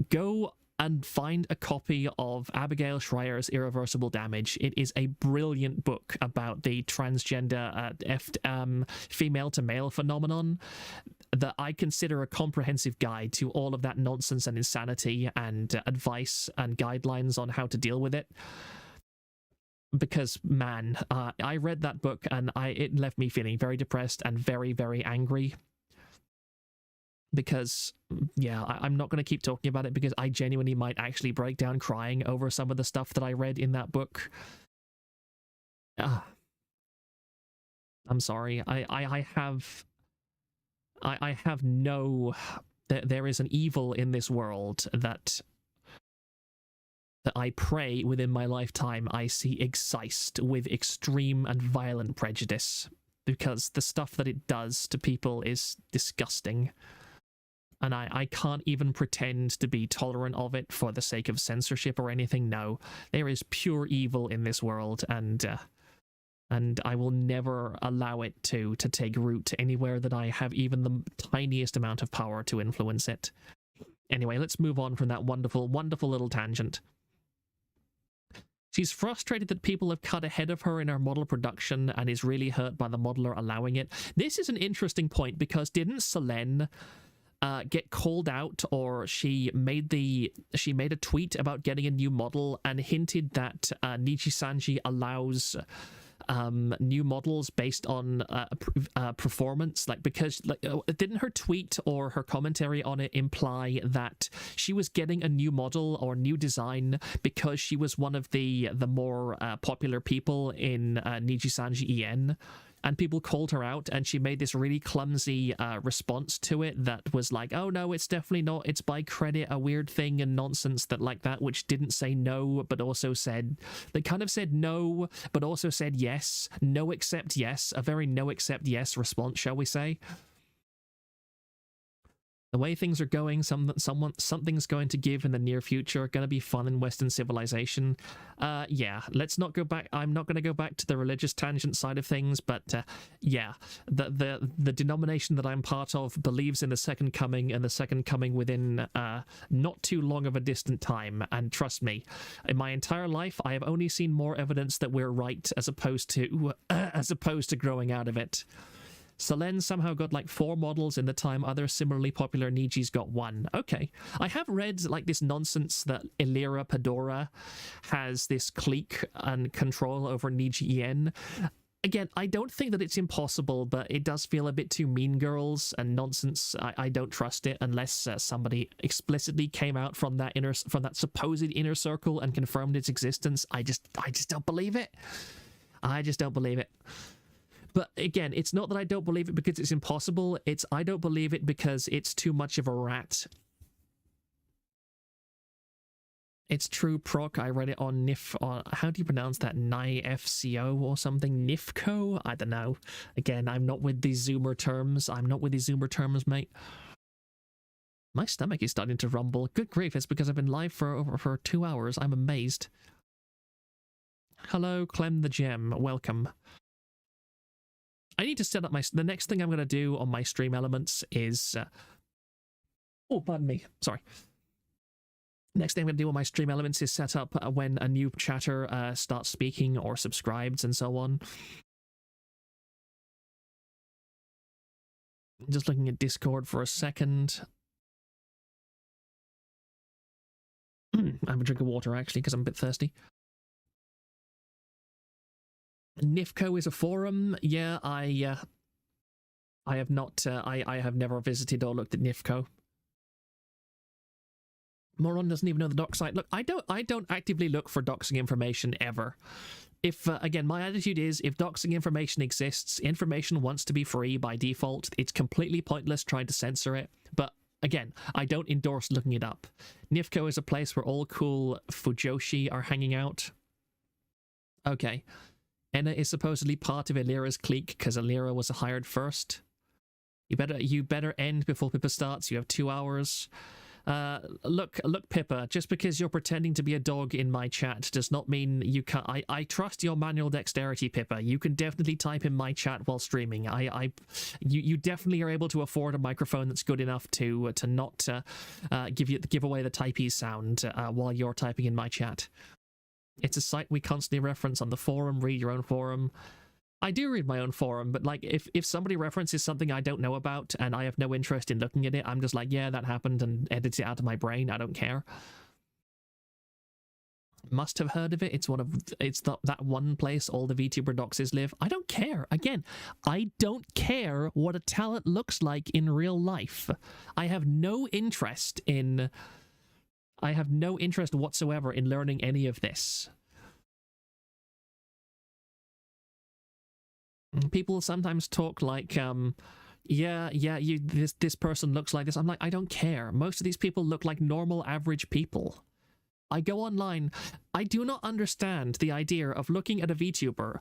go and find a copy of Abigail Schreier's Irreversible Damage. It is a brilliant book about the transgender female to male phenomenon that I consider a comprehensive guide to all of that nonsense and insanity and advice and guidelines on how to deal with it. Because, man, I read that book and it left me feeling very depressed and very, very angry. Because, yeah, I'm not going to keep talking about it because I genuinely might actually break down crying over some of the stuff that I read in that book. I'm sorry. I have no... There is an evil in this world that I pray within my lifetime I see excised with extreme and violent prejudice, because the stuff that it does to people is disgusting. And I can't even pretend to be tolerant of it for the sake of censorship or anything. No, there is pure evil in this world, and I will never allow it to take root anywhere that I have even the tiniest amount of power to influence it. Anyway, let's move on from that wonderful, wonderful little tangent. She's frustrated that people have cut ahead of her in her model production and is really hurt by the modeler allowing it. This is an interesting point because didn't Selene get called out, or she made a tweet about getting a new model and hinted that Niji Sanji allows new models based on performance, like, because didn't her tweet or her commentary on it imply that she was getting a new model or new design because she was one of the more popular people in Niji Sanji EN? And people called her out, and she made this really clumsy response to it that was like, oh no, it's definitely not, it's by credit, a weird thing and nonsense that like that, which didn't say no, but also said, they kind of said no, but also said yes, no except yes, a very no except yes response, shall we say. The way things are going, something's going to give in the near future. Going to be fun in Western civilization. Yeah, let's not go back. I'm not going to go back to the religious tangent side of things, but yeah, the denomination that I'm part of believes in the second coming, and the second coming within not too long of a distant time. And trust me, in my entire life, I have only seen more evidence that we're right as opposed to growing out of it. Selene somehow got like 4 models in the time other similarly popular Nijis got 1. Okay. I have read like this nonsense that Illyra Padora has this clique and control over Niji En. Again, I don't think that it's impossible, but it does feel a bit too Mean Girls and nonsense. I don't trust it unless somebody explicitly came out from that supposed inner circle and confirmed its existence. I just don't believe it. I just don't believe it. But again, it's not that I don't believe it because it's impossible. It's I don't believe it because it's too much of a rat. It's true, proc. I read it on NIF. How do you pronounce that? NIFCO or something? NIFCO? I don't know. Again, I'm not with these Zoomer terms. I'm not with these Zoomer terms, mate. My stomach is starting to rumble. Good grief, it's because I've been live for 2 hours. I'm amazed. Hello, Clem the Gem. Welcome. I need to set up the next thing I'm going to do on my stream elements is... oh, pardon me. Sorry. Next thing I'm going to do on my stream elements is set up when a new chatter starts speaking or subscribes and so on. Just looking at Discord for a second. I have a drink of water actually because I'm a bit thirsty. NIFCO is a forum. Yeah, I have not. I have never visited or looked at NIFCO. Moron doesn't even know the doc site. Look, I don't actively look for doxing information ever. If again, my attitude is if doxing information exists, information wants to be free by default. It's completely pointless trying to censor it. But again, I don't endorse looking it up. NIFCO is a place where all cool Fujoshi are hanging out. Okay. Enna is supposedly part of Elira's clique because Elira was hired first. You better end before Pippa starts. You have 2 hours. Look, Pippa, just because you're pretending to be a dog in my chat does not mean you can't. I trust your manual dexterity, Pippa. You can definitely type in my chat while streaming. You definitely are able to afford a microphone that's good enough to not give away the typey sound while you're typing in my chat. It's a site we constantly reference on the forum. Read your own forum. I do read my own forum, but like if somebody references something I don't know about and I have no interest in looking at it, I'm just like, yeah, that happened, and edit it out of my brain. I don't care. Must have heard of it. It's that one place all the VTuber doxes live. I don't care. Again, I don't care what a talent looks like in real life. I have no interest whatsoever in learning any of this. People sometimes talk like, this person looks like this. I'm like, I don't care. Most of these people look like normal, average people. I go online. I do not understand the idea of looking at a VTuber,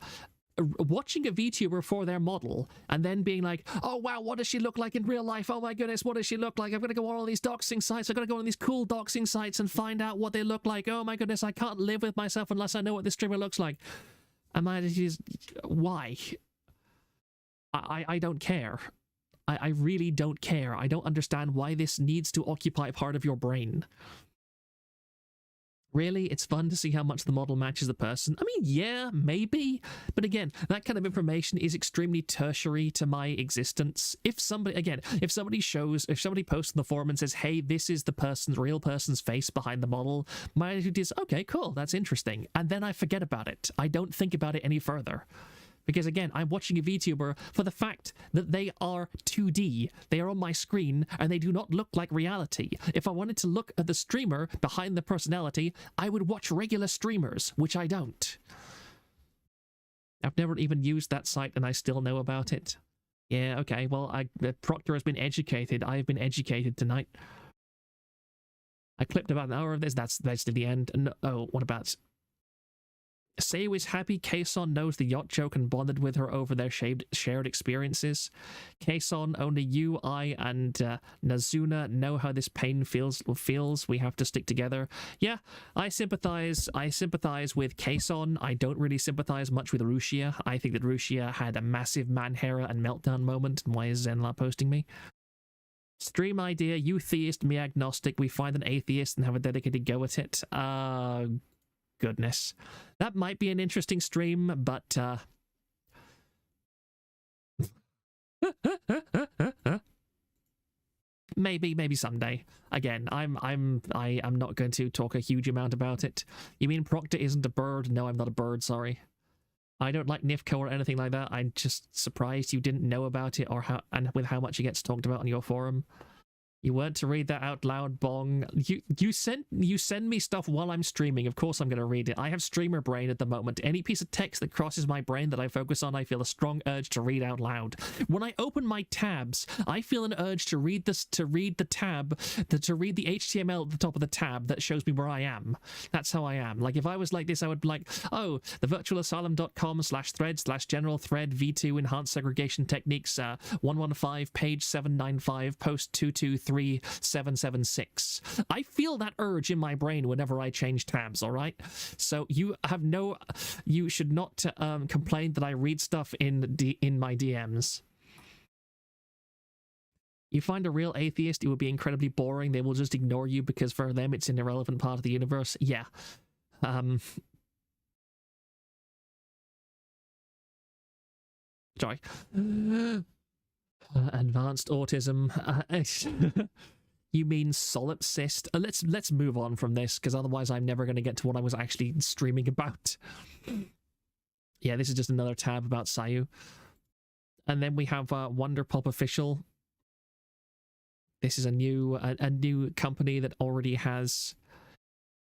watching a VTuber for their model, and then being like, oh wow, what does she look like in real life? Oh my goodness, what does she look like? I'm going to go on all these doxing sites. I'm going to go on these cool doxing sites and find out what they look like. Oh my goodness, I can't live with myself unless I know what this streamer looks like. And my attitude is, why? I don't care. I really don't care. I don't understand why this needs to occupy part of your brain. Really? It's fun to see how much the model matches the person? I mean, yeah, maybe. But again, that kind of information is extremely tertiary to my existence. If somebody posts on the forum and says, hey, this is the real person's face behind the model, my attitude is, okay, cool, that's interesting. And then I forget about it. I don't think about it any further. Because again, I'm watching a VTuber for the fact that they are 2D. They are on my screen and they do not look like reality. If I wanted to look at the streamer behind the personality, I would watch regular streamers, which I don't. I've never even used that site and I still know about it. Yeah, okay, well, Proctor has been educated. I have been educated tonight. I clipped about an hour of this. That's the end. No, oh, what about... Sayu is happy Kason knows the yacht joke and bonded with her over their shared experiences. Kason, only you, I, and Nazuna know how this pain feels. We have to stick together. Yeah, I sympathize with Kason. I don't really sympathize much with Rushia. I think that Rushia had a massive Manhera and meltdown moment. And why is Zenla posting me? Stream idea, you theist, me agnostic. We find an atheist and have a dedicated go at it. Goodness. That might be an interesting stream, but maybe someday. Again, I am not going to talk a huge amount about it. You mean Proctor isn't a bird? No, I'm not a bird, sorry. I don't like NIFCO or anything like that. I'm just surprised you didn't know about it or with how much it gets talked about on your forum. You weren't to read that out loud, Bong. You send me stuff while I'm streaming. Of course I'm going to read it. I have streamer brain at the moment. Any piece of text that crosses my brain that I focus on, I feel a strong urge to read out loud. When I open my tabs, I feel an urge to read the HTML at the top of the tab that shows me where I am. That's how I am. Like, if I was like this, I would be like, oh, the virtualasylum.com/thread/general thread v2 enhanced segregation techniques 115 page 795 post 223.776. I feel that urge in my brain whenever I change tabs, all right? So you should not complain that I read stuff in my DMs. You find a real atheist, it would be incredibly boring. They will just ignore you because for them it's an irrelevant part of the universe. Yeah. Sorry. Advanced autism. You mean solipsist? Let's move on from this, because otherwise I'm never going to get to what I was actually streaming about. Yeah, this is just another tab about Sayu. And then we have Wonderpop Official. This is a new company that already has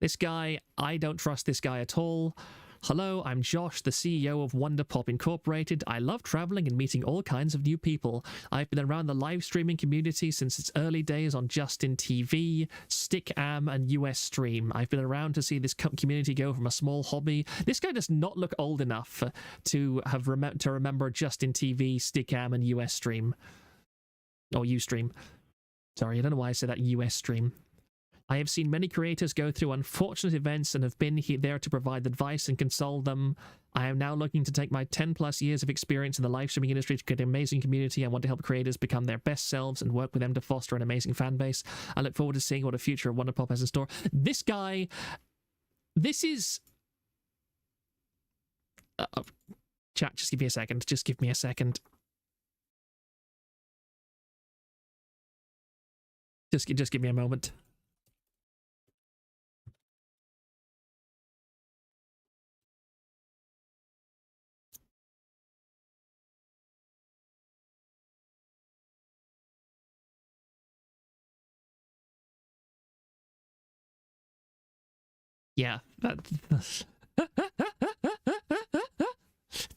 this guy. I don't trust this guy at all. Hello, I'm Josh, the CEO of Wonderpop Incorporated. I love traveling and meeting all kinds of new people. I've been around the live streaming community since its early days on Justin TV, Stickam, and US Stream. I've been around to see this community go from a small hobby. This guy does not look old enough to have remember Justin TV, Stickam, and US Stream. Or Ustream. Sorry, I don't know why I said that US Stream. I have seen many creators go through unfortunate events and have been there to provide advice and console them. I am now looking to take my 10+ years of experience in the live streaming industry to create an amazing community. I want to help creators become their best selves and work with them to foster an amazing fan base. I look forward to seeing what a future of Wonderpop has in store. This guy, this is... chat, just give me a second. Just give me a second. Just give me a moment. Yeah,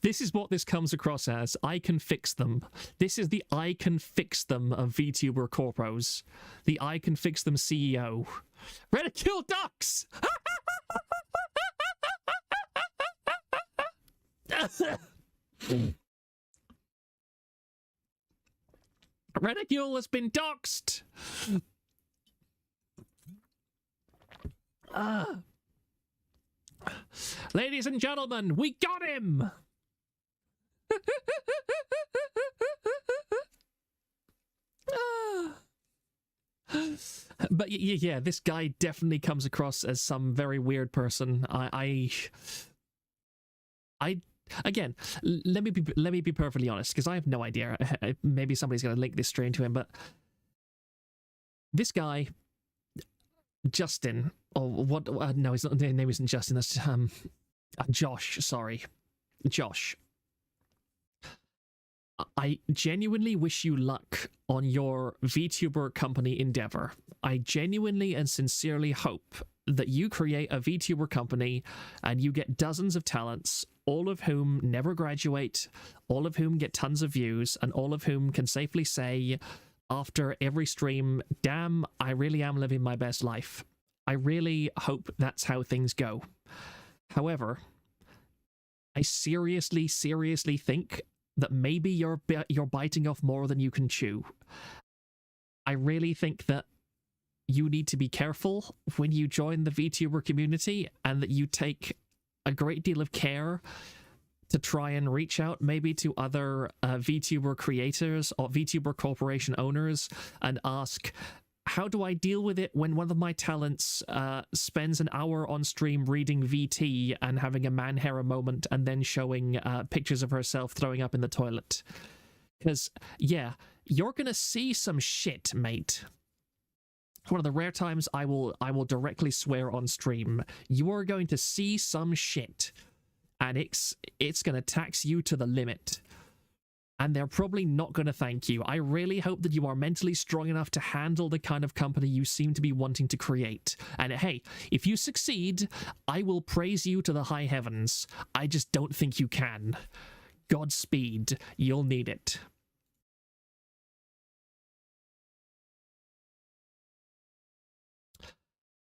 this is what this comes across as. I can fix them. This is the I can fix them of VTuber corpos. The I can fix them CEO. Ridicule ducks! Ridicule has been doxed! Ladies and gentlemen, we got him! But yeah, this guy definitely comes across as some very weird person. Again, let me be perfectly honest, because I have no idea. Maybe somebody's going to link this stream to him, but this guy, Justin, or what? No, his name isn't Justin. That's Josh. Sorry, Josh. I genuinely wish you luck on your VTuber company endeavor. I genuinely and sincerely hope that you create a VTuber company and you get dozens of talents, all of whom never graduate, all of whom get tons of views, and all of whom can safely say after every stream, damn, I really am living my best life. I really hope that's how things go. However, I seriously think that maybe you're biting off more than you can chew. I really think that you need to be careful when you join the VTuber community, and that you take a great deal of care to try and reach out maybe to other VTuber creators or VTuber corporation owners and ask, how do I deal with it when one of my talents spends an hour on stream reading VT and having a Manhera moment and then showing pictures of herself throwing up in the toilet? Because, yeah, you're gonna see some shit, mate. One of the rare times I will directly swear on stream. You are going to see some shit, and it's gonna tax you to the limit. and they're probably not going to thank you. I really hope that you are mentally strong enough to handle the kind of company you seem to be wanting to create. And hey, if you succeed, I will praise you to the high heavens. I just don't think you can. Godspeed. You'll need it.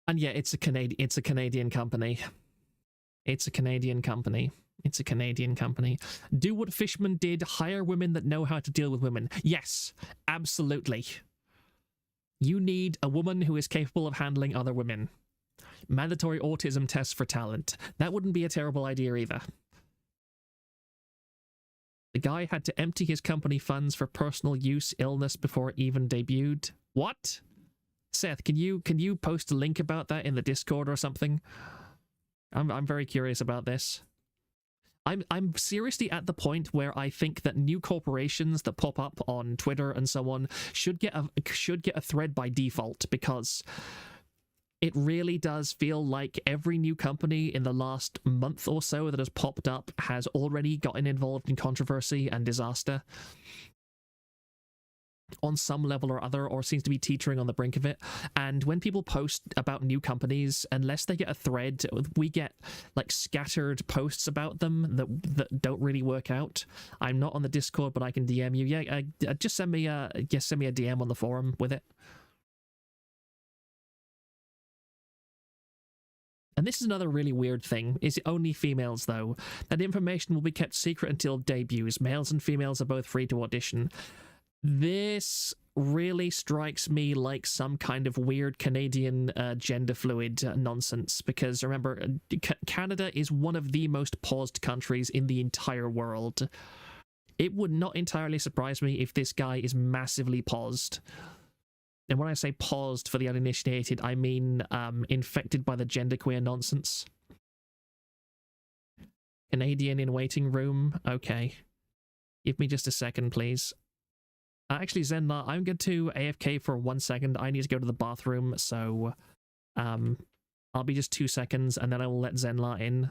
And yeah, it's a Canadian company. It's a Canadian company. It's a Canadian company. Do what Fishman did, hire women that know how to deal with women. Yes, absolutely. You need a woman who is capable of handling other women. Mandatory autism tests for talent. That wouldn't be a terrible idea either. The guy had to empty his company funds for personal use illness before it even debuted. What? Seth, can you post a link about that in the Discord or something? I'm very curious about this. I'm seriously at the point where I think that new corporations that pop up on Twitter and so on should get a thread by default, because it really does feel like every new company in the last month or so that has popped up has already gotten involved in controversy and disaster on some level or other, or seems to be teetering on the brink of it. And when people post about new companies, unless they get a thread, we get like scattered posts about them that don't really work out. I'm not on the Discord, but I can DM you. Yeah, just send me a DM on the forum with it. And this is another really weird thing. Is it only females, though? That information will be kept secret until debuts. Males and females are both free to audition. This really strikes me like some kind of weird Canadian gender fluid nonsense, because remember, Canada is one of the most paused countries in the entire world. It would not entirely surprise me if this guy is massively paused. And when I say paused for the uninitiated, I mean infected by the genderqueer nonsense. Canadian in waiting room. Okay. Give me just a second, please. Actually, Zenla, I'm going to AFK for 1 second. I need to go to the bathroom, so I'll be just 2 seconds, and then I will let Zenla in.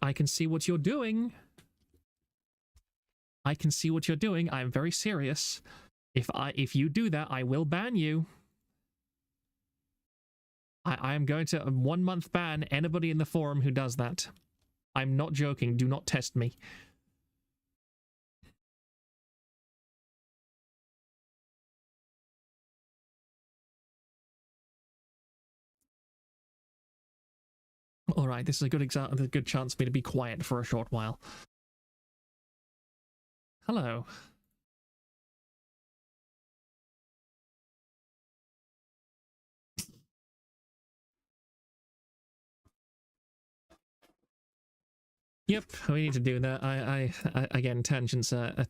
I can see what you're doing. I can see what you're doing. I'm very serious. If you do that, I will ban you. I am going to 1 month ban anybody in the forum who does that. I'm not joking. Do not test me. All right, this is a good chance for me to be quiet for a short while. Hello. Yep, we need to do that. I again, tangents are a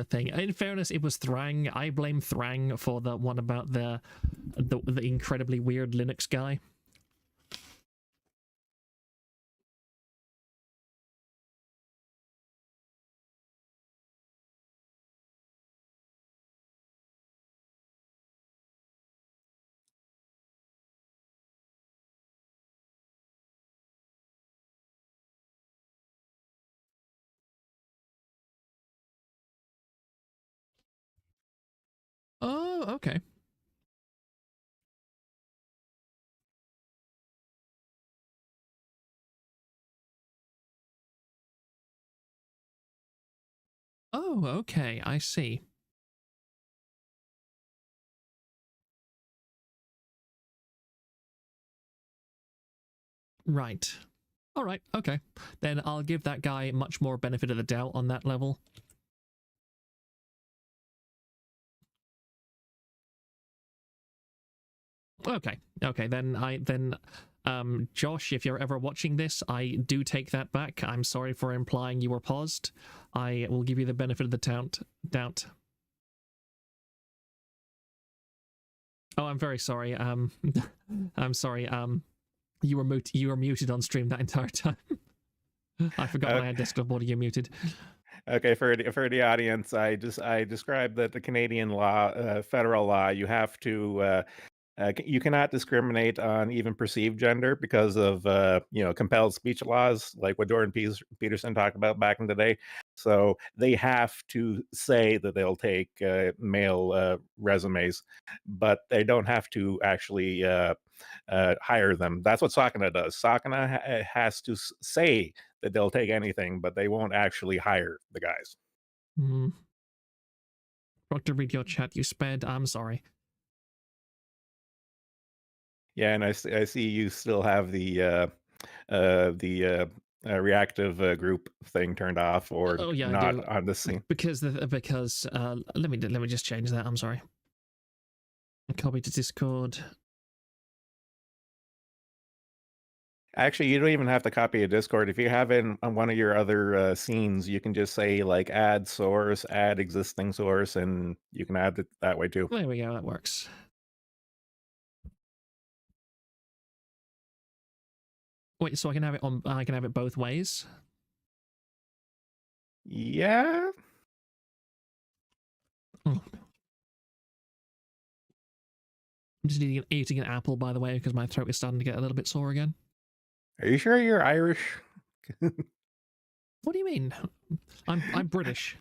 thing. In fairness, it was Thrang. I blame Thrang for the one about the incredibly weird Linux guy. Oh, okay. Oh, okay. I see. Right. All right. Okay. Then I'll give that guy much more benefit of the doubt on that level. Okay. Okay. Then Josh, if you're ever watching this, I do take that back. I'm sorry for implying you were paused. I will give you the benefit of the doubt. Oh, I'm very sorry. I'm sorry. You were muted on stream that entire time. I forgot when I had desktop audio muted. Okay, for the audience, I described that the Canadian law, federal law, you have to you cannot discriminate on even perceived gender because of compelled speech laws, like what Jordan Peterson talked about back in the day. So they have to say that they'll take male resumes, but they don't have to actually hire them. That's what Sakana does. Sakana has to say that they'll take anything, but they won't actually hire the guys. Forgot to read your chat. You sped. I'm sorry. Yeah, and I see you still have the reactive group thing turned off or Oh yeah, not I do. on this scene. Because let me just change that. I'm sorry. Copy to Discord. Actually, you don't even have to copy a Discord. If you have it on one of your other scenes, you can just say like add source, add existing source, and you can add it that way too. There we go. That works. Wait, so I can have it on. I can have it both ways. Yeah. Oh. I'm just eating an apple, by the way, because my throat is starting to get a little bit sore again. Are you sure you're Irish? What do you mean? I'm British.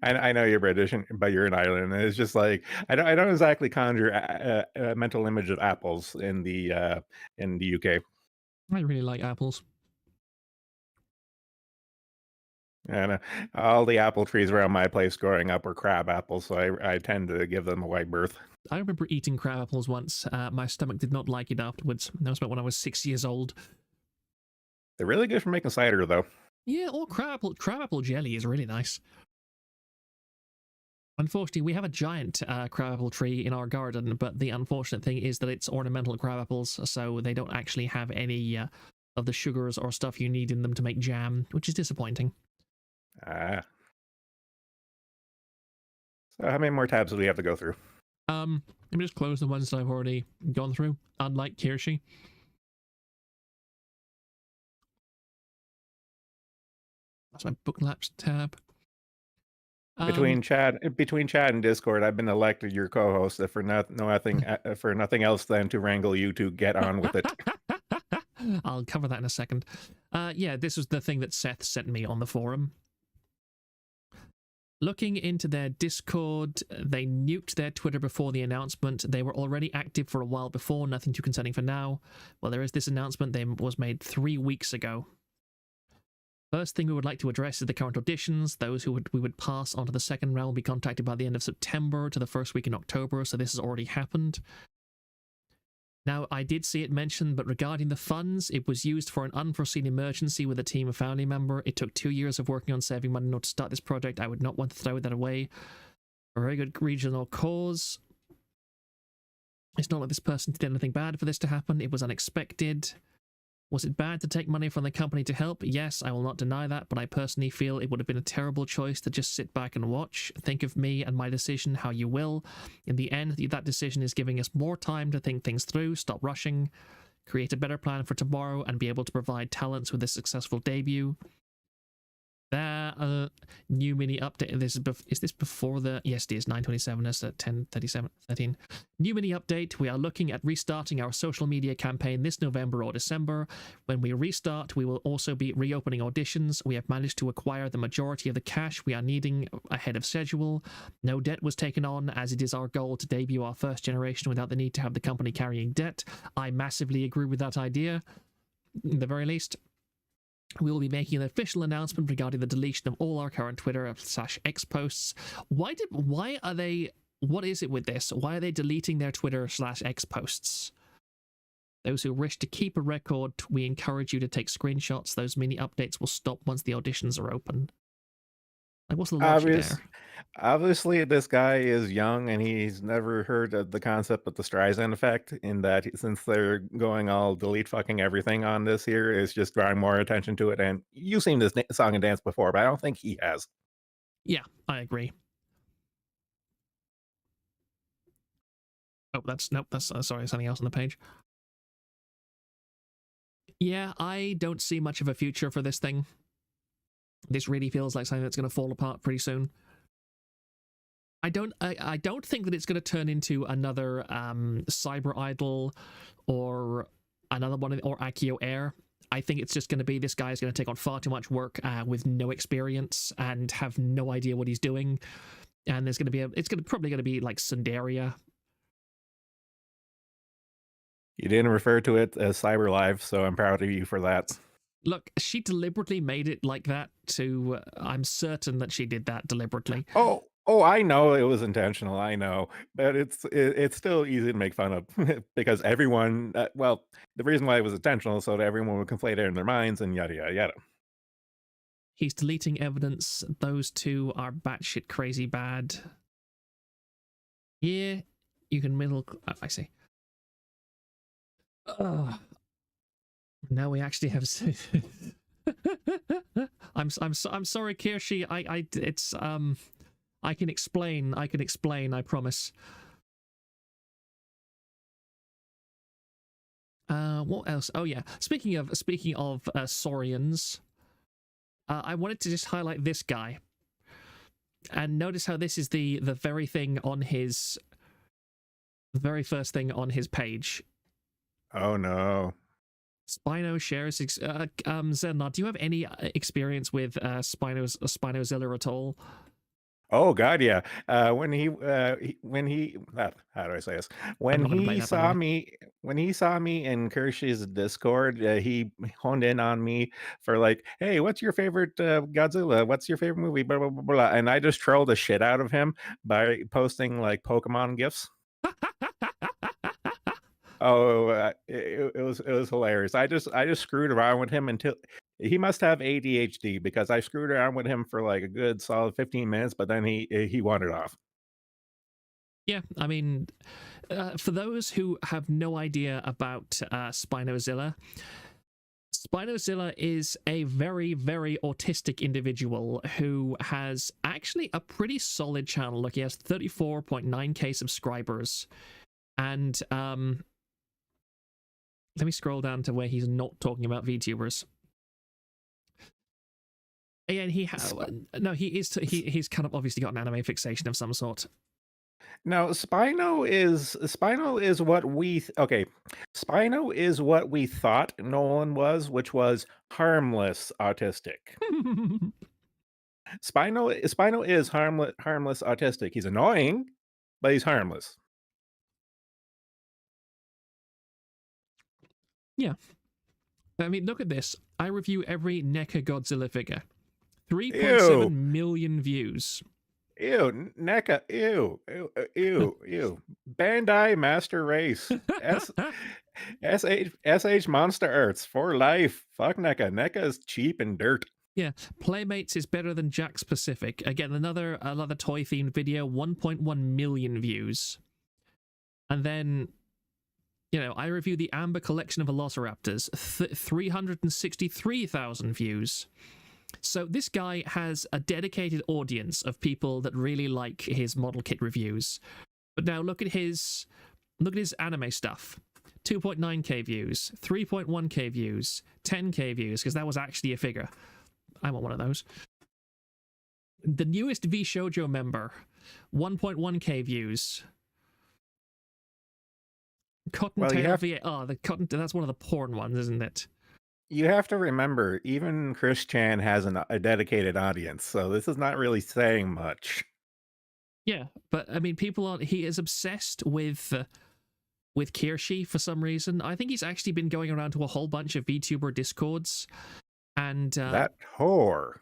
I know you're British, but you're in Ireland. And it's just like I don't exactly conjure a mental image of apples in the UK. I really like apples. And all the apple trees around my place growing up were crab apples, so I tend to give them a wide berth. I remember eating crab apples once. My stomach did not like it afterwards. That was about when I was 6 years old. They're really good for making cider, though. Yeah, or crab apple jelly is really nice. Unfortunately, we have a giant crab apple tree in our garden, but the unfortunate thing is that it's ornamental crab apples, so they don't actually have any of the sugars or stuff you need in them to make jam, which is disappointing. So how many more tabs do we have to go through? Let me just close the ones that I've already gone through, unlike Kirshi. That's my book lapse tab. Between chat and Discord, I've been elected your co-host for nothing else than to wrangle you to get on with it. I'll cover that in a second. Yeah, this was the thing that Seth sent me on the forum. Looking into their Discord, they nuked their Twitter before the announcement. They were already active for a while before, nothing too concerning for now. Well, there is this announcement that was made 3 weeks ago. First thing we would like to address is the current auditions. Those who we would pass onto the second round will be contacted by the end of September to the first week in October, so this has already happened. Now, I did see it mentioned, but regarding the funds, it was used for an unforeseen emergency with a team of family member. It took 2 years of working on saving money in order to start this project. I would not want to throw that away. A very good regional cause. It's not like this person did anything bad for this to happen. It was unexpected. Was it bad to take money from the company to help? Yes, I will not deny that, but I personally feel it would have been a terrible choice to just sit back and watch. Think of me and my decision how you will. In the end, that decision is giving us more time to think things through, stop rushing, create a better plan for tomorrow, and be able to provide talents with a successful debut. New mini update. Is this before the? Yes, it is. 9:27. That's at 10:37. 13. New mini update. We are looking at restarting our social media campaign this November or December. When we restart, we will also be reopening auditions. We have managed to acquire the majority of the cash we are needing ahead of schedule. No debt was taken on, as it is our goal to debut our first generation without the need to have the company carrying debt. I massively agree with that idea, at the very least. We will be making an official announcement regarding the deletion of all our current Twitter/X posts. What is it with this? Why are they deleting their Twitter/X posts? Those who wish to keep a record, we encourage you to take screenshots. Those mini updates will stop once the auditions are open. Like, what's the logic there? Obviously, this guy is young and he's never heard of the concept of the Streisand effect. In that, since they're going all delete fucking everything on this here, is just drawing more attention to it. And you've seen this song and dance before, but I don't think he has. Yeah, I agree. Oh, that's sorry, something else on the page. Yeah, I don't see much of a future for this thing. This really feels like something that's going to fall apart pretty soon. I don't think that it's going to turn into another Cyber Idol or another one, or Akio Air. I think it's just going to be, this guy is going to take on far too much work with no experience and have no idea what he's doing. And there's going to be probably going to be like Sundaria. You didn't refer to it as Cyber Live, so I'm proud of you for that. Look, she deliberately made it like that to... I'm certain that she did that deliberately. Oh, I know it was intentional. I know, but it's still easy to make fun of because everyone. Well, the reason why it was intentional is so that everyone would conflate it in their minds and yada yada yada. He's deleting evidence. Those two are batshit crazy bad. Yeah, you can middle... I see. Now we actually have... I'm sorry, Kirshi. I can explain, I promise. What else? Oh yeah, speaking of Saurians, I wanted to just highlight this guy. And notice how this is the very thing on his... the very first thing on his page. Oh no. Spino shares... Zenlot, do you have any experience with Spinozilla at all? Oh God, yeah. When he how do I say this? When he saw me in Kirsch's Discord, he honed in on me for like, hey, what's your favorite Godzilla? What's your favorite movie? Blah blah blah blah. And I just trolled the shit out of him by posting like Pokemon gifs. Oh, it was hilarious. I just screwed around with him until he must have ADHD, because I screwed around with him for like a good solid 15 minutes, but then he wandered off. Yeah, I mean, for those who have no idea about Spinozilla, Spinozilla is a very, very autistic individual who has actually a pretty solid channel. Look, he has 34.9k subscribers. And let me scroll down to where he's not talking about VTubers. And he has he's kind of obviously got an anime fixation of some sort. No, Spino is what we Spino is what we thought Nolan was, which was harmless autistic. Spino is harmless autistic. He's annoying, but he's harmless. Yeah. I mean, look at this. I review every NECA Godzilla figure. 3.7 million views. Ew, NECA, ew. Bandai Master Race. SH Monster Arts for life. Fuck NECA. NECA is cheap and dirt. Yeah, Playmates is better than Jack's Pacific. Again, another toy-themed video, 1.1 million views. And then You know, I review the Amber collection of Velociraptors, 363,000 views. So this guy has a dedicated audience of people that really like his model kit reviews. But now look at his anime stuff. 2.9k views, 3.1k views, 10k views, because that was actually a figure. I want one of those. The newest V Shoujo member, 1.1k views. Cottontail VA. Oh, that's one of the porn ones, isn't it? You have to remember, even Chris Chan has a dedicated audience, so this is not really saying much. Yeah, but I mean, he is obsessed with Kirshi for some reason. I think he's actually been going around to a whole bunch of VTuber Discords, and that whore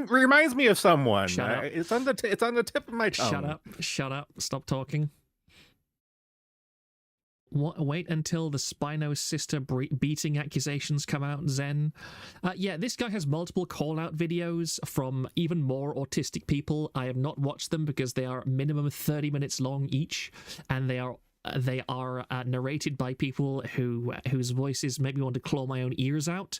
reminds me of someone. Shut up. It's on the tip of my tongue. Shut up. Stop talking. Wait until the Spino's sister beating accusations come out, Zen. Yeah, this guy has multiple call-out videos from even more autistic people. I have not watched them because they are minimum 30 minutes long each, and they are narrated by people whose voices make me want to claw my own ears out.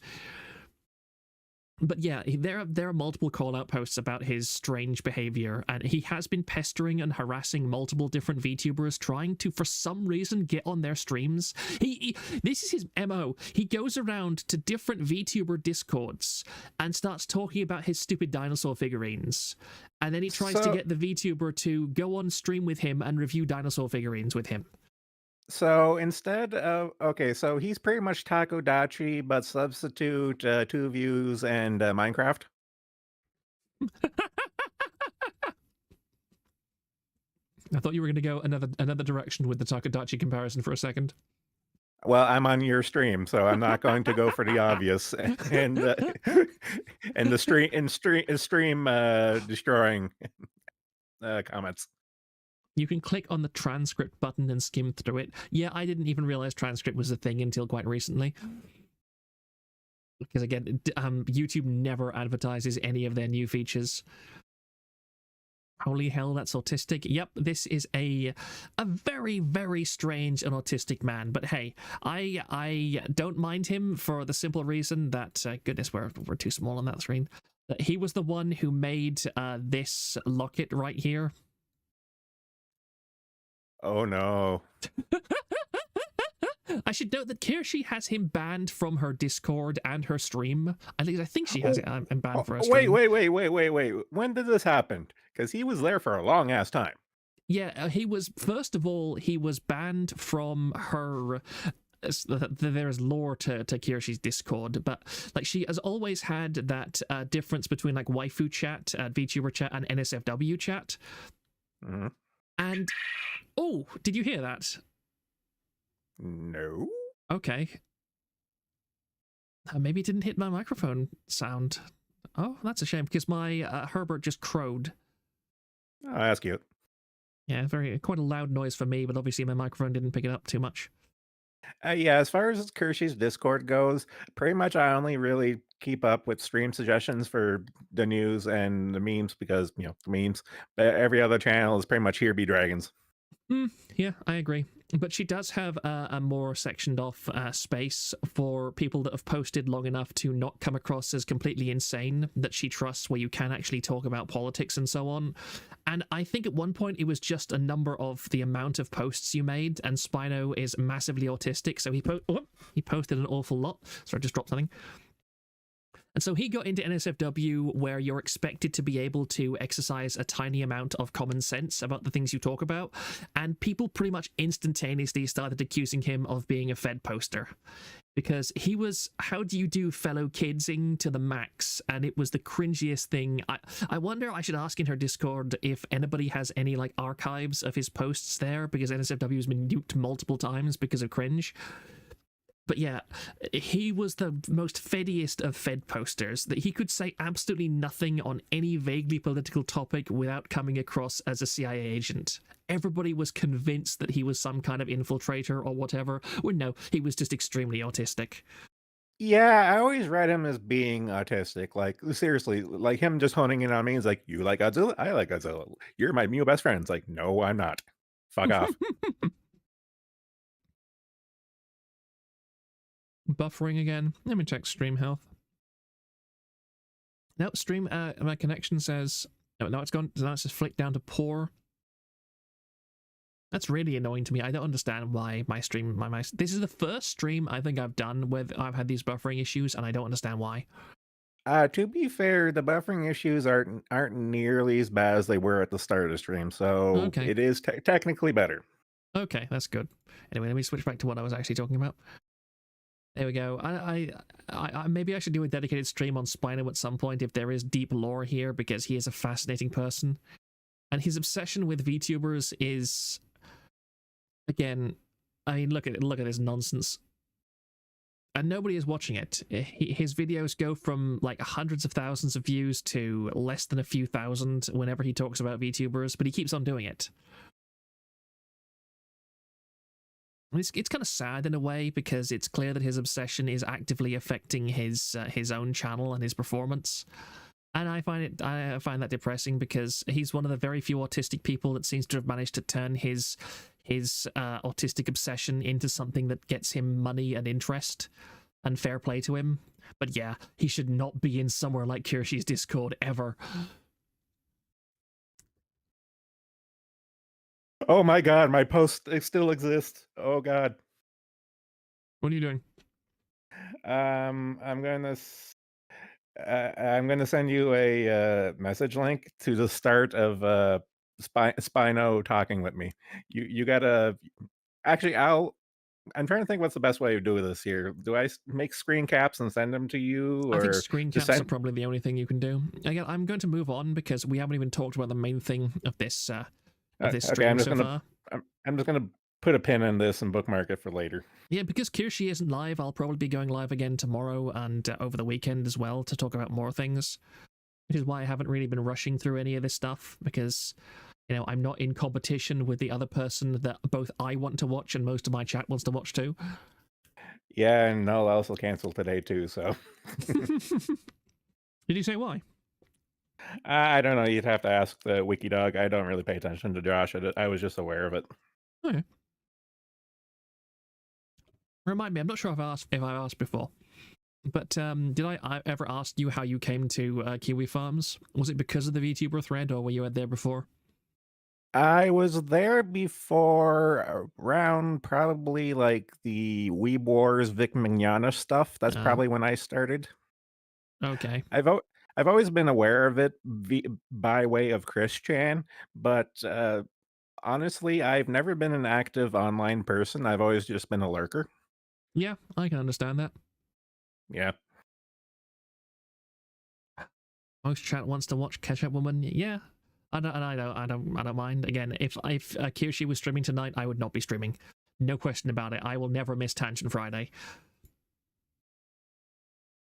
But yeah, there are multiple call-out posts about his strange behavior, and he has been pestering and harassing multiple different VTubers, trying to, for some reason, get on their streams. This is his MO. He goes around to different VTuber Discords and starts talking about his stupid dinosaur figurines. And then he tries to get the VTuber to go on stream with him and review dinosaur figurines with him. So instead of, okay, so he's pretty much Takodachi, but substitute 2 views and Minecraft. I thought you were going to go another direction with the Takodachi comparison for a second. Well, I'm on your stream, so I'm not going to go for the obvious and the stream destroying comments. You can click on the transcript button and skim through it. Yeah, I didn't even realize transcript was a thing until quite recently. Because again, YouTube never advertises any of their new features. Holy hell, that's autistic. Yep, this is a very, very strange and autistic man. But hey, I don't mind him for the simple reason that, goodness, we're too small on that screen. That he was the one who made this locket right here. Oh no. I should note that Kirshi has him banned from her Discord and her stream. At least I think she has him banned for her stream. Wait. When did this happen? Because he was there for a long ass time. Yeah, he was, first of all, he was banned from her. There is lore to Kirshi's Discord, but like she has always had that difference between like waifu chat, VTuber chat, and NSFW chat. Mm-hmm. And oh, did you hear that? No. Okay. Maybe it didn't hit my microphone sound. Oh, that's a shame because my Herbert just crowed. I'll ask you. Yeah, quite a loud noise for me, but obviously my microphone didn't pick it up too much. Yeah, as far as Kirshi's Discord goes, pretty much I only really keep up with stream suggestions for the news and the memes because, you know, the memes. But every other channel is pretty much Here Be Dragons. Yeah, I agree. But she does have a more sectioned off space for people that have posted long enough to not come across as completely insane that she trusts, where you can actually talk about politics and so on. And I think at one point it was just a number of the amount of posts you made, and Spino is massively autistic, so he posted an awful lot. Sorry, I just dropped something. And so he got into NSFW, where you're expected to be able to exercise a tiny amount of common sense about the things you talk about, and people pretty much instantaneously started accusing him of being a Fed poster. Because he was, how do you do fellow kidsing to the max, and it was the cringiest thing. I wonder, I should ask in her Discord if anybody has any like archives of his posts there, because NSFW has been nuked multiple times because of cringe. But yeah, he was the most fediest of Fed posters, that he could say absolutely nothing on any vaguely political topic without coming across as a CIA agent. Everybody was convinced that he was some kind of infiltrator or whatever, when no, he was just extremely autistic. Yeah, I always read him as being autistic. Like, seriously, like him just honing in on me. He's like, you like Godzilla? I like Godzilla. You're my new best friend. It's like, no, I'm not. Fuck off. Buffering again. Let me check stream health. No, stream, my connection says, no, it's gone, now it's just flicked down to poor. That's really annoying to me. I don't understand why my stream, this is the first stream I think I've done where I've had these buffering issues, and I don't understand why. To be fair, the buffering issues aren't nearly as bad as they were at the start of the stream, so Okay. it is technically better. Okay, that's good. Anyway, let me switch back to what I was actually talking about. There we go. I maybe I should do a dedicated stream on Spino at some point if there is deep lore here, because he is a fascinating person, and his obsession with VTubers is, again, I mean, look at this nonsense, and nobody is watching it. His videos go from like hundreds of thousands of views to less than a few thousand whenever he talks about VTubers, but he keeps on doing it. It's kind of sad in a way, because it's clear that his obsession is actively affecting his own channel and his performance, and I find that depressing, because he's one of the very few autistic people that seems to have managed to turn his autistic obsession into something that gets him money and interest, and fair play to him. But yeah, he should not be in somewhere like Kirshi's Discord ever. Oh my god, my post still exists. Oh god. What are you doing? I'm gonna send you a message link to the start of Spino talking with me. You gotta actually. I'm trying to think what's the best way to do this here. Do I make screen caps and send them to you, or I think screen just caps are probably the only thing you can do. Again, I'm going to move on because we haven't even talked about the main thing of this stream I'm just so gonna far. I'm just gonna put a pin in this and bookmark it for later. Yeah, because Kirshi isn't live, I'll probably be going live again tomorrow and over the weekend as well to talk about more things, which is why I haven't really been rushing through any of this stuff, because, you know, I'm not in competition with the other person that both I want to watch and most of my chat wants to watch too. Yeah, and no, I also canceled today too, so. Did you say why? I don't know. You'd have to ask the WikiDog. I don't really pay attention to Josh. I was just aware of it. Okay. Remind me, I'm not sure if I've asked before, but did I ever ask you how you came to Kiwi Farms? Was it because of the VTuber thread, or were you there before? I was there before, around probably like the Weeb Wars Vic Mignogna stuff. That's probably when I started. Okay. I've always been aware of it by way of Chris Chan, but honestly, I've never been an active online person. I've always just been a lurker. Yeah, I can understand that. Yeah. Most chat wants to watch Catch Up Woman. Yeah, I don't mind. Again, if Kirshi was streaming tonight, I would not be streaming. No question about it. I will never miss Tangent Friday.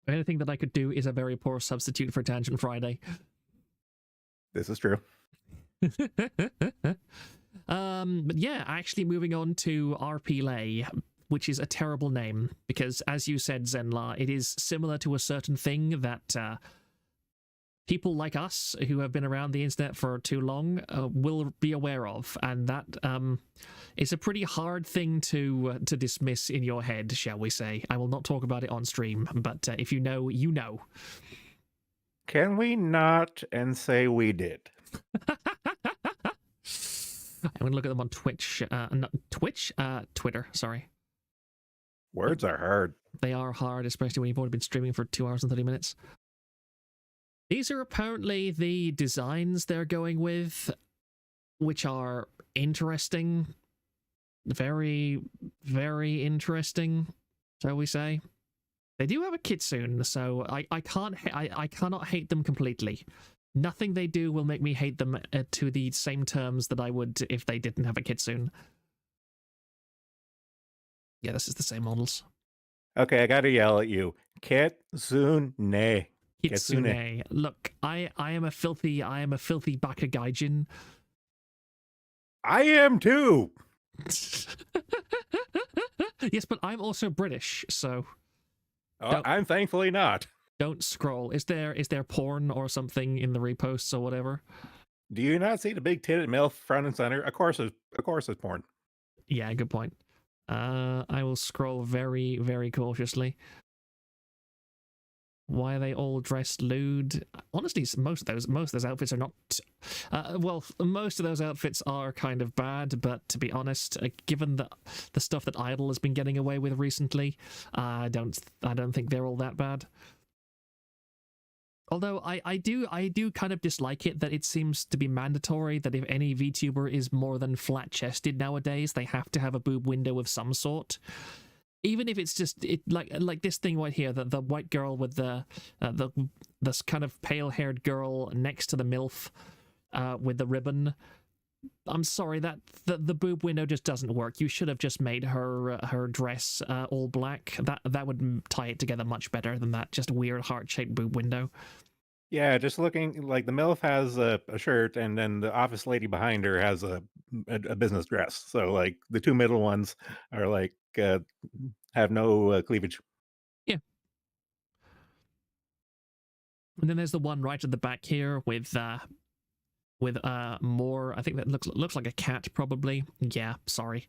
Anything that I could do is a very poor substitute for Tangent Friday. This is true. But yeah, actually moving on to RPLAY, which is a terrible name, because as you said, Zenla, it is similar to a certain thing that people like us who have been around the internet for too long will be aware of, and that is a pretty hard thing to dismiss in your head, shall we say. I will not talk about it on stream, but if you know, you know. Can we not and say we did? I'm going to look at them on Twitch. Not Twitch? Twitter, sorry. Words are hard. They are hard, especially when you've only been streaming for 2 hours and 30 minutes. These are apparently the designs they're going with, which are interesting. Very, very interesting, shall we say. They do have a kitsune, so I cannot hate them completely. Nothing they do will make me hate them to the same terms that I would if they didn't have a kitsune. Yeah, this is the same models. Okay, I gotta yell at you. Kitsune. Kitsune. Look, I am a filthy baka gaijin. I am too. Yes, but I'm also British, so I'm thankfully not. don't scroll. Is there porn or something in the reposts or whatever? Do you not see the big titted MILF front and center? Of course it's porn. Yeah, good point. I will scroll very, very cautiously. Why are they all dressed lewd? Honestly, most of those outfits are not. Well, most of those outfits are kind of bad, but to be honest, given the stuff that Idol has been getting away with recently, I don't think they're all that bad. Although I do kind of dislike it that it seems to be mandatory that if any VTuber is more than flat-chested nowadays, they have to have a boob window of some sort. Even if it's just like this thing right here, the white girl with this kind of pale-haired girl next to the MILF with the ribbon. I'm sorry, that the boob window just doesn't work. You should have just made her dress all black. That would tie it together much better than that just weird heart-shaped boob window. Yeah, just looking like the MILF has a shirt, and then the office lady behind her has a business dress. So like the two middle ones are like have no cleavage. Yeah. And then there's the one right at the back here with more. I think that looks like a cat probably. Yeah, sorry.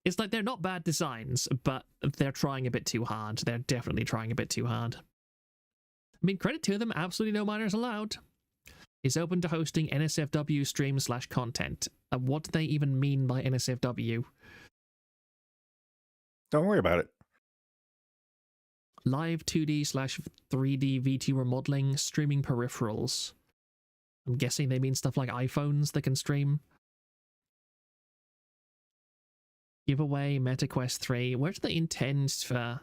It's like they're not bad designs, but they're trying a bit too hard. They're definitely trying a bit too hard. I mean, credit to them, absolutely no minors allowed. Is open to hosting NSFW stream/content. What do they even mean by NSFW? Don't worry about it. Live 2D/3D VTuber modeling, streaming peripherals. I'm guessing they mean stuff like iPhones that can stream. Giveaway, MetaQuest 3. Where do they intend for...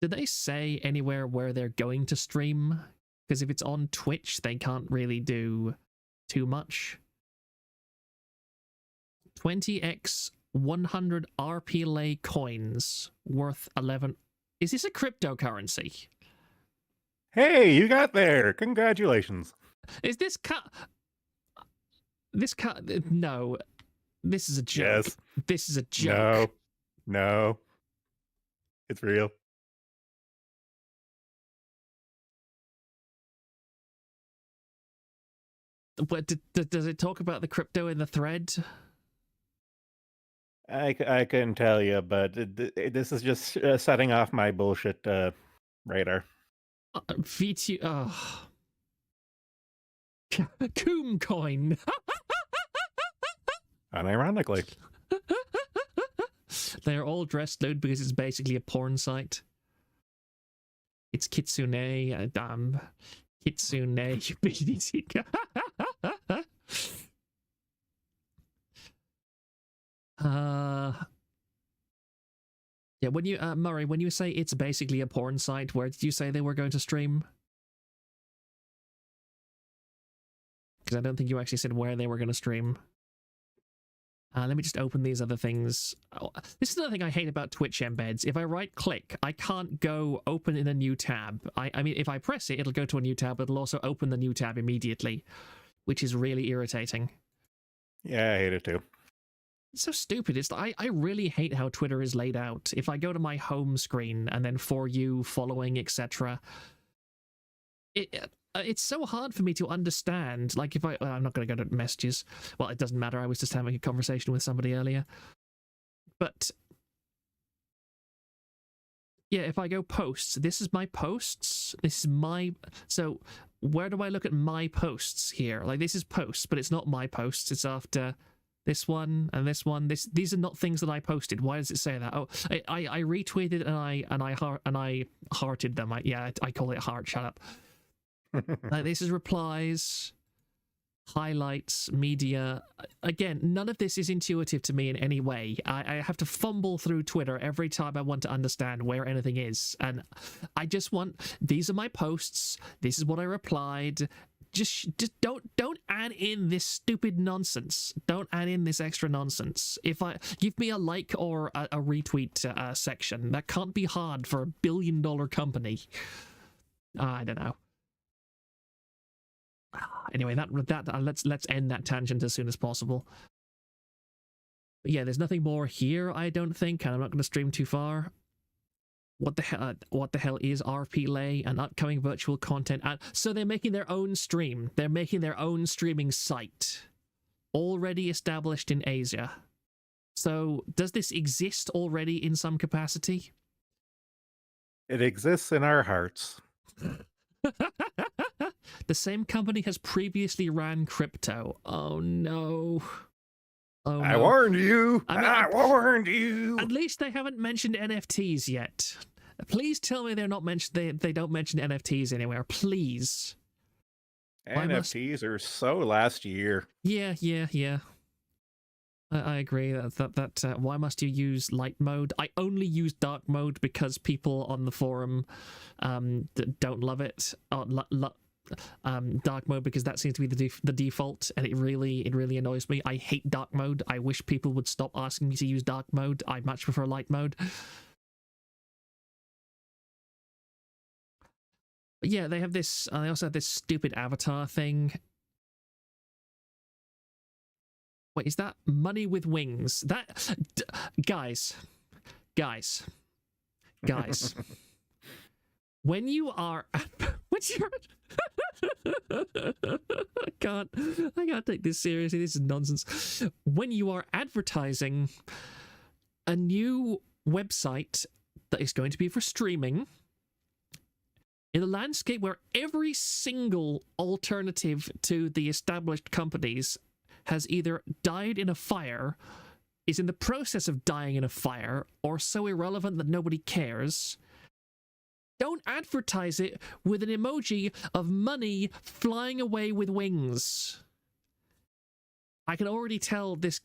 Did they say anywhere where they're going to stream? Because if it's on Twitch, they can't really do too much. 20x 100 RPLAY coins worth 11... Is this a cryptocurrency? Hey, you got there! Congratulations. Is this no. This is a joke. Yes. This is a joke. No. It's real. What does it talk about the crypto in the thread? I couldn't tell you, but this is just setting off my bullshit radar. VT. Coom coin. Unironically. They're all dressed lewd because it's basically a porn site. It's Kitsune. Kitsune. BDC. Yeah, when you Murray, when you say it's basically a porn site, where did you say they were going to stream? Because I don't think you actually said where they were going to stream. Let me just open these other things. Oh, this is another thing I hate about Twitch embeds. If I right-click, I can't go open in a new tab. I mean, if I press it, it'll go to a new tab, but it'll also open the new tab immediately, which is really irritating. Yeah, I hate it too. It's so stupid. I really hate how Twitter is laid out. If I go to my home screen and then For You, following, etc., it's so hard for me to understand. Like, if I'm not going to go to messages. Well, it doesn't matter. I was just having a conversation with somebody earlier. But yeah, if I go posts, this is my posts. This is my... So where do I look at my posts here? Like, this is posts, but it's not my posts. It's after this one and this one. These are not things that I posted. Why does it say that? Oh, I retweeted and I hearted them. I call it heart. Shut up. Like, this is replies, highlights, media. Again, none of this is intuitive to me in any way. I have to fumble through Twitter every time I want to understand where anything is. And I just want, these are my posts. This is what I replied. Just don't add in this stupid nonsense. Don't add in this extra nonsense. If I give me a like or a retweet section, that can't be hard for $1 billion company. I don't know. Anyway, let's end that tangent as soon as possible. But yeah, there's nothing more here, I don't think, and I'm not going to stream too far. What the hell is RPLAY? An upcoming virtual content. So they're making their own stream. They're making their own streaming site, already established in Asia. So does this exist already in some capacity? It exists in our hearts. The same company has previously ran crypto. Oh no. Oh, I no. warned you. I warned you. At least they haven't mentioned NFTs yet. Please tell me they're not mentioned. They don't mention NFTs anywhere. Please. NFTs are so last year. Yeah. I agree that why must you use light mode? I only use dark mode because people on the forum don't love it. Dark mode because that seems to be the default, and it really annoys me. I hate dark mode. I wish people would stop asking me to use dark mode. I much prefer light mode. But yeah, they have this. They also have this stupid avatar thing. Wait, is that money with wings? Guys. When you are I can't take this seriously. This is nonsense. When you are advertising a new website that is going to be for streaming in a landscape where every single alternative to the established companies has either died in a fire, is in the process of dying in a fire, or so irrelevant that nobody cares, don't advertise it with an emoji of money flying away with wings. I can already tell these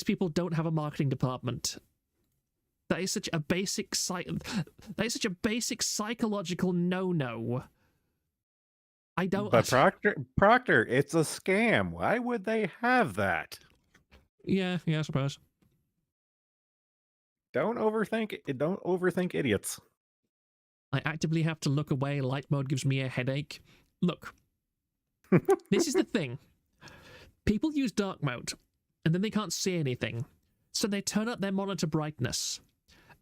people don't have a marketing department. That is such a basic psychological no-no. I don't. But Proctor, it's a scam. Why would they have that? Yeah, I suppose. Don't overthink it. Don't overthink idiots. I actively have to look away. Light mode gives me a headache. Look, this is the thing. People use dark mode, and then they can't see anything. So they turn up their monitor brightness.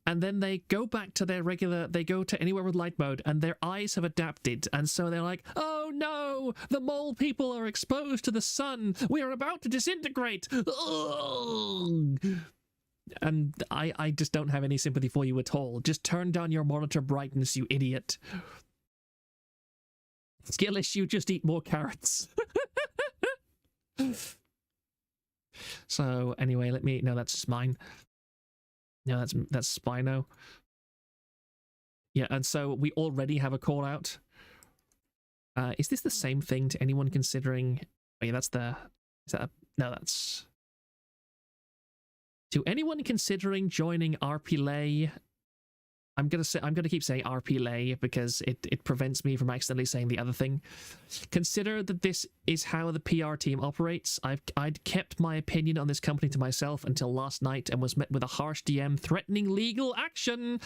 And then they go back to their regular, they go to anywhere with light mode, and their eyes have adapted. And so they're like, oh no, the mole people are exposed to the sun. We are about to disintegrate. Ugh. And I just don't have any sympathy for you at all. Just turn down your monitor brightness, you idiot. Skill issue, just eat more carrots. So anyway, no, that's just mine. No, that's Spino. Yeah, and so we already have a call out. Is this the same thing to anyone considering? Oh yeah, that's to anyone considering joining RPLAY. I'm gonna keep saying RPLAY because it prevents me from accidentally saying the other thing. Consider that this is how the PR team operates. I'd kept my opinion on this company to myself until last night and was met with a harsh DM threatening legal action,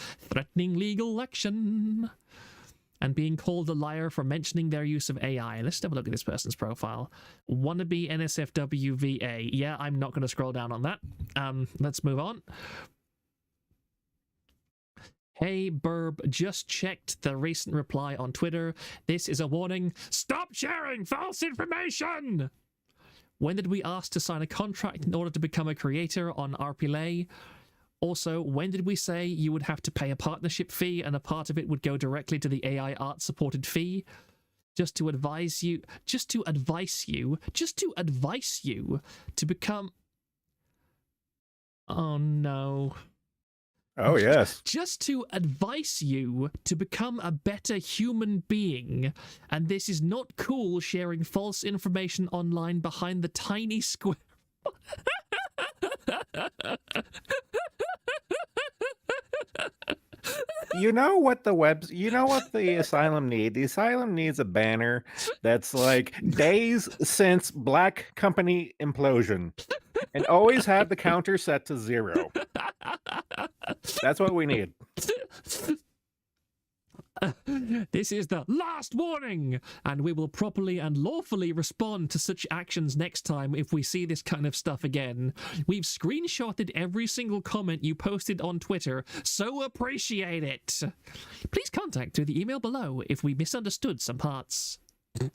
and being called a liar for mentioning their use of AI. Let's have a look at this person's profile. Wannabe NSFW VA. Yeah, I'm not going to scroll down on that. Let's move on. Hey, Burb, just checked the recent reply on Twitter. This is a warning. Stop sharing false information! When did we ask to sign a contract in order to become a creator on RPLAY? Also, when did we say you would have to pay a partnership fee and a part of it would go directly to the AI art supported fee? Just to advise you to become... Oh no. Oh, yes. Just to advise you to become a better human being. And this is not cool sharing false information online behind the tiny square. You know what the asylum need? The asylum needs a banner that's like days since Black Company implosion and always have the counter set to 0. That's what we need. This is the last warning, and we will properly and lawfully respond to such actions next time if we see this kind of stuff again. We've screenshotted every single comment you posted on Twitter, so appreciate it. Please contact through the email below if we misunderstood some parts. What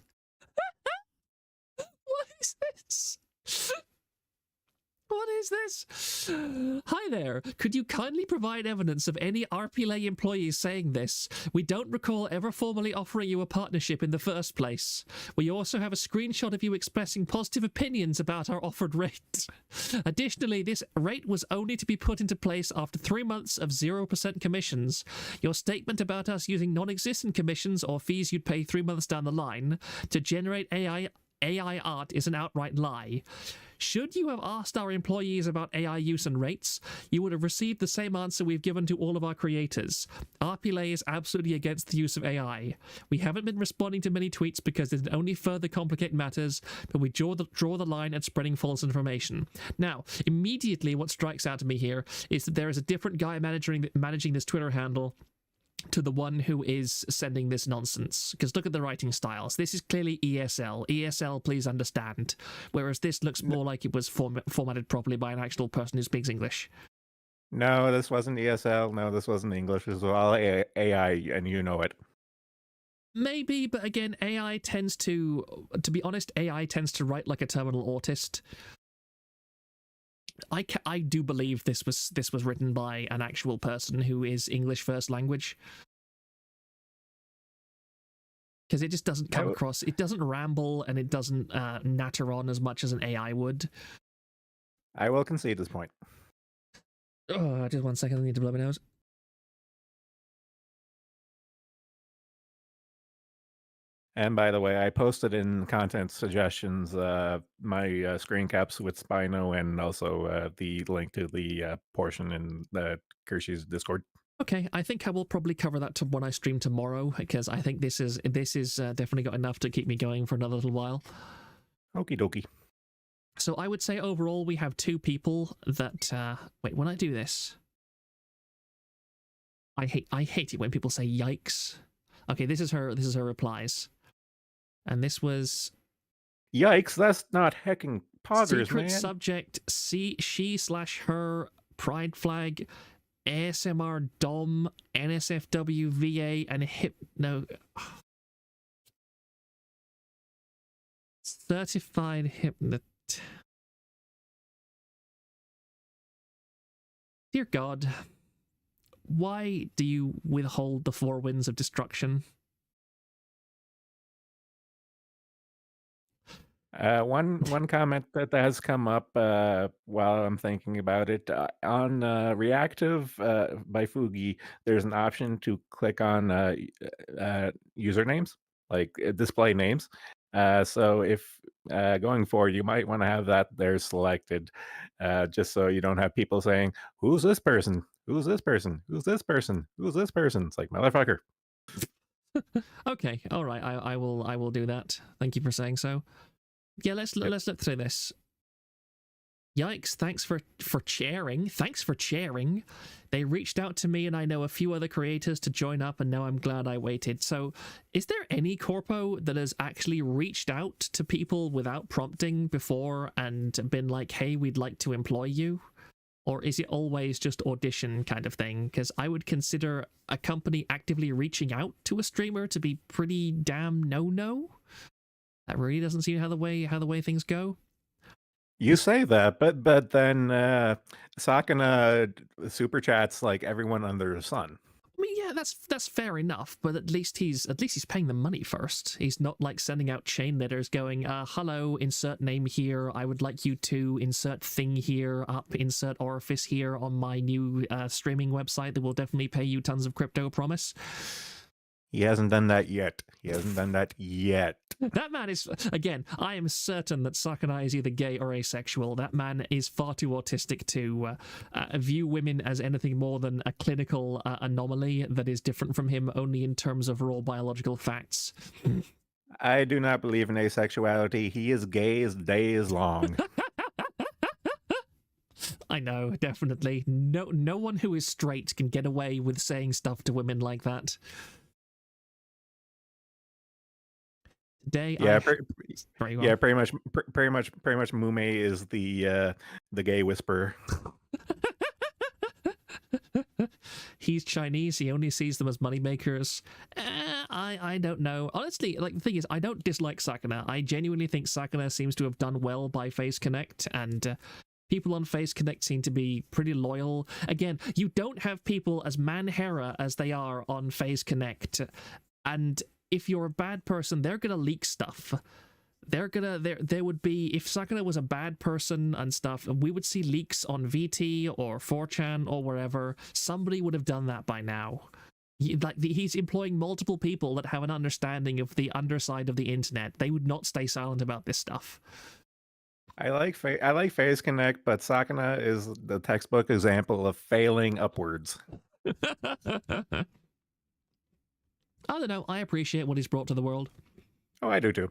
is this? What is this? Hi there. Could you kindly provide evidence of any RPLAY employees saying this? We don't recall ever formally offering you a partnership in the first place. We also have a screenshot of you expressing positive opinions about our offered rate. Additionally, this rate was only to be put into place after 3 months of 0% commissions. Your statement about us using non-existent commissions or fees you'd pay 3 months down the line to generate AI art is an outright lie. Should you have asked our employees about AI use and rates, you would have received the same answer we've given to all of our creators. RPLAY is absolutely against the use of AI. We haven't been responding to many tweets because it only further complicate matters, but we draw the line at spreading false information. Now, immediately what strikes out to me here is that there is a different guy managing this Twitter handle to the one who is sending this nonsense. Because look at the writing styles. This is clearly ESL. ESL, please understand. Whereas this looks more like it was formatted properly by an actual person who speaks English. No, this wasn't ESL. No, this wasn't English. This was all AI, and you know it. Maybe, but again, AI tends to be honest, AI tends to write like a terminal autist. I do believe this was written by an actual person who is English first language, because it just doesn't come across. It doesn't ramble and it doesn't natter on as much as an AI would. I will concede this point. Oh, just 1 second. I need to blow my nose. And by the way, I posted in content suggestions my screen caps with Spino and also the link to the portion in the Kershey's Discord. Okay, I think I will probably cover that when I stream tomorrow, because I think this is definitely got enough to keep me going for another little while. Okie dokie. So I would say overall we have 2 people that wait, when I do this, I hate it when people say yikes. Okay, this is her replies. And this was... Yikes, that's not hecking poggers, secret man. Subject, she/her, pride flag, ASMR Dom, NSFW VA, and certified hypnot... Dear God, why do you withhold the 4 winds of destruction? One comment that has come up while I'm thinking about it on Reactive by Fugi, there's an option to click on usernames, like display names. So if going forward, you might want to have that there selected, just so you don't have people saying, "Who's this person? Who's this person? Who's this person? Who's this person?" It's like, motherfucker. Okay, all right, I will do that. Thank you for saying so. Yeah, let's look through this. Yikes, thanks for sharing. Thanks for sharing. They reached out to me and I know a few other creators to join up, and now I'm glad I waited. So is there any corpo that has actually reached out to people without prompting before and been like, hey, we'd like to employ you? Or is it always just audition kind of thing? Because I would consider a company actively reaching out to a streamer to be pretty damn no-no. That really doesn't seem how the way things go. You say that, but then Sakana super chats like everyone under the sun. I mean, yeah, that's fair enough, but at least he's paying them money first. He's not like sending out chain letters going, hello, insert name here, I would like you to insert thing here, up, insert orifice here on my new streaming website that will definitely pay you tons of crypto, promise. He hasn't done that yet. He hasn't done that yet. That man is, again, I am certain that Sakurai is either gay or asexual. That man is far too autistic to view women as anything more than a clinical anomaly that is different from him only in terms of raw biological facts. I do not believe in asexuality. He is gay as the day is long. I know, definitely. No one who is straight can get away with saying stuff to women like that. Day. Yeah, Very well. yeah, pretty much Mume is the gay whisperer. He's Chinese. He only sees them as moneymakers. I don't know. Honestly, like the thing is, I don't dislike Sakana. I genuinely think Sakana seems to have done well by Face Connect, and people on Face Connect seem to be pretty loyal. Again, you don't have people as manhera as they are on Face Connect, and if you're a bad person, they're gonna leak stuff. There would be, if Sakana was a bad person and stuff, we would see leaks on VT or 4chan or wherever. Somebody would have done that by now. He's employing multiple people that have an understanding of the underside of the internet. They would not stay silent about this stuff. I like Phase Connect, but Sakana is the textbook example of failing upwards. I don't know. I appreciate what he's brought to the world. Oh, I do too.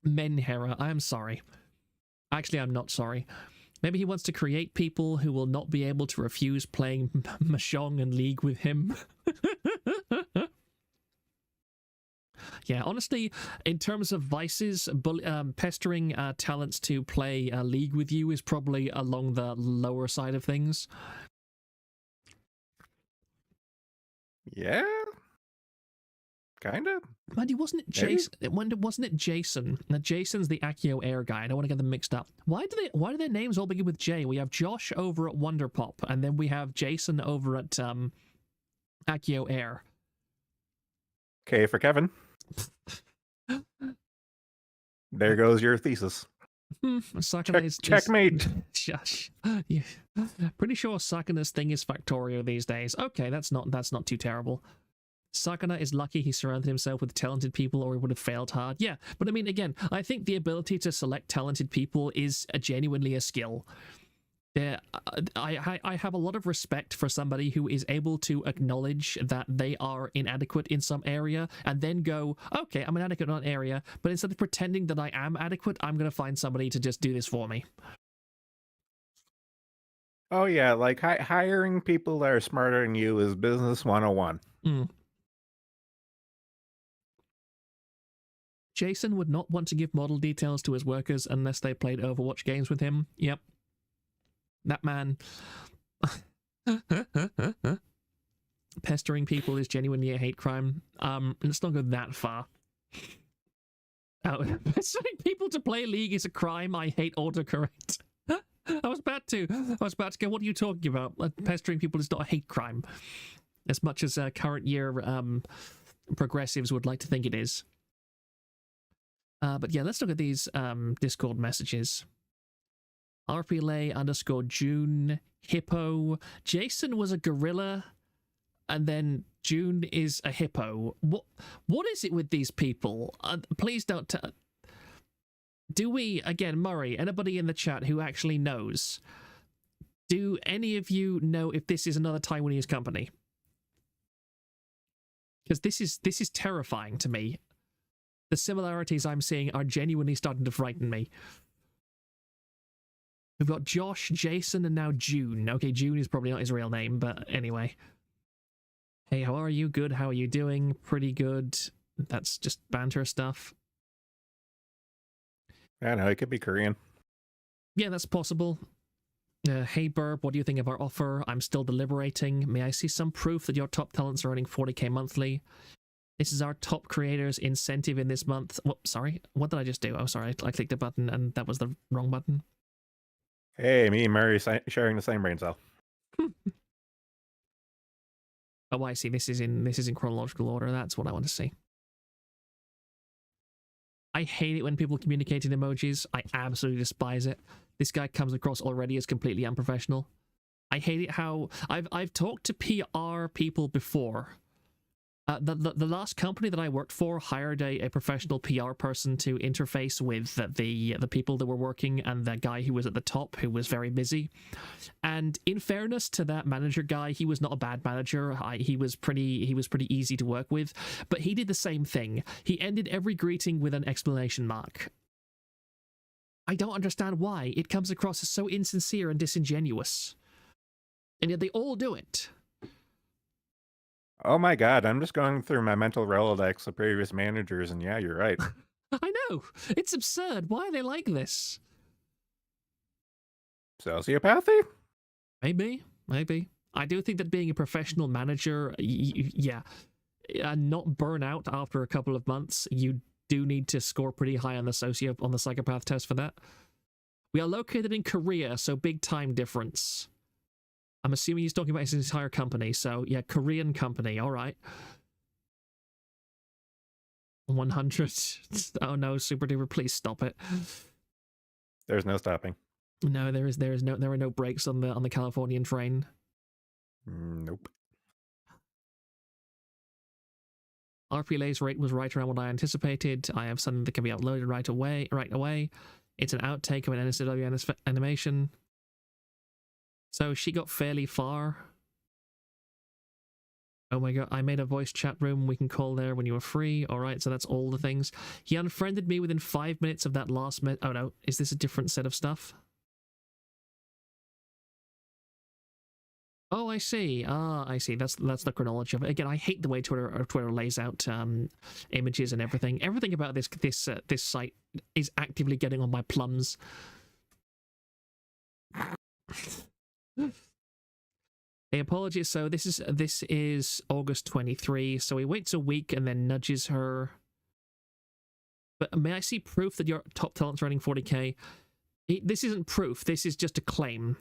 Menhera, I am sorry. Actually, I'm not sorry. Maybe he wants to create people who will not be able to refuse playing Mahjong and League with him. Yeah, honestly, in terms of vices, pestering talents to play League with you is probably along the lower side of things. Yeah. Kind of. Mandy, wasn't it Jason? Wasn't it Jason? Now, Jason's the Akio Air guy. I don't want to get them mixed up. Why do their names all begin with J? We have Josh over at Wonderpop, and then we have Jason over at Akio Air. Okay, for Kevin. There goes your thesis. Checkmate. Shush. Yeah. Pretty sure Sakana's thing is Factorio these days. Okay, that's not too terrible. Sakana is lucky he surrounded himself with talented people or he would have failed hard. Yeah, but I mean, again, I think the ability to select talented people is genuinely a skill. I have a lot of respect for somebody who is able to acknowledge that they are inadequate in some area and then go, okay, I'm inadequate in an area, but instead of pretending that I am adequate, I'm going to find somebody to just do this for me. Oh yeah, like hiring people that are smarter than you is business 101. Jason would not want to give model details to his workers unless they played Overwatch games with him. Yep. That man. Pestering people is genuinely a hate crime. Let's not go that far. Oh, pestering people to play League is a crime. I hate autocorrect. I was about to go, what are you talking about? Pestering people is not a hate crime. As much as current year progressives would like to think it is. But yeah, let's look at these Discord messages. RPLAY _June Hippo. Jason was a gorilla, and then June is a hippo. What is it with these people? Please don't. Do we, again, Murray, anybody in the chat who actually knows? Do any of you know if this is another Taiwanese company? Because this is terrifying to me. The similarities I'm seeing are genuinely starting to frighten me. We've got Josh, Jason, and now June. Okay, June is probably not his real name, but anyway. Hey, how are you? Good. How are you doing? Pretty good. That's just banter stuff. I know, it could be Korean. Yeah, that's possible. Hey, Burb, what do you think of our offer? I'm still deliberating. May I see some proof that your top talents are earning 40k monthly? This is our top creators incentive in this month. Whoops, sorry. What did I just do? Oh, sorry. I clicked a button and that was the wrong button. Hey, me and Murray sharing the same brain cell. Oh, I see. This is in chronological order. That's what I want to see. I hate it when people communicate in emojis. I absolutely despise it. This guy comes across already as completely unprofessional. I hate it how I've talked to PR people before. The last company that I worked for hired a professional PR person to interface with the people that were working and the guy who was at the top who was very busy. And in fairness to that manager guy, he was not a bad manager. He was pretty easy to work with, but he did the same thing. He ended every greeting with an exclamation mark. I don't understand why. It comes across as so insincere and disingenuous. And yet they all do it. Oh my god, I'm just going through my mental Rolodex of previous managers, and yeah, you're right. I know. It's absurd. Why are they like this? Sociopathy? Maybe. I do think that being a professional manager, yeah, not burn out after a couple of months, you do need to score pretty high on the psychopath test for that. We are located in Korea, so big time difference. I'm assuming he's talking about his entire company, so yeah, Korean company, all right. 100. Oh no, Super Duper, please stop it. There's no stopping. No, there are no brakes on the Californian train. Nope. RPLAY's rate was right around what I anticipated. I have something that can be uploaded right away. It's an outtake of an NSW animation. So she got fairly far. Oh my god, I made a voice chat room. We can call there when you are free. Alright, so that's all the things. He unfriended me within 5 minutes of that last oh no, is this a different set of stuff? Oh, I see. I see. That's the chronology of it. Again, I hate the way Twitter lays out images and everything. Everything about this site is actively getting on my plums. Hey, apologies. So this is August 23. So he waits a week and then nudges her. But may I see proof that your top talent's running 40k? This isn't proof. This is just a claim.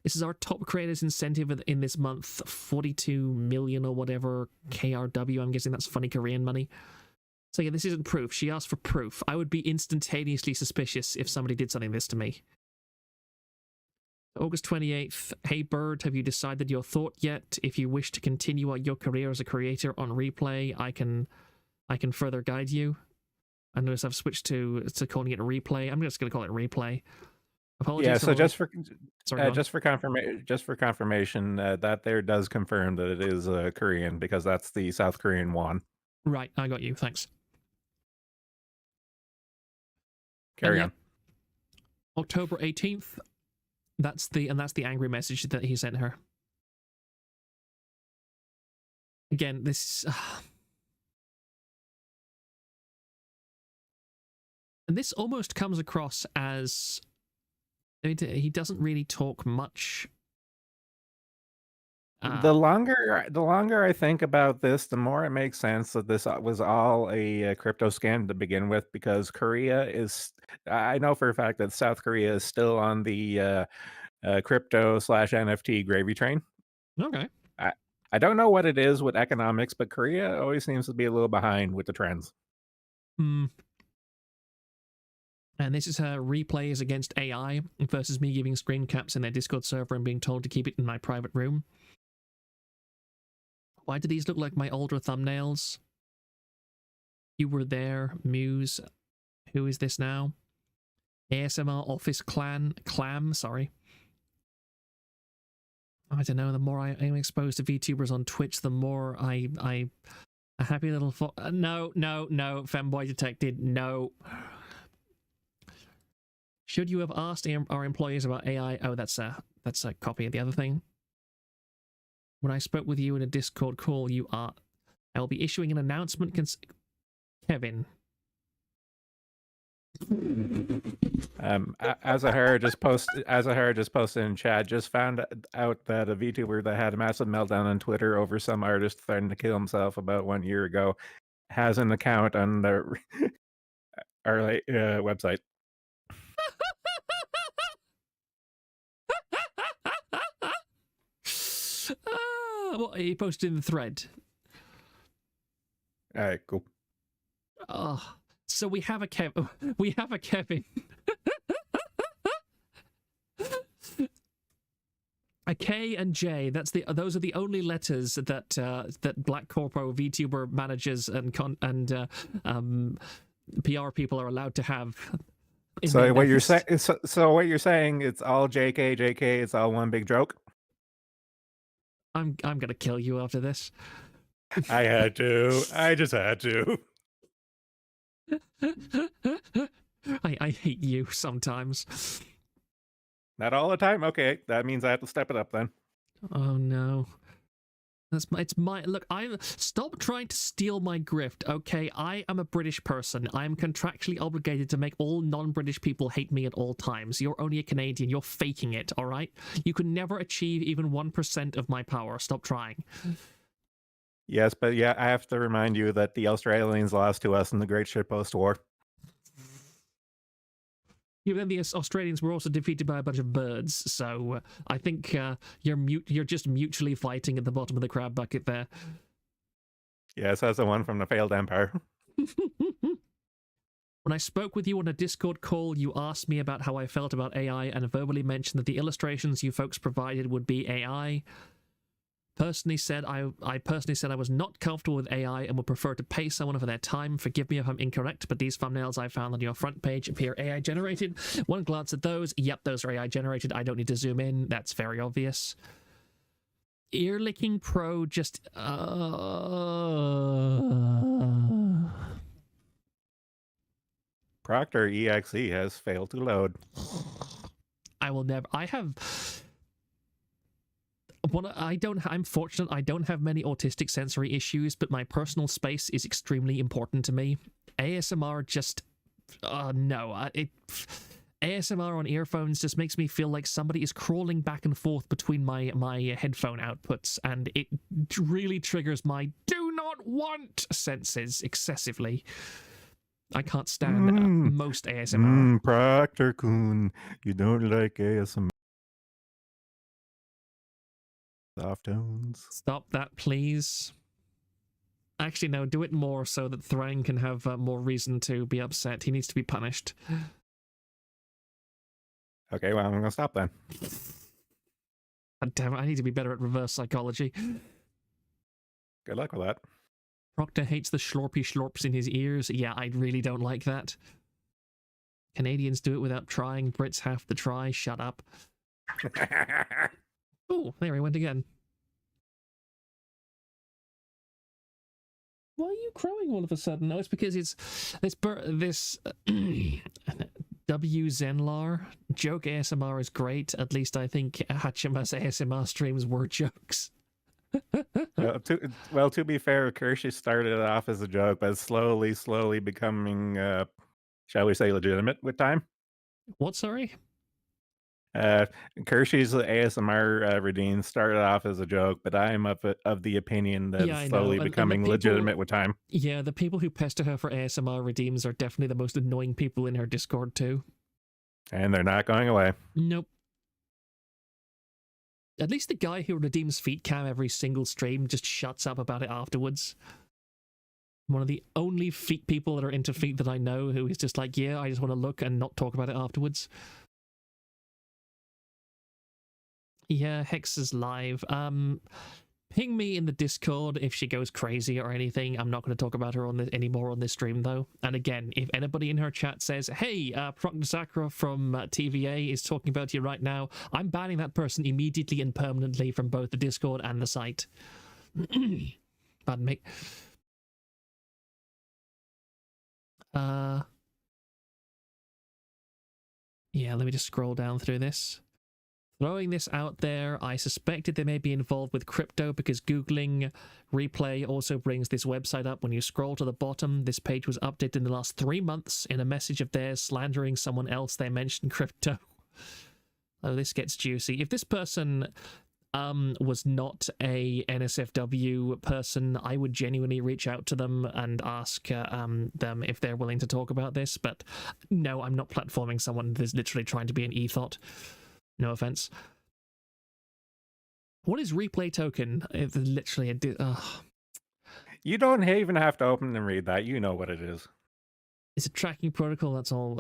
This is our top creators incentive in this month, 42 million or whatever KRW. I'm guessing that's funny Korean money. So yeah, this isn't proof. She asked for proof. I would be instantaneously suspicious if somebody did something this to me. August 28th. Hey Bird, have you decided your thought yet? If you wish to continue your career as a creator on Replay, I can further guide you. I notice I've switched to calling it Replay. I'm just going to call it Replay. Apologies. Yeah, so just for confirmation, that there does confirm that it is Korean, because that's the South Korean won. Right, I got you. Thanks. Carry on. October 18th. That's the angry message that he sent her. Again, this and this almost comes across as he doesn't really talk much. The longer I think about this, the more it makes sense that this was all a crypto scam to begin with, because Korea is, I know for a fact that South Korea is still on the crypto/NFT gravy train. Okay. I don't know what it is with economics, but Korea always seems to be a little behind with the trends. And this is her replays against AI versus me giving screen caps in their Discord server and being told to keep it in my private room. Why do these look like my older thumbnails? You were there, Muse. Who is this now? ASMR Office Clam, sorry. I don't know, the more I am exposed to VTubers on Twitch, the more I a happy little no, femboy detected, no. Should you have asked our employees about AI? Oh, that's a copy of the other thing. When I spoke with you in a Discord call, I will be issuing an announcement. Kevin. Azahara just posted in chat. Just found out that a VTuber that had a massive meltdown on Twitter over some artist threatening to kill himself about 1 year ago has an account on the our website. What he posted in the thread. All right, cool. Oh, so we have a Kevin. We have a Kevin. A K and J. Those are the only letters that that Black Corpo VTuber managers and PR people are allowed to have. So what you're saying? So what you're saying? It's all JK, JK. It's all one big joke. I'm gonna kill you after this. I had to. I just had to. I hate you sometimes. Not all the time. Okay, that means I have to step it up then. Oh no. It's my look. Stop trying to steal my grift. Okay, I am a British person. I am contractually obligated to make all non-British people hate me at all times. You're only a Canadian. You're faking it. All right. You can never achieve even 1% of my power. Stop trying. Yes, but yeah, I have to remind you that the Australians lost to us in the Great Shitpost War. Even the Australians were also defeated by a bunch of birds, so I think you're just mutually fighting at the bottom of the crab bucket there. Yes, that's the one from the failed empire. When I spoke with you on a Discord call, you asked me about how I felt about AI and verbally mentioned that the illustrations you folks provided would be AI. I personally said I was not comfortable with AI and would prefer to pay someone for their time. Forgive me if I'm incorrect, but these thumbnails I found on your front page appear AI generated. One glance at those, yep, those are AI generated. I don't need to zoom in. That's very obvious. Ear Licking Pro just Proctor EXE has failed to load. I'm fortunate I don't have many autistic sensory issues, but my personal space is extremely important to me. ASMR just ASMR on earphones just makes me feel like somebody is crawling back and forth between my headphone outputs, and it really triggers my do not want senses excessively. I can't stand most ASMR. Proctor Kun, you don't like ASMR. Soft tones. Stop that, please. Actually, no, do it more so that Thrang can have more reason to be upset. He needs to be punished. Okay, well, I'm going to stop then. God damn it, I need to be better at reverse psychology. Good luck with that. Proctor hates the slorpy slorps in his ears. Yeah, I really don't like that. Canadians do it without trying. Brits have to try. Shut up. Oh, there he went again. Why are you crowing all of a sudden? No, it's because it's this W Zenlar joke ASMR is great. At least I think Hachima's ASMR streams were jokes. To be fair, Kershey started off as a joke, but slowly becoming, shall we say, legitimate with time. What, sorry? Kershey's ASMR redeem started off as a joke, but I am of the opinion that it's slowly becoming legitimate with time. Yeah, the people who pester her for ASMR redeems are definitely the most annoying people in her Discord too. And they're not going away. Nope. At least the guy who redeems feet cam every single stream just shuts up about it afterwards. One of the only feet people that are into feet that I know who is just like, yeah, I just want to look and not talk about it afterwards. Yeah, Hex is live. Ping me in the Discord if she goes crazy or anything. I'm not going to talk about her anymore on this stream, though. And again, if anybody in her chat says, hey, Proctor Sakura from TVA is talking about you right now, I'm banning that person immediately and permanently from both the Discord and the site. Pardon me. Yeah, let me just scroll down through this. Throwing this out there, I suspected they may be involved with crypto because Googling replay also brings this website up. When you scroll to the bottom, this page was updated in the last 3 months. In a message of theirs slandering someone else, they mentioned crypto. Oh, this gets juicy. If this person was not a NSFW person, I would genuinely reach out to them and ask them if they're willing to talk about this. But no, I'm not platforming someone that's literally trying to be an e-thought. No offense. What is replay token? It's literally You don't even have to open and read that. You know what it is. It's a tracking protocol, that's all.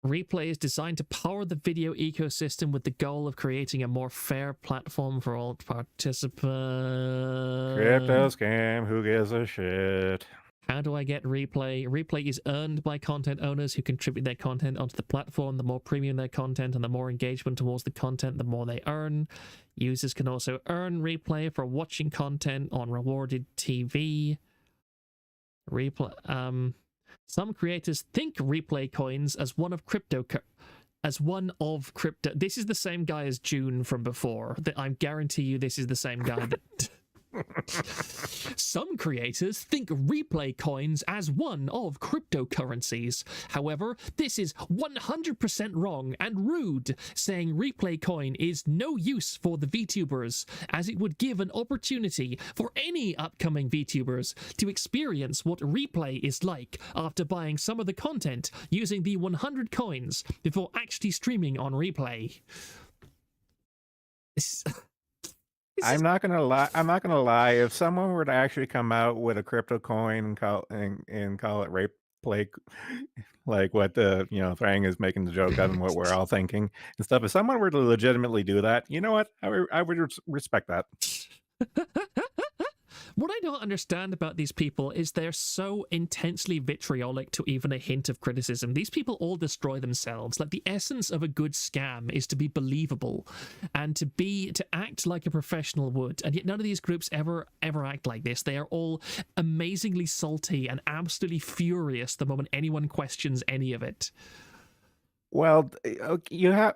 Replay is designed to power the video ecosystem with the goal of creating a more fair platform for all participants. Crypto scam, who gives a shit? How do I get replay? Replay is earned by content owners who contribute their content onto the platform. The more premium their content and the more engagement towards the content, the more they earn. Users can also earn replay for watching content on rewarded TV. Replay. Some creators think replay coins as one of as one of crypto. This is the same guy as June from before. That I guarantee you, this is the same guy that. Some creators think replay coins as one of cryptocurrencies. However, this is 100% wrong and rude, saying replay coin is no use for the VTubers, as it would give an opportunity for any upcoming VTubers to experience what replay is like after buying some of the content using the 100 coins before actually streaming on replay. I'm not gonna lie. I'm not gonna lie. If someone were to actually come out with a crypto coin and call it replay, like what the Thrang is making the joke of and what we're all thinking and stuff. If someone were to legitimately do that, you know what? I would respect that. What I don't understand about these people is they're so intensely vitriolic to even a hint of criticism. These people all destroy themselves. Like, the essence of a good scam is to be believable and to act like a professional would. And yet none of these groups ever act like this. They are all amazingly salty and absolutely furious the moment anyone questions any of it. Well, you have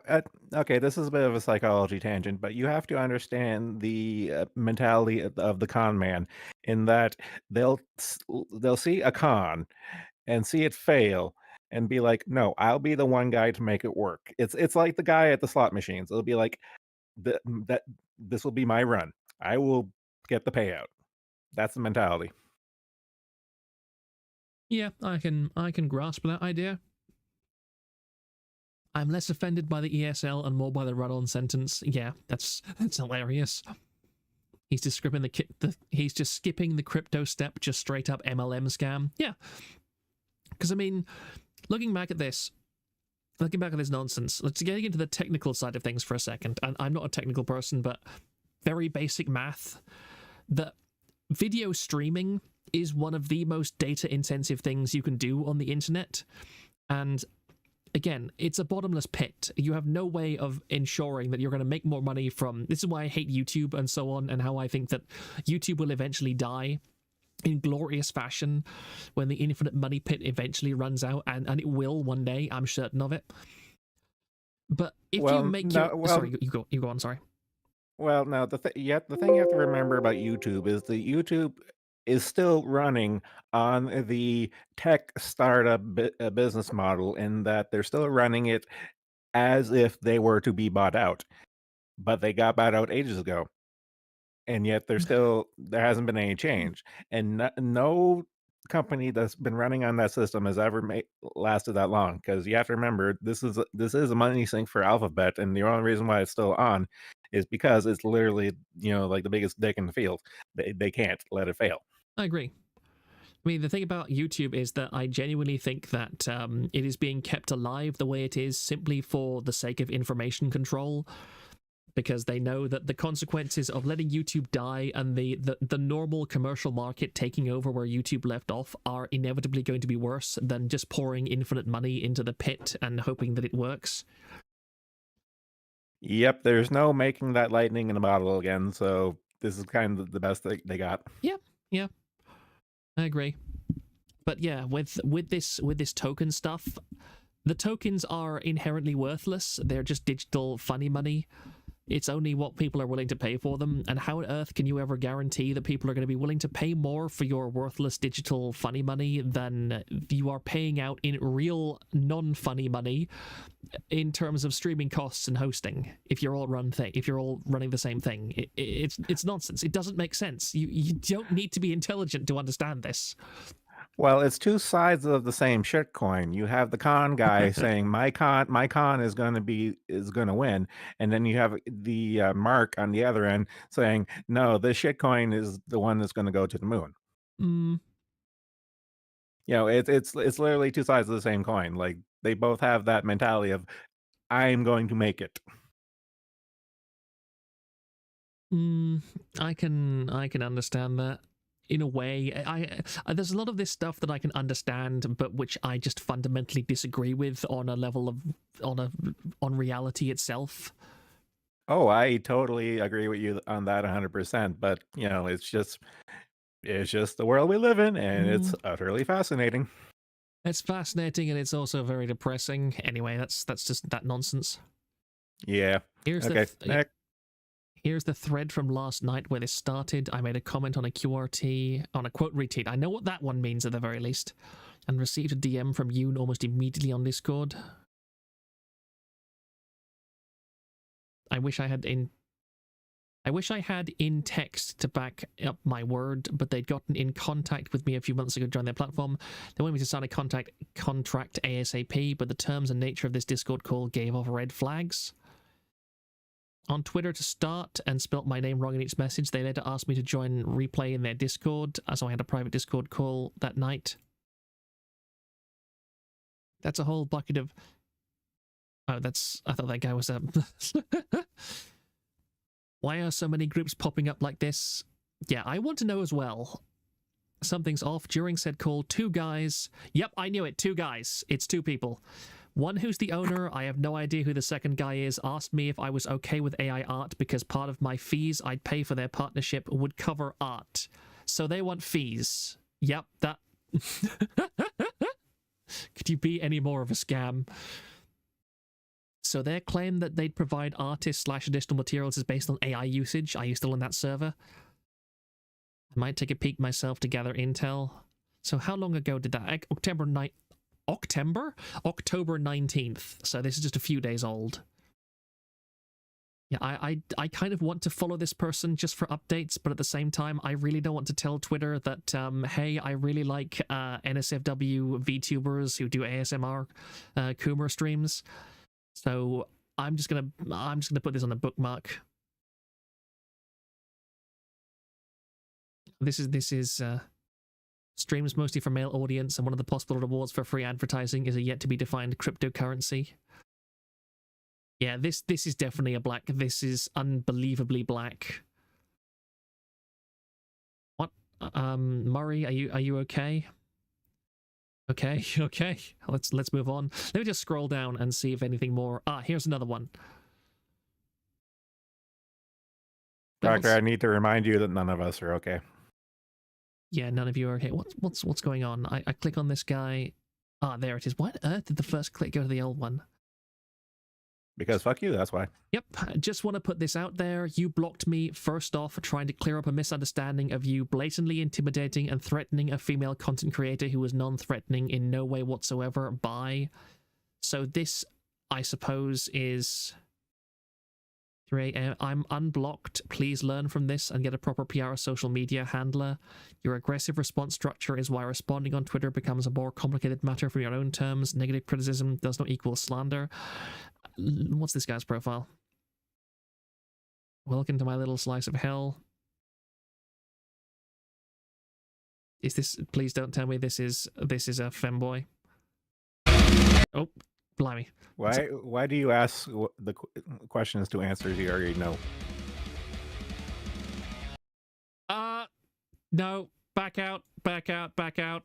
okay. This is a bit of a psychology tangent, but you have to understand the mentality of the con man, in that they'll see a con and see it fail and be like, "No, I'll be the one guy to make it work." It's like the guy at the slot machines. It'll be like, That this will be my run. I will get the payout." That's the mentality. Yeah, I can grasp that idea. I'm less offended by the ESL and more by the run-on sentence. Yeah, that's hilarious. He's just skipping he's just skipping the crypto step, just straight up MLM scam. Yeah, because I mean, looking back at this nonsense. Let's get into the technical side of things for a second. And I'm not a technical person, but very basic math. The video streaming is one of the most data-intensive things you can do on the internet, and again, it's a bottomless pit. You have no way of ensuring that you're going to make more money from... This is why I hate YouTube and so on, and how I think that YouTube will eventually die in glorious fashion when the infinite money pit eventually runs out, and it will one day, I'm certain of it. But if you make sorry, you go on, sorry. Well, no, the thing you have to remember about YouTube is that YouTube is still running on the tech startup business model, in that they're still running it as if they were to be bought out, but they got bought out ages ago, and yet there hasn't been any change, and no company that's been running on that system has ever lasted that long, because you have to remember, this is a money sink for Alphabet, and the only reason why it's still on is because it's literally like the biggest dick in the field. They can't let it fail. I agree. I mean, the thing about YouTube is that I genuinely think that it is being kept alive the way it is simply for the sake of information control, because they know that the consequences of letting YouTube die and the normal commercial market taking over where YouTube left off are inevitably going to be worse than just pouring infinite money into the pit and hoping that it works. Yep, there's no making that lightning in a bottle again, so this is kind of the best they got. Yeah, I agree. But yeah, with this token stuff, the tokens are inherently worthless. They're just digital funny money. It's only what people are willing to pay for them, and how on earth can you ever guarantee that people are going to be willing to pay more for your worthless digital funny money than you are paying out in real non-funny money in terms of streaming costs and hosting? If you're all running the same thing, it's nonsense. It doesn't make sense. You don't need to be intelligent to understand this. Well, it's two sides of the same shit coin. You have the con guy saying my con is going to win, and then you have the Mark on the other end saying, no, this shit coin is the one that's going to go to the moon. It's literally two sides of the same coin. Like, they both have that mentality of, I'm going to make it. I can understand that. In a way, there's a lot of this stuff that I can understand, but which I just fundamentally disagree with on a level of on reality itself. Oh, I totally agree with you on that 100%. But it's just the world we live in, and it's utterly fascinating. It's fascinating and it's also very depressing. Anyway, that's just that nonsense. Yeah. Here's Okay. Next. Here's the thread from last night where this started. I made a comment on a QRT, on a quote retweet. I know what that one means at the very least. And received a DM from Yoon almost immediately on Discord. I wish I had in text to back up my word, but they'd gotten in contact with me a few months ago to join their platform. They wanted me to sign a contract ASAP, but the terms and nature of this Discord call gave off red flags. On Twitter to start, and spelt my name wrong in each message. They later asked me to join RPLAY in their Discord, so I had a private Discord call that night. That's a whole bucket of... Oh, that's... I thought that guy was a... Why are so many groups popping up like this? Yeah, I want to know as well. Something's off. During said call, 2 guys... Yep, I knew it. 2 guys. It's 2 people. One who's the owner, I have no idea who the second guy is, asked me if I was okay with AI art because part of my fees I'd pay for their partnership would cover art. So they want fees. Yep, that... Could you be any more of a scam? So their claim that they'd provide artist/additional materials is based on AI usage. Are you still on that server? I might take a peek myself to gather intel. So how long ago did that... October 19th. So this is just a few days old. Yeah, I kind of want to follow this person just for updates, but at the same time, I really don't want to tell Twitter that, hey, I really like NSFW VTubers who do ASMR Coomer streams. So I'm just gonna put this on the bookmark. This is streams mostly for male audience, and one of the possible rewards for free advertising is a yet to be defined cryptocurrency. Yeah, this is definitely a black. This is unbelievably black. What? Murray, are you okay? Okay, okay. Let's move on. Let me just scroll down and see if anything more. Ah, here's another one. Doctor, I need to remind you that none of us are okay. Yeah, none of you are okay. What's going on? I click on this guy. Ah, there it is. Why on earth did the first click go to the old one? Because fuck you, that's why. Yep, I just want to put this out there. You blocked me, first off, trying to clear up a misunderstanding of you blatantly intimidating and threatening a female content creator who was non-threatening in no way whatsoever by. So this, I suppose, is... 3 a.m. I'm unblocked. Please learn from this and get a proper PR social media handler. Your aggressive response structure is why responding on Twitter becomes a more complicated matter from your own terms. Negative criticism does not equal slander. What's this guy's profile? Welcome to my little slice of hell. Is this... Please don't tell me this is a femboy. Oh, blimey. Why do you ask the questions to answers you already know? No. Back out. Back out. Back out.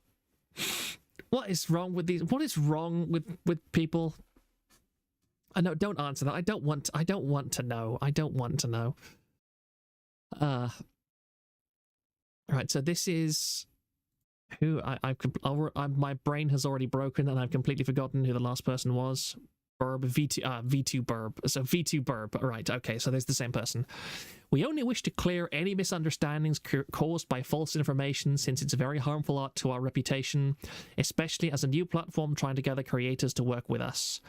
What is wrong with these? What is wrong with people? No, don't answer that. I don't want to know. I don't want to know. Right, so this is who my brain has already broken and I've completely forgotten who the last person was. Burb, V2 Burb. So V2 Burb. Right, okay, so there's the same person. We only wish to clear any misunderstandings caused by false information, since it's very harmful to our reputation, especially as a new platform trying to gather creators to work with us.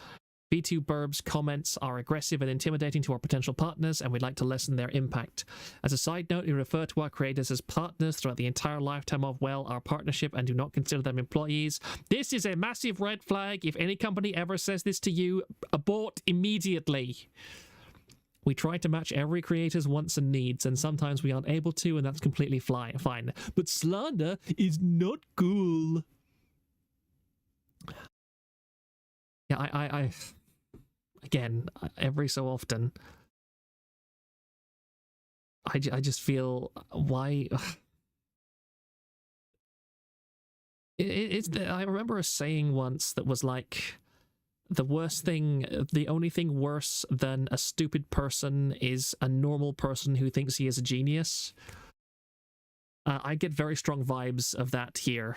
V2 Burb's comments are aggressive and intimidating to our potential partners, and we'd like to lessen their impact. As a side note, we refer to our creators as partners throughout the entire lifetime of, well, our partnership, and do not consider them employees. This is a massive red flag. If any company ever says this to you, abort immediately. We try to match every creator's wants and needs, and sometimes we aren't able to, and that's completely fine. But slander is not cool. Yeah, I again, every so often, I just feel, why... I remember a saying once that was like, the only thing worse than a stupid person is a normal person who thinks he is a genius. I get very strong vibes of that here.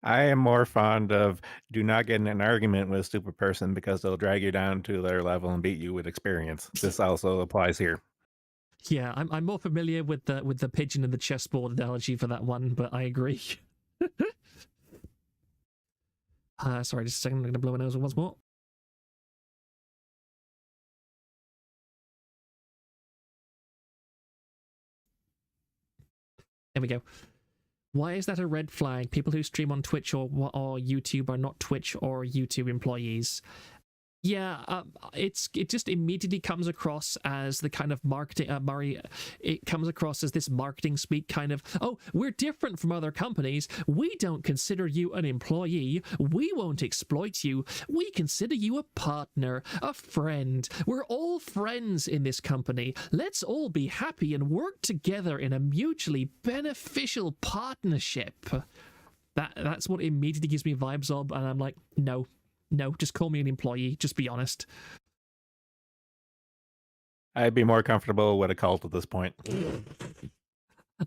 I am more fond of do not get in an argument with a stupid person because they'll drag you down to their level and beat you with experience. This also applies here. Yeah, I'm more familiar with the pigeon and the chessboard analogy for that one, but I agree. Sorry, just a second. I'm going to blow my nose once more. There we go. Why is that a red flag? People who stream on Twitch or YouTube are not Twitch or YouTube employees. Yeah, it just immediately comes across as the kind of marketing, Murray, it comes across as this marketing speak kind of, oh, we're different from other companies. We don't consider you an employee. We won't exploit you. We consider you a partner, a friend. We're all friends in this company. Let's all be happy and work together in a mutually beneficial partnership. That's what immediately gives me vibes of, and I'm like, no. No, just call me an employee. Just be honest. I'd be more comfortable with a cult at this point.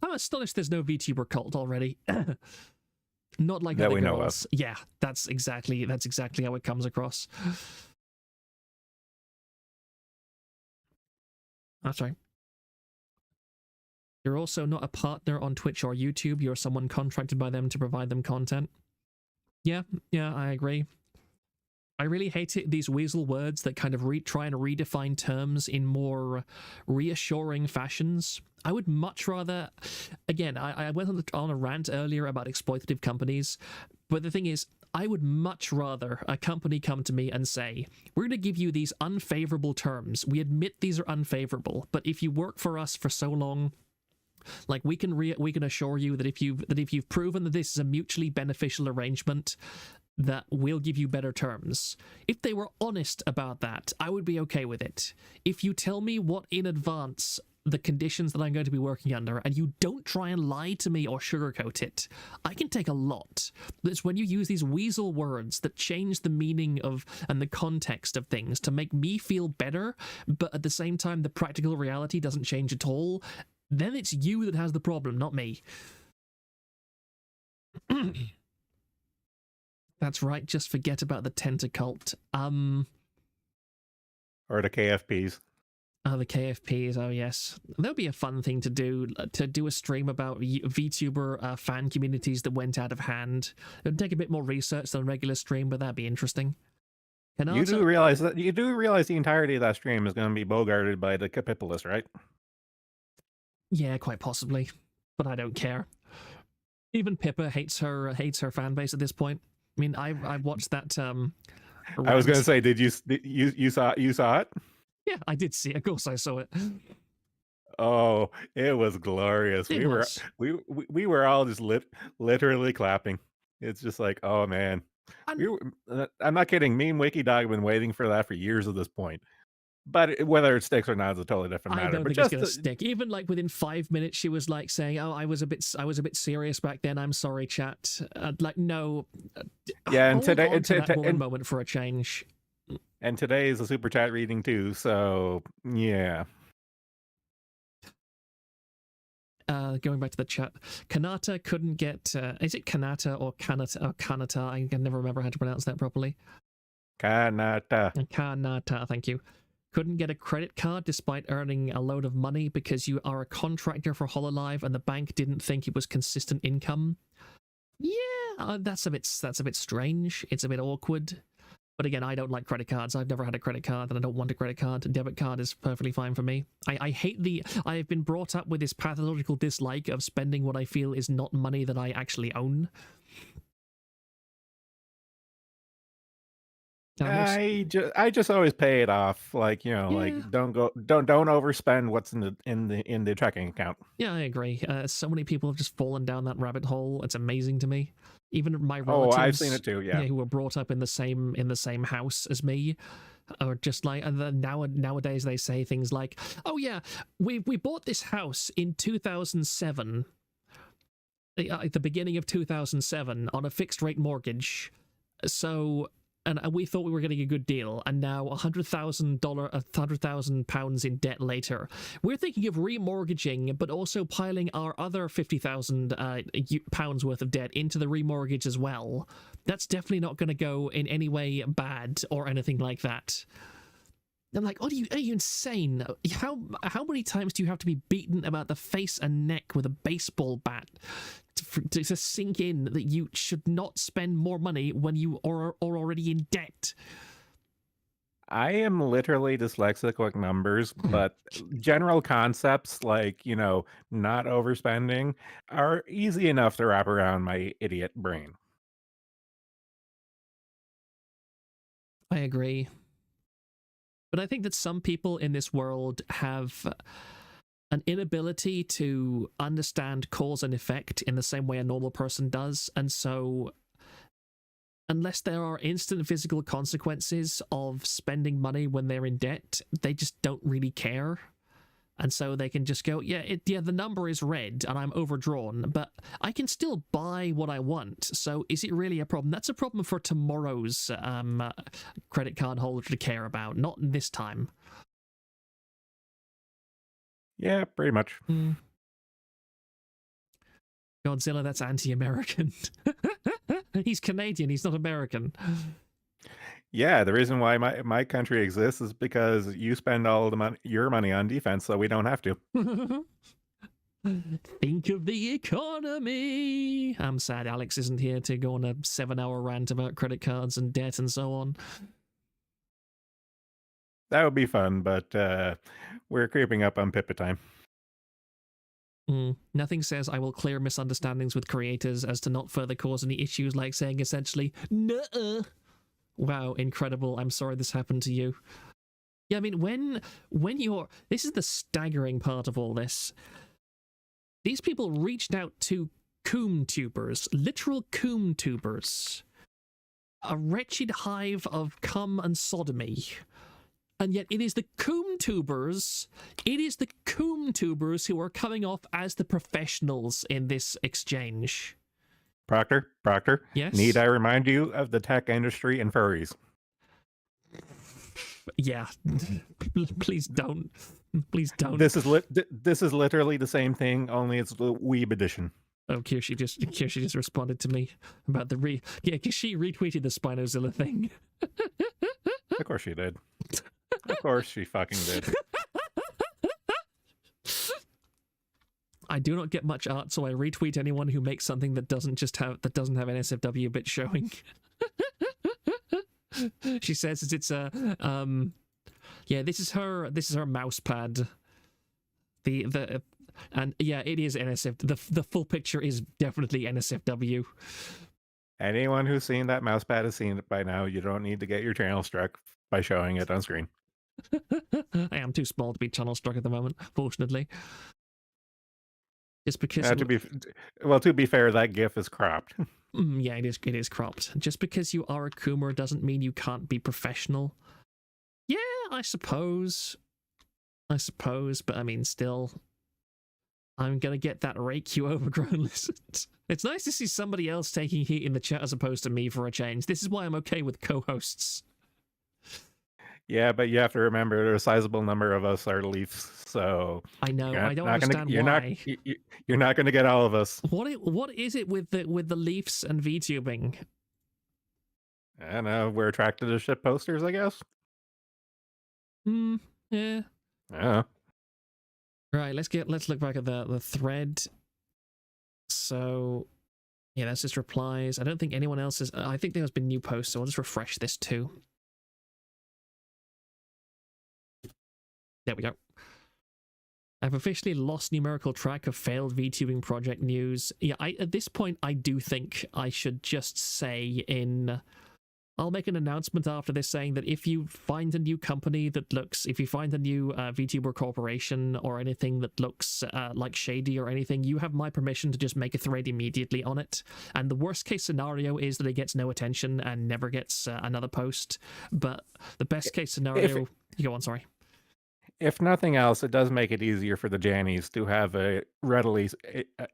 I'm astonished there's no VTuber cult already. Not like that other we know girls. of. Yeah, that's exactly how it comes across. That's right. You're also not a partner on Twitch or YouTube. You're someone contracted by them to provide them content. Yeah, I agree. I really hate it, these weasel words that kind of try and redefine terms in more reassuring fashions. I would much rather... Again, I went on a rant earlier about exploitative companies, but the thing is, I would much rather a company come to me and say, we're going to give you these unfavorable terms. We admit these are unfavorable, but if you work for us for so long... Like we can assure you that if you've proven that this is a mutually beneficial arrangement, that we'll give you better terms. If they were honest about that, I would be okay with it. If you tell me what in advance the conditions that I'm going to be working under, and you don't try and lie to me or sugarcoat it, I can take a lot. But it's when you use these weasel words that change the meaning of and the context of things to make me feel better, but at the same time the practical reality doesn't change at all, then it's you that has the problem, not me. That's right, just forget about the Tentacult. Or the KFPs. Oh, the KFPs, oh yes. That would be a fun thing to do a stream about VTuber fan communities that went out of hand. It would take a bit more research than a regular stream, but that'd be interesting. You do realize the entirety of that stream is going to be bogarted by the capitalists, right? Yeah, quite possibly, but I don't care. Even Pippa hates her fan base at this point. I mean, I watched that. I was going to say, did you saw it? Yeah, I did see it. Of course, I saw it. Oh, it was glorious. We were all just literally clapping. It's just like, oh man, I'm not kidding. Me and Wiki Dog have been waiting for that for years at this point. But whether it sticks or not is a totally different matter. I don't think it's gonna stick. Even like within 5 minutes, she was like saying, "Oh, I was a bit serious back then. I'm sorry, chat." Like, no. Yeah, and today, moment for a change. And today is a super chat reading too, so yeah. Going back to the chat, Kanata couldn't get. Is it Kanata or Kanata or Kanata? I can never remember how to pronounce that properly. Kanata, thank you. Couldn't get a credit card despite earning a load of money because you are a contractor for Hololive and the bank didn't think it was consistent income. Yeah, that's a bit strange. It's a bit awkward. But again, I don't like credit cards. I've never had a credit card and I don't want a credit card. A debit card is perfectly fine for me. I hate I've been brought up with this pathological dislike of spending what I feel is not money that I actually own. I just always pay it off, like, you know, like don't overspend what's in the checking account. Yeah, I agree. So many people have just fallen down that rabbit hole. It's amazing to me. Even my relatives, I've seen it too. Yeah, who were brought up in the same house as me, are just like, and then nowadays they say things like, "Oh yeah, we bought this house in 2007, at the beginning of 2007 on a fixed rate mortgage, so." and we thought we were getting a good deal, and now £100,000 in debt later, we're thinking of remortgaging, but also piling our other £50,000 worth of debt into the remortgage as well. That's definitely not going to go in any way bad or anything like that. I'm like, are you insane? How many times do you have to be beaten about the face and neck with a baseball bat to sink in that you should not spend more money when you are already in debt? I am literally dyslexic with numbers, but general concepts like, not overspending are easy enough to wrap around my idiot brain. I agree. But I think that some people in this world have an inability to understand cause and effect in the same way a normal person does. And so unless there are instant physical consequences of spending money when they're in debt, they just don't really care. And so they can just go, yeah, the number is red and I'm overdrawn, but I can still buy what I want. So is it really a problem? That's a problem for tomorrow's credit card holder to care about, not this time. Yeah, pretty much. Godzilla, that's anti-American. He's Canadian, he's not American. Yeah, the reason why my country exists is because you spend all your money on defense, so we don't have to. Think of the economy. I'm sad Alex isn't here to go on a 7-hour rant about credit cards and debt and so on. That would be fun, but we're creeping up on Pippa time. Nothing says I will clear misunderstandings with creators as to not further cause any issues, like saying essentially, nuh-uh. Wow, incredible. I'm sorry this happened to you. Yeah, I mean, when you're... This is the staggering part of all this. These people reached out to coom tubers, literal coom tubers. A wretched hive of cum and sodomy. And yet it is the coom tubers, who are coming off as the professionals in this exchange. Proctor, Yes? need I remind you of the tech industry and furries? Yeah. Please don't. Please don't. This is literally the same thing, only it's the Weeb edition. Oh, Kirsty just responded to me about the yeah, because she retweeted the Spinozilla thing. Of course she did. Of course she fucking did. I do not get much art, so I retweet anyone who makes something that doesn't have NSFW bit showing. She says it's a yeah, this is her mouse pad. And yeah, it is NSF. The full picture is definitely NSFW. Anyone who's seen that mouse pad has seen it by now. You don't need to get your channel struck by showing it on screen. I am too small to be channel struck at the moment, fortunately. Just because to be fair, that GIF is cropped. Yeah, it is cropped. Just because you are a Coomer doesn't mean you can't be professional. Yeah, I suppose, but I mean, still, I'm gonna get that rake, you overgrown lizard. It's nice to see somebody else taking heat in the chat as opposed to me for a change. This is why I'm okay with co-hosts. Yeah, but you have to remember a sizable number of us are Leafs, so I know. I don't understand why. You're not going to get all of us. What is it with the Leafs and VTubing? I don't know. We're attracted to shit posters, I guess. Yeah. Yeah. Right. Let's look back at the thread. So, yeah, that's just replies. I don't think anyone else is. I think there's been new posts, so I'll just refresh this too. There we go. I've officially lost numerical track of failed VTubing project news. Yeah, at this point, I do think I should just say I'll make an announcement after this saying that if you find a new company if you find a new VTuber corporation or anything that looks like shady or anything, you have my permission to just make a thread immediately on it. And the worst case scenario is that it gets no attention and never gets another post. But the best case scenario... You go on, sorry. If nothing else, it does make it easier for the Jannies to have a readily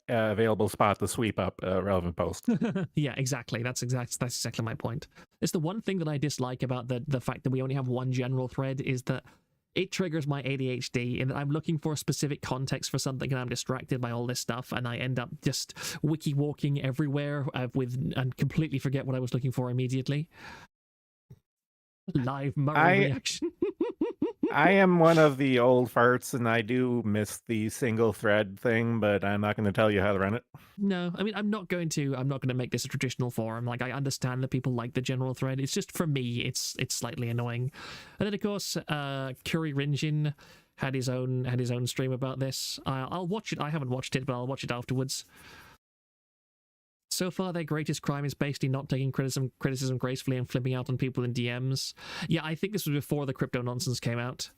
available spot to sweep up a relevant post. Yeah, exactly. That's exactly my point. It's the one thing that I dislike about the fact that we only have one general thread is that it triggers my ADHD in that I'm looking for a specific context for something and I'm distracted by all this stuff and I end up just wiki walking everywhere and completely forget what I was looking for immediately. Live Murray reaction. I am one of the old farts, and I do miss the single thread thing, but I'm not going to tell you how to run it. No, I mean, I'm not going to make this a traditional forum. Like, I understand that people like the general thread. It's just, for me, it's slightly annoying. And then, of course, Kuri Rinjin had his own stream about this. I'll watch it. I haven't watched it, but I'll watch it afterwards. So far, their greatest crime is basically not taking criticism gracefully and flipping out on people in DMs. Yeah, I think this was before the crypto nonsense came out.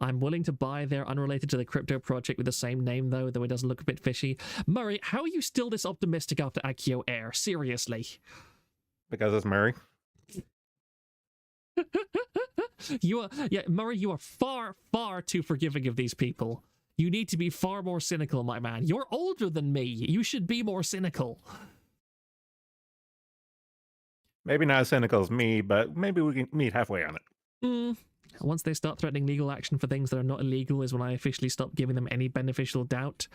I'm willing to buy their unrelated to the crypto project with the same name, though it doesn't look a bit fishy. Murray, how are you still this optimistic after Akio Air? Seriously. Because it's Murray. Murray, you are far, far too forgiving of these people. You need to be far more cynical, my man. You're older than me. You should be more cynical. Maybe not as cynical as me, but maybe we can meet halfway on it. Once they start threatening legal action for things that are not illegal is when I officially stop giving them any beneficial doubt.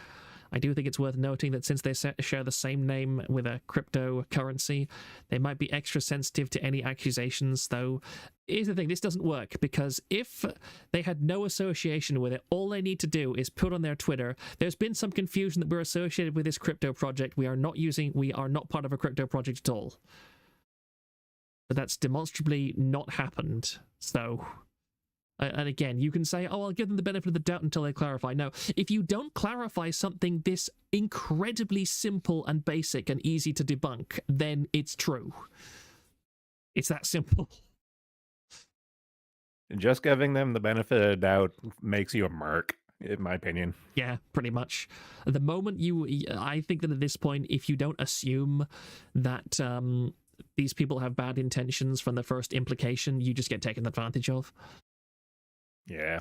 I do think it's worth noting that since they share the same name with a cryptocurrency, they might be extra sensitive to any accusations, though. Here's the thing, this doesn't work, because if they had no association with it, all they need to do is put on their Twitter, there's been some confusion that we're associated with this crypto project, we are not part of a crypto project at all. But that's demonstrably not happened, so... And again, you can say, oh, I'll give them the benefit of the doubt until they clarify. No, if you don't clarify something this incredibly simple and basic and easy to debunk, then it's true. It's that simple. Just giving them the benefit of the doubt makes you a mark, in my opinion. Yeah, pretty much. The moment I think that at this point, if you don't assume that these people have bad intentions from the first implication, you just get taken advantage of. Yeah.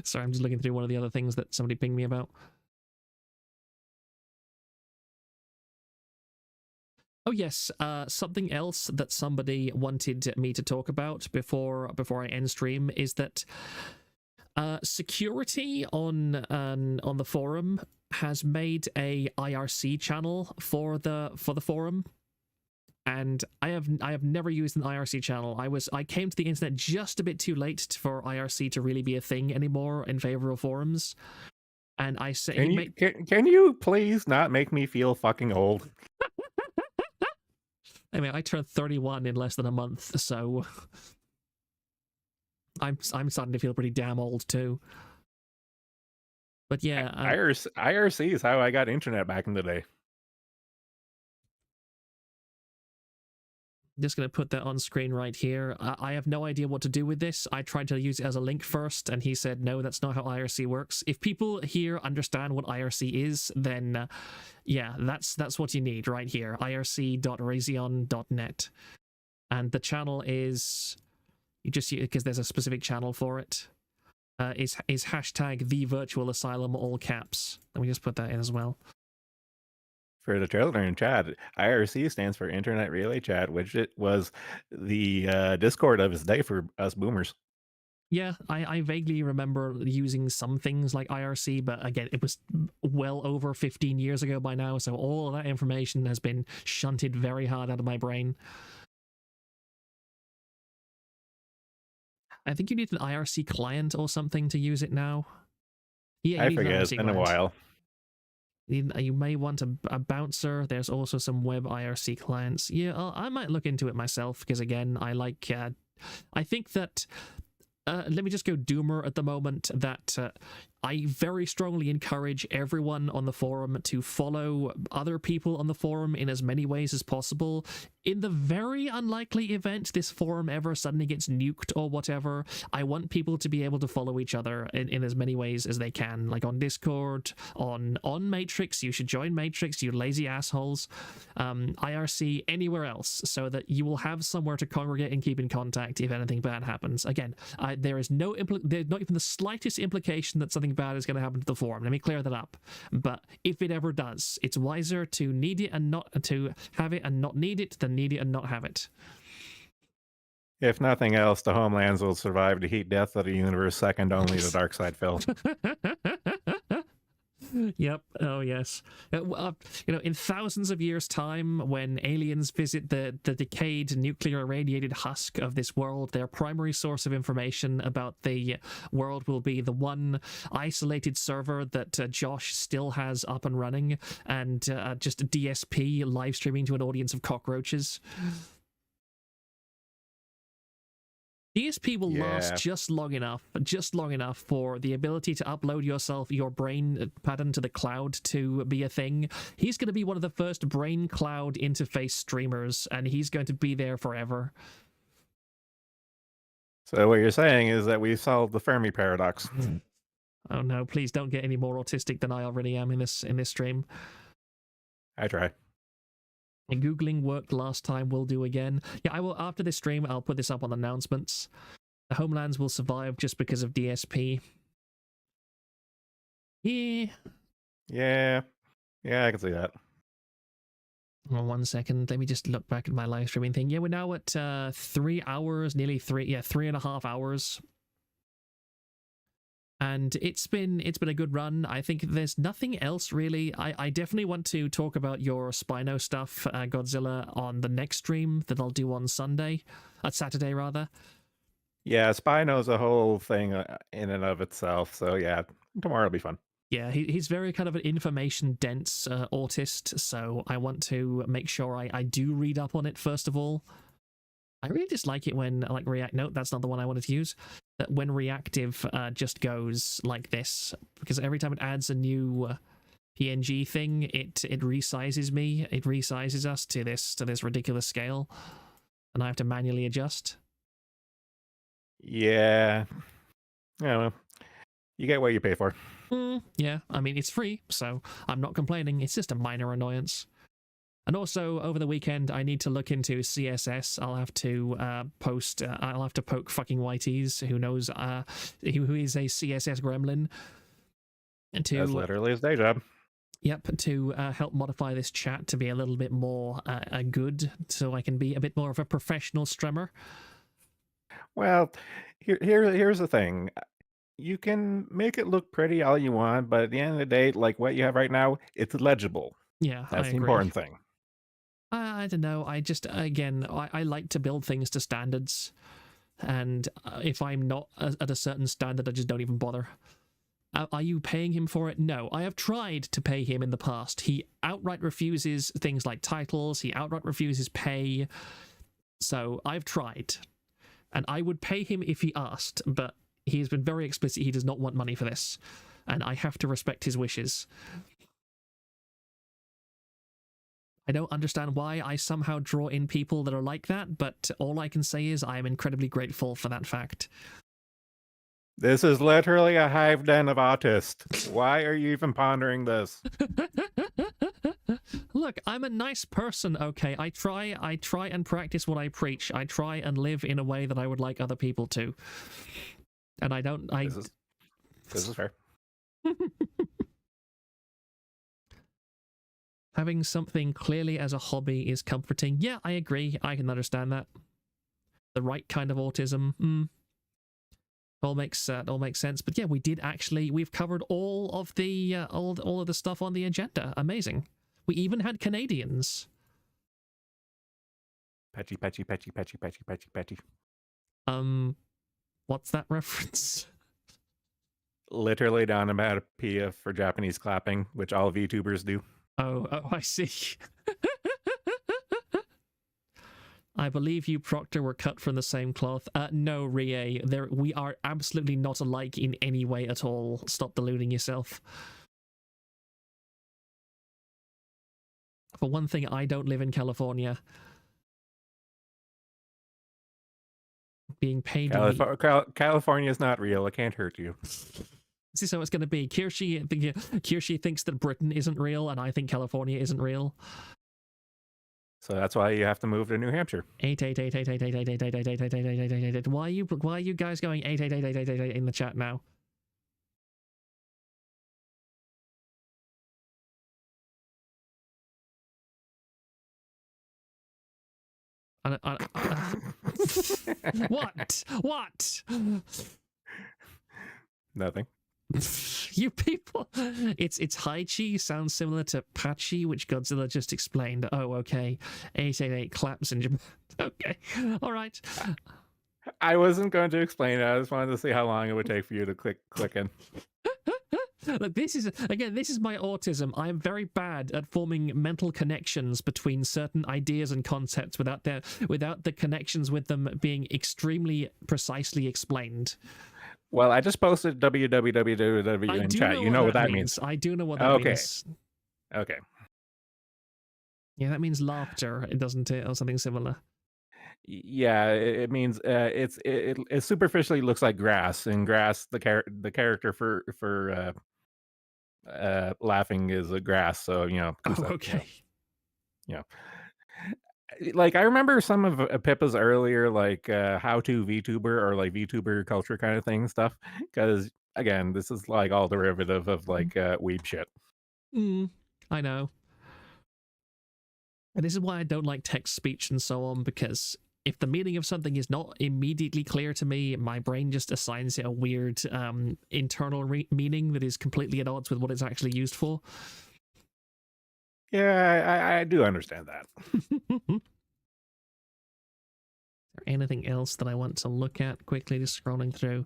Sorry, I'm just looking through one of the other things that somebody pinged me about. Oh yes, something else that somebody wanted me to talk about before I end stream is that security on the forum has made a IRC channel for the forum. And I have never used an IRC channel. I came to the internet just a bit too late for IRC to really be a thing anymore in favor of forums. And I say, can you please not make me feel fucking old? I mean, I turned 31 in less than a month, so I'm starting to feel pretty damn old too. But yeah, IRC is how I got internet back in the day. Just going to put that on screen right here. I have no idea what to do with this. I tried to use it as a link first, and he said, no, that's not how IRC works. If people here understand what IRC is, then yeah, that's what you need right here. irc.razion.net. And the channel is, because there's a specific channel for it, is hashtag the virtual asylum, all caps. Let me just put that in as well. For the children in chat, IRC stands for Internet Relay Chat, which it was the Discord of its day for us boomers. Yeah, I vaguely remember using some things like IRC, but again, it was well over 15 years ago by now, so all of that information has been shunted very hard out of my brain. I think you need an IRC client or something to use it now. Yeah, I forget, it's been a while. You may want a bouncer. There's also some web IRC clients. Yeah, I might look into it myself, because again, I like... I think that... let me just go doomer at the moment, that I very strongly encourage everyone on the forum to follow other people on the forum in as many ways as possible. In the very unlikely event this forum ever suddenly gets nuked or whatever, I want people to be able to follow each other in as many ways as they can. Like on Discord, on Matrix, you should join Matrix, you lazy assholes. IRC, anywhere else, so that you will have somewhere to congregate and keep in contact if anything bad happens. Again, there's not even the slightest implication that something bad is going to happen to the forum. Let me clear that up. But if it ever does, it's wiser to need it and not to have it and not need it than need it and not have it. If nothing else, the homelands will survive the heat death of the universe second only to dark side Phil. Yep. Oh, yes. In thousands of years' time, when aliens visit the decayed, nuclear-irradiated husk of this world, their primary source of information about the world will be the one isolated server that Josh still has up and running, and just a DSP live streaming to an audience of cockroaches. DSP will last just long enough for the ability to upload your brain pattern to the cloud to be a thing. He's going to be one of the first brain cloud interface streamers, and he's going to be there forever. So what you're saying is that we've solved the Fermi paradox. Oh no, please don't get any more autistic than I already am in this stream. I try. And Googling worked last time, will do again. Yeah, I will. After this stream, I'll put this up on announcements. The homelands will survive just because of DSP. Yeah. Yeah, I can see that. Well, 1 second. Let me just look back at my live streaming thing. Yeah, we're now at 3 hours, nearly 3.5 hours. And it's been a good run. I think there's nothing else really. I definitely want to talk about your Spino stuff, Godzilla, on the next stream that I'll do on Saturday rather. Yeah, Spino's a whole thing in and of itself. So yeah, tomorrow will be fun. Yeah, he's very kind of an information-dense autist, so I want to make sure I do read up on it first of all. I really dislike it when, like, React... No, that's not the one I wanted to use. That when reactive just goes like this, because every time it adds a new PNG thing, it resizes me. It resizes us to this ridiculous scale, and I have to manually adjust. Yeah. Yeah, well, you get what you pay for. Yeah, I mean, it's free, so I'm not complaining. It's just a minor annoyance. And also, over the weekend, I need to look into CSS. I'll have to I'll have to poke fucking Whiteys, who knows, who is a CSS gremlin. And That's literally his day job. Yep, to help modify this chat to be a little bit more good, so I can be a bit more of a professional streamer. Well, here's the thing. You can make it look pretty all you want, but at the end of the day, like what you have right now, it's legible. Yeah, that's I the agree. important thing. I don't know. I just, again, I like to build things to standards. And if I'm not at a certain standard, I just don't even bother. Are you paying him for it? No. I have tried to pay him in the past. He outright refuses things like titles. He outright refuses pay. So I've tried. And I would pay him if he asked, but he's been very explicit he does not want money for this. And I have to respect his wishes. I don't understand why I somehow draw in people that are like that, but all I can say is I am incredibly grateful for that fact. This is literally a hive den of autists. Why are you even pondering this? Look, I'm a nice person, okay? I try and practice what I preach. I try and live in a way that I would like other people to. And I don't... This is fair. Having something clearly as a hobby is comforting. Yeah, I agree. I can understand that. The right kind of autism. All makes sense. But yeah, we've covered all of the all of the stuff on the agenda. Amazing. We even had Canadians. Patchy. What's that reference? Literally the onomatopoeia for Japanese clapping, which all VTubers do. Oh, I see. I believe you, Proctor, were cut from the same cloth. No, Rie. We are absolutely not alike in any way at all. Stop deluding yourself. For one thing, I don't live in California. Being paid... California is not real. It can't hurt you. This is how it's going to be. Kirshi thinks that Britain isn't real, and I think California isn't real. So that's why you have to move to New Hampshire. 88888888888888888. Why are you guys going 8888888 in the chat now? What? What? Nothing. You people. It's Haichi sounds similar to Pachi, which Godzilla just explained. Oh, okay. 888 claps in Japan. Okay. All right. I wasn't going to explain it. I just wanted to see how long it would take for you to click in. Look, this is my autism. I am very bad at forming mental connections between certain ideas and concepts without the connections with them being extremely precisely explained. Well, I just posted www in chat. You know what that means. I do know what that means. Okay. Yeah, that means laughter. It doesn't it, or something similar. Yeah, it means it superficially looks like grass, and grass the character for laughing is a grass. So Okay. Like I remember some of Pippa's earlier like how to VTuber or like VTuber culture kind of thing stuff, because again this is like all derivative of like weeb shit. I know. And this is why I don't like text speech and so on, because if the meaning of something is not immediately clear to me, my brain just assigns it a weird internal meaning that is completely at odds with what it's actually used for. Yeah, I do understand that. Is there anything else that I want to look at quickly, just scrolling through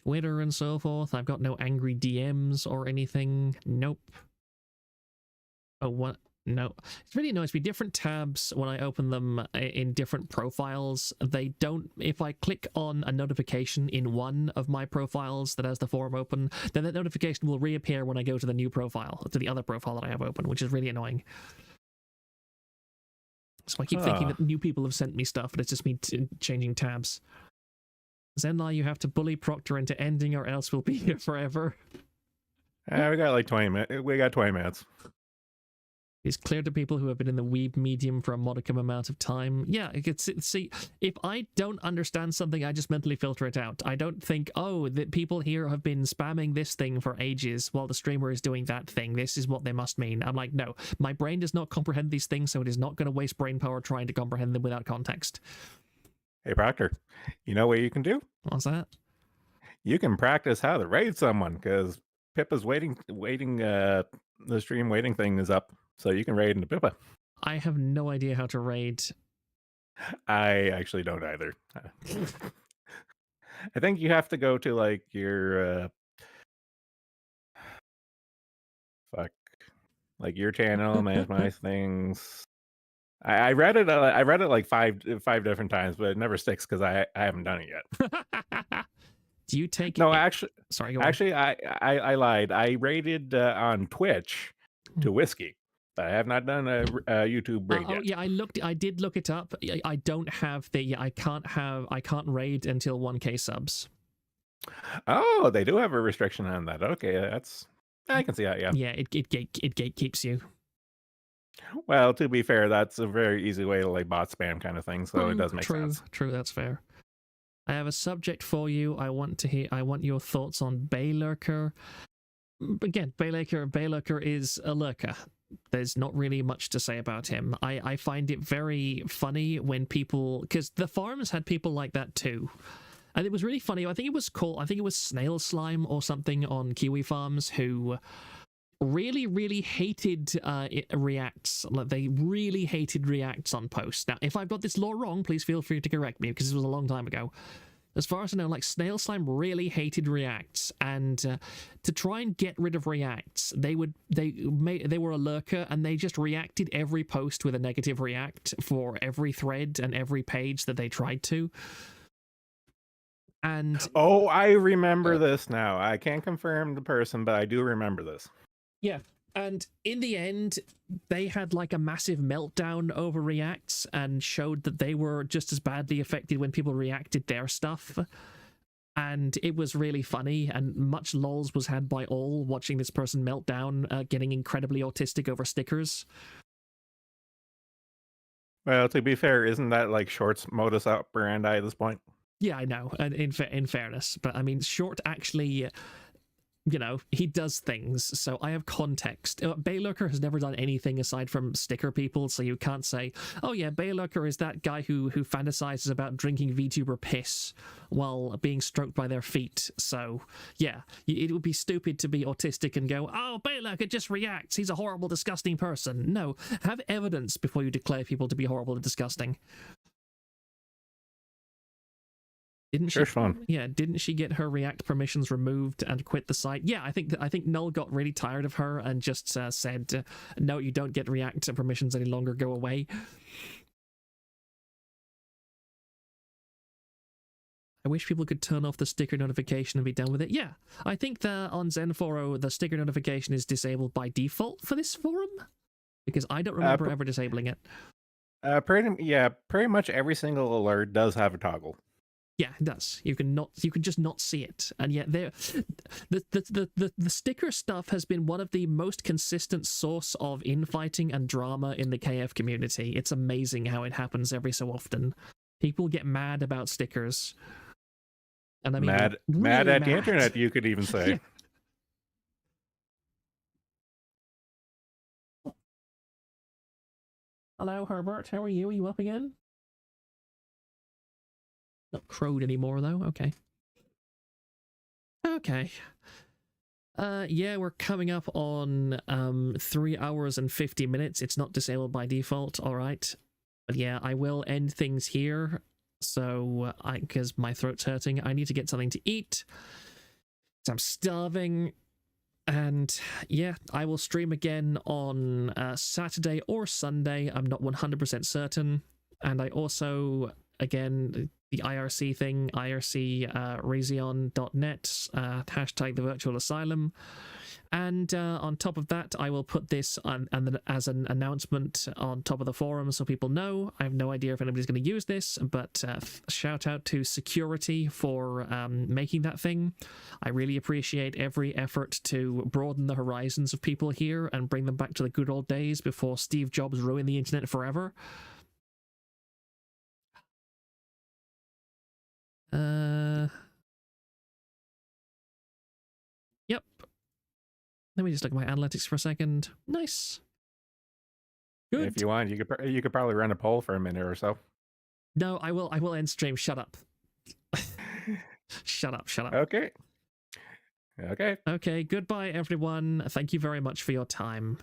Twitter and so forth? I've got no angry DMs or anything. Nope. Oh, what? No. It's really nice. With different tabs, when I open them in different profiles, they don't... If I click on a notification in one of my profiles that has the forum open, then that notification will reappear when I go to the new profile, to the other profile that I have open, which is really annoying. So I keep thinking that new people have sent me stuff, but it's just me changing tabs. Zenlai, you have to bully Proctor into ending or else we'll be here forever. We got like 20 minutes. We got 20 minutes. It's clear to people who have been in the weeb medium for a modicum amount of time. Yeah, see, if I don't understand something, I just mentally filter it out. I don't think, oh, that people here have been spamming this thing for ages while the streamer is doing that thing. This is what they must mean. I'm like, no, my brain does not comprehend these things, so it is not going to waste brain power trying to comprehend them without context. Hey, Proctor, you know what you can do? What's that? You can practice how to raid someone, because Pippa's waiting, the stream waiting thing is up. So you can raid into Pippa. I have no idea how to raid. I actually don't either. I think you have to go to like your like your channel, manage my things. I read it. I read it like five different times, but it never sticks because I haven't done it yet. Do you take? No, actually, sorry. Go on. Actually, I lied. I raided on Twitch to Whiskey. I have not done a YouTube raid yet. Oh yeah, I did look it up. I don't have the. I can't raid until 1K subs. Oh, they do have a restriction on that. Okay, I can see that. Yeah. Yeah, it gatekeeps you. Well, to be fair, that's a very easy way to like bot spam kind of thing. So it does make sense. True, that's fair. I have a subject for you. I want your thoughts on Bay Lurker. Again, Bay Lurker is a lurker. There's not really much to say about him. I find it very funny when people, because the forums had people like that too, and it was really funny. I think it was Snail Slime or something on Kiwi Farms who really hated reacts. Like, they really hated reacts on posts. Now, if I've got this lore wrong, please feel free to correct me, because this was a long time ago. As far as I know, like, Snail Slime really hated reacts, and to try and get rid of reacts, they were a lurker, and they just reacted every post with a negative react for every thread and every page that they tried to. And oh, I remember this now. I can't confirm the person, but I do remember this. Yeah. And in the end, they had like a massive meltdown over reacts and showed that they were just as badly affected when people reacted their stuff. And it was really funny, and much lols was had by all watching this person melt down, getting incredibly autistic over stickers. Well, to be fair, isn't that like Short's modus operandi at this point? Yeah, I know, and in fairness. But I mean, Short actually... you know, he does things, so I have context. Baylurker has never done anything aside from sticker people, so you can't say, oh yeah, Baylurker is that guy who fantasizes about drinking VTuber piss while being stroked by their feet. So yeah, it would be stupid to be autistic and go, oh, Baylurker just reacts, he's a horrible, disgusting person. No, have evidence before you declare people to be horrible and disgusting. Didn't she? Fun. Yeah, didn't she get her React permissions removed and quit the site? Yeah, I think Null got really tired of her and just said, "No, you don't get React permissions any longer. Go away." I wish people could turn off the sticker notification and be done with it. Yeah, I think on Zenforo the sticker notification is disabled by default for this forum because I don't remember ever disabling it. Pretty much every single alert does have a toggle. Yeah, it does. You can just not see it, and yet the sticker stuff has been one of the most consistent source of infighting and drama in the KF community. It's amazing how it happens every so often. People get mad about stickers, and I mean mad at the internet, you could even say. Yeah. Hello, Herbert. How are you? Are you up again? Not crowed anymore, though. Okay. Okay. Yeah, we're coming up on 3 hours and 50 minutes. It's not disabled by default, all right. But yeah, I will end things here. So, because my throat's hurting, I need to get something to eat. So I'm starving. And yeah, I will stream again on Saturday or Sunday. I'm not 100% certain. And I also, again, the IRC thing, irc.razion.net, hashtag the virtual asylum. And on top of that, I will put this on, as an announcement on top of the forum so people know. I have no idea if anybody's going to use this, but shout out to security for making that thing. I really appreciate every effort to broaden the horizons of people here and bring them back to the good old days before Steve Jobs ruined the internet forever. Yep. Let me just look at my analytics for a second. Nice. Good. If you want, you could probably run a poll for a minute or so. No, I will end stream. Shut up. Shut up. Okay. Okay, goodbye everyone. Thank you very much for your time.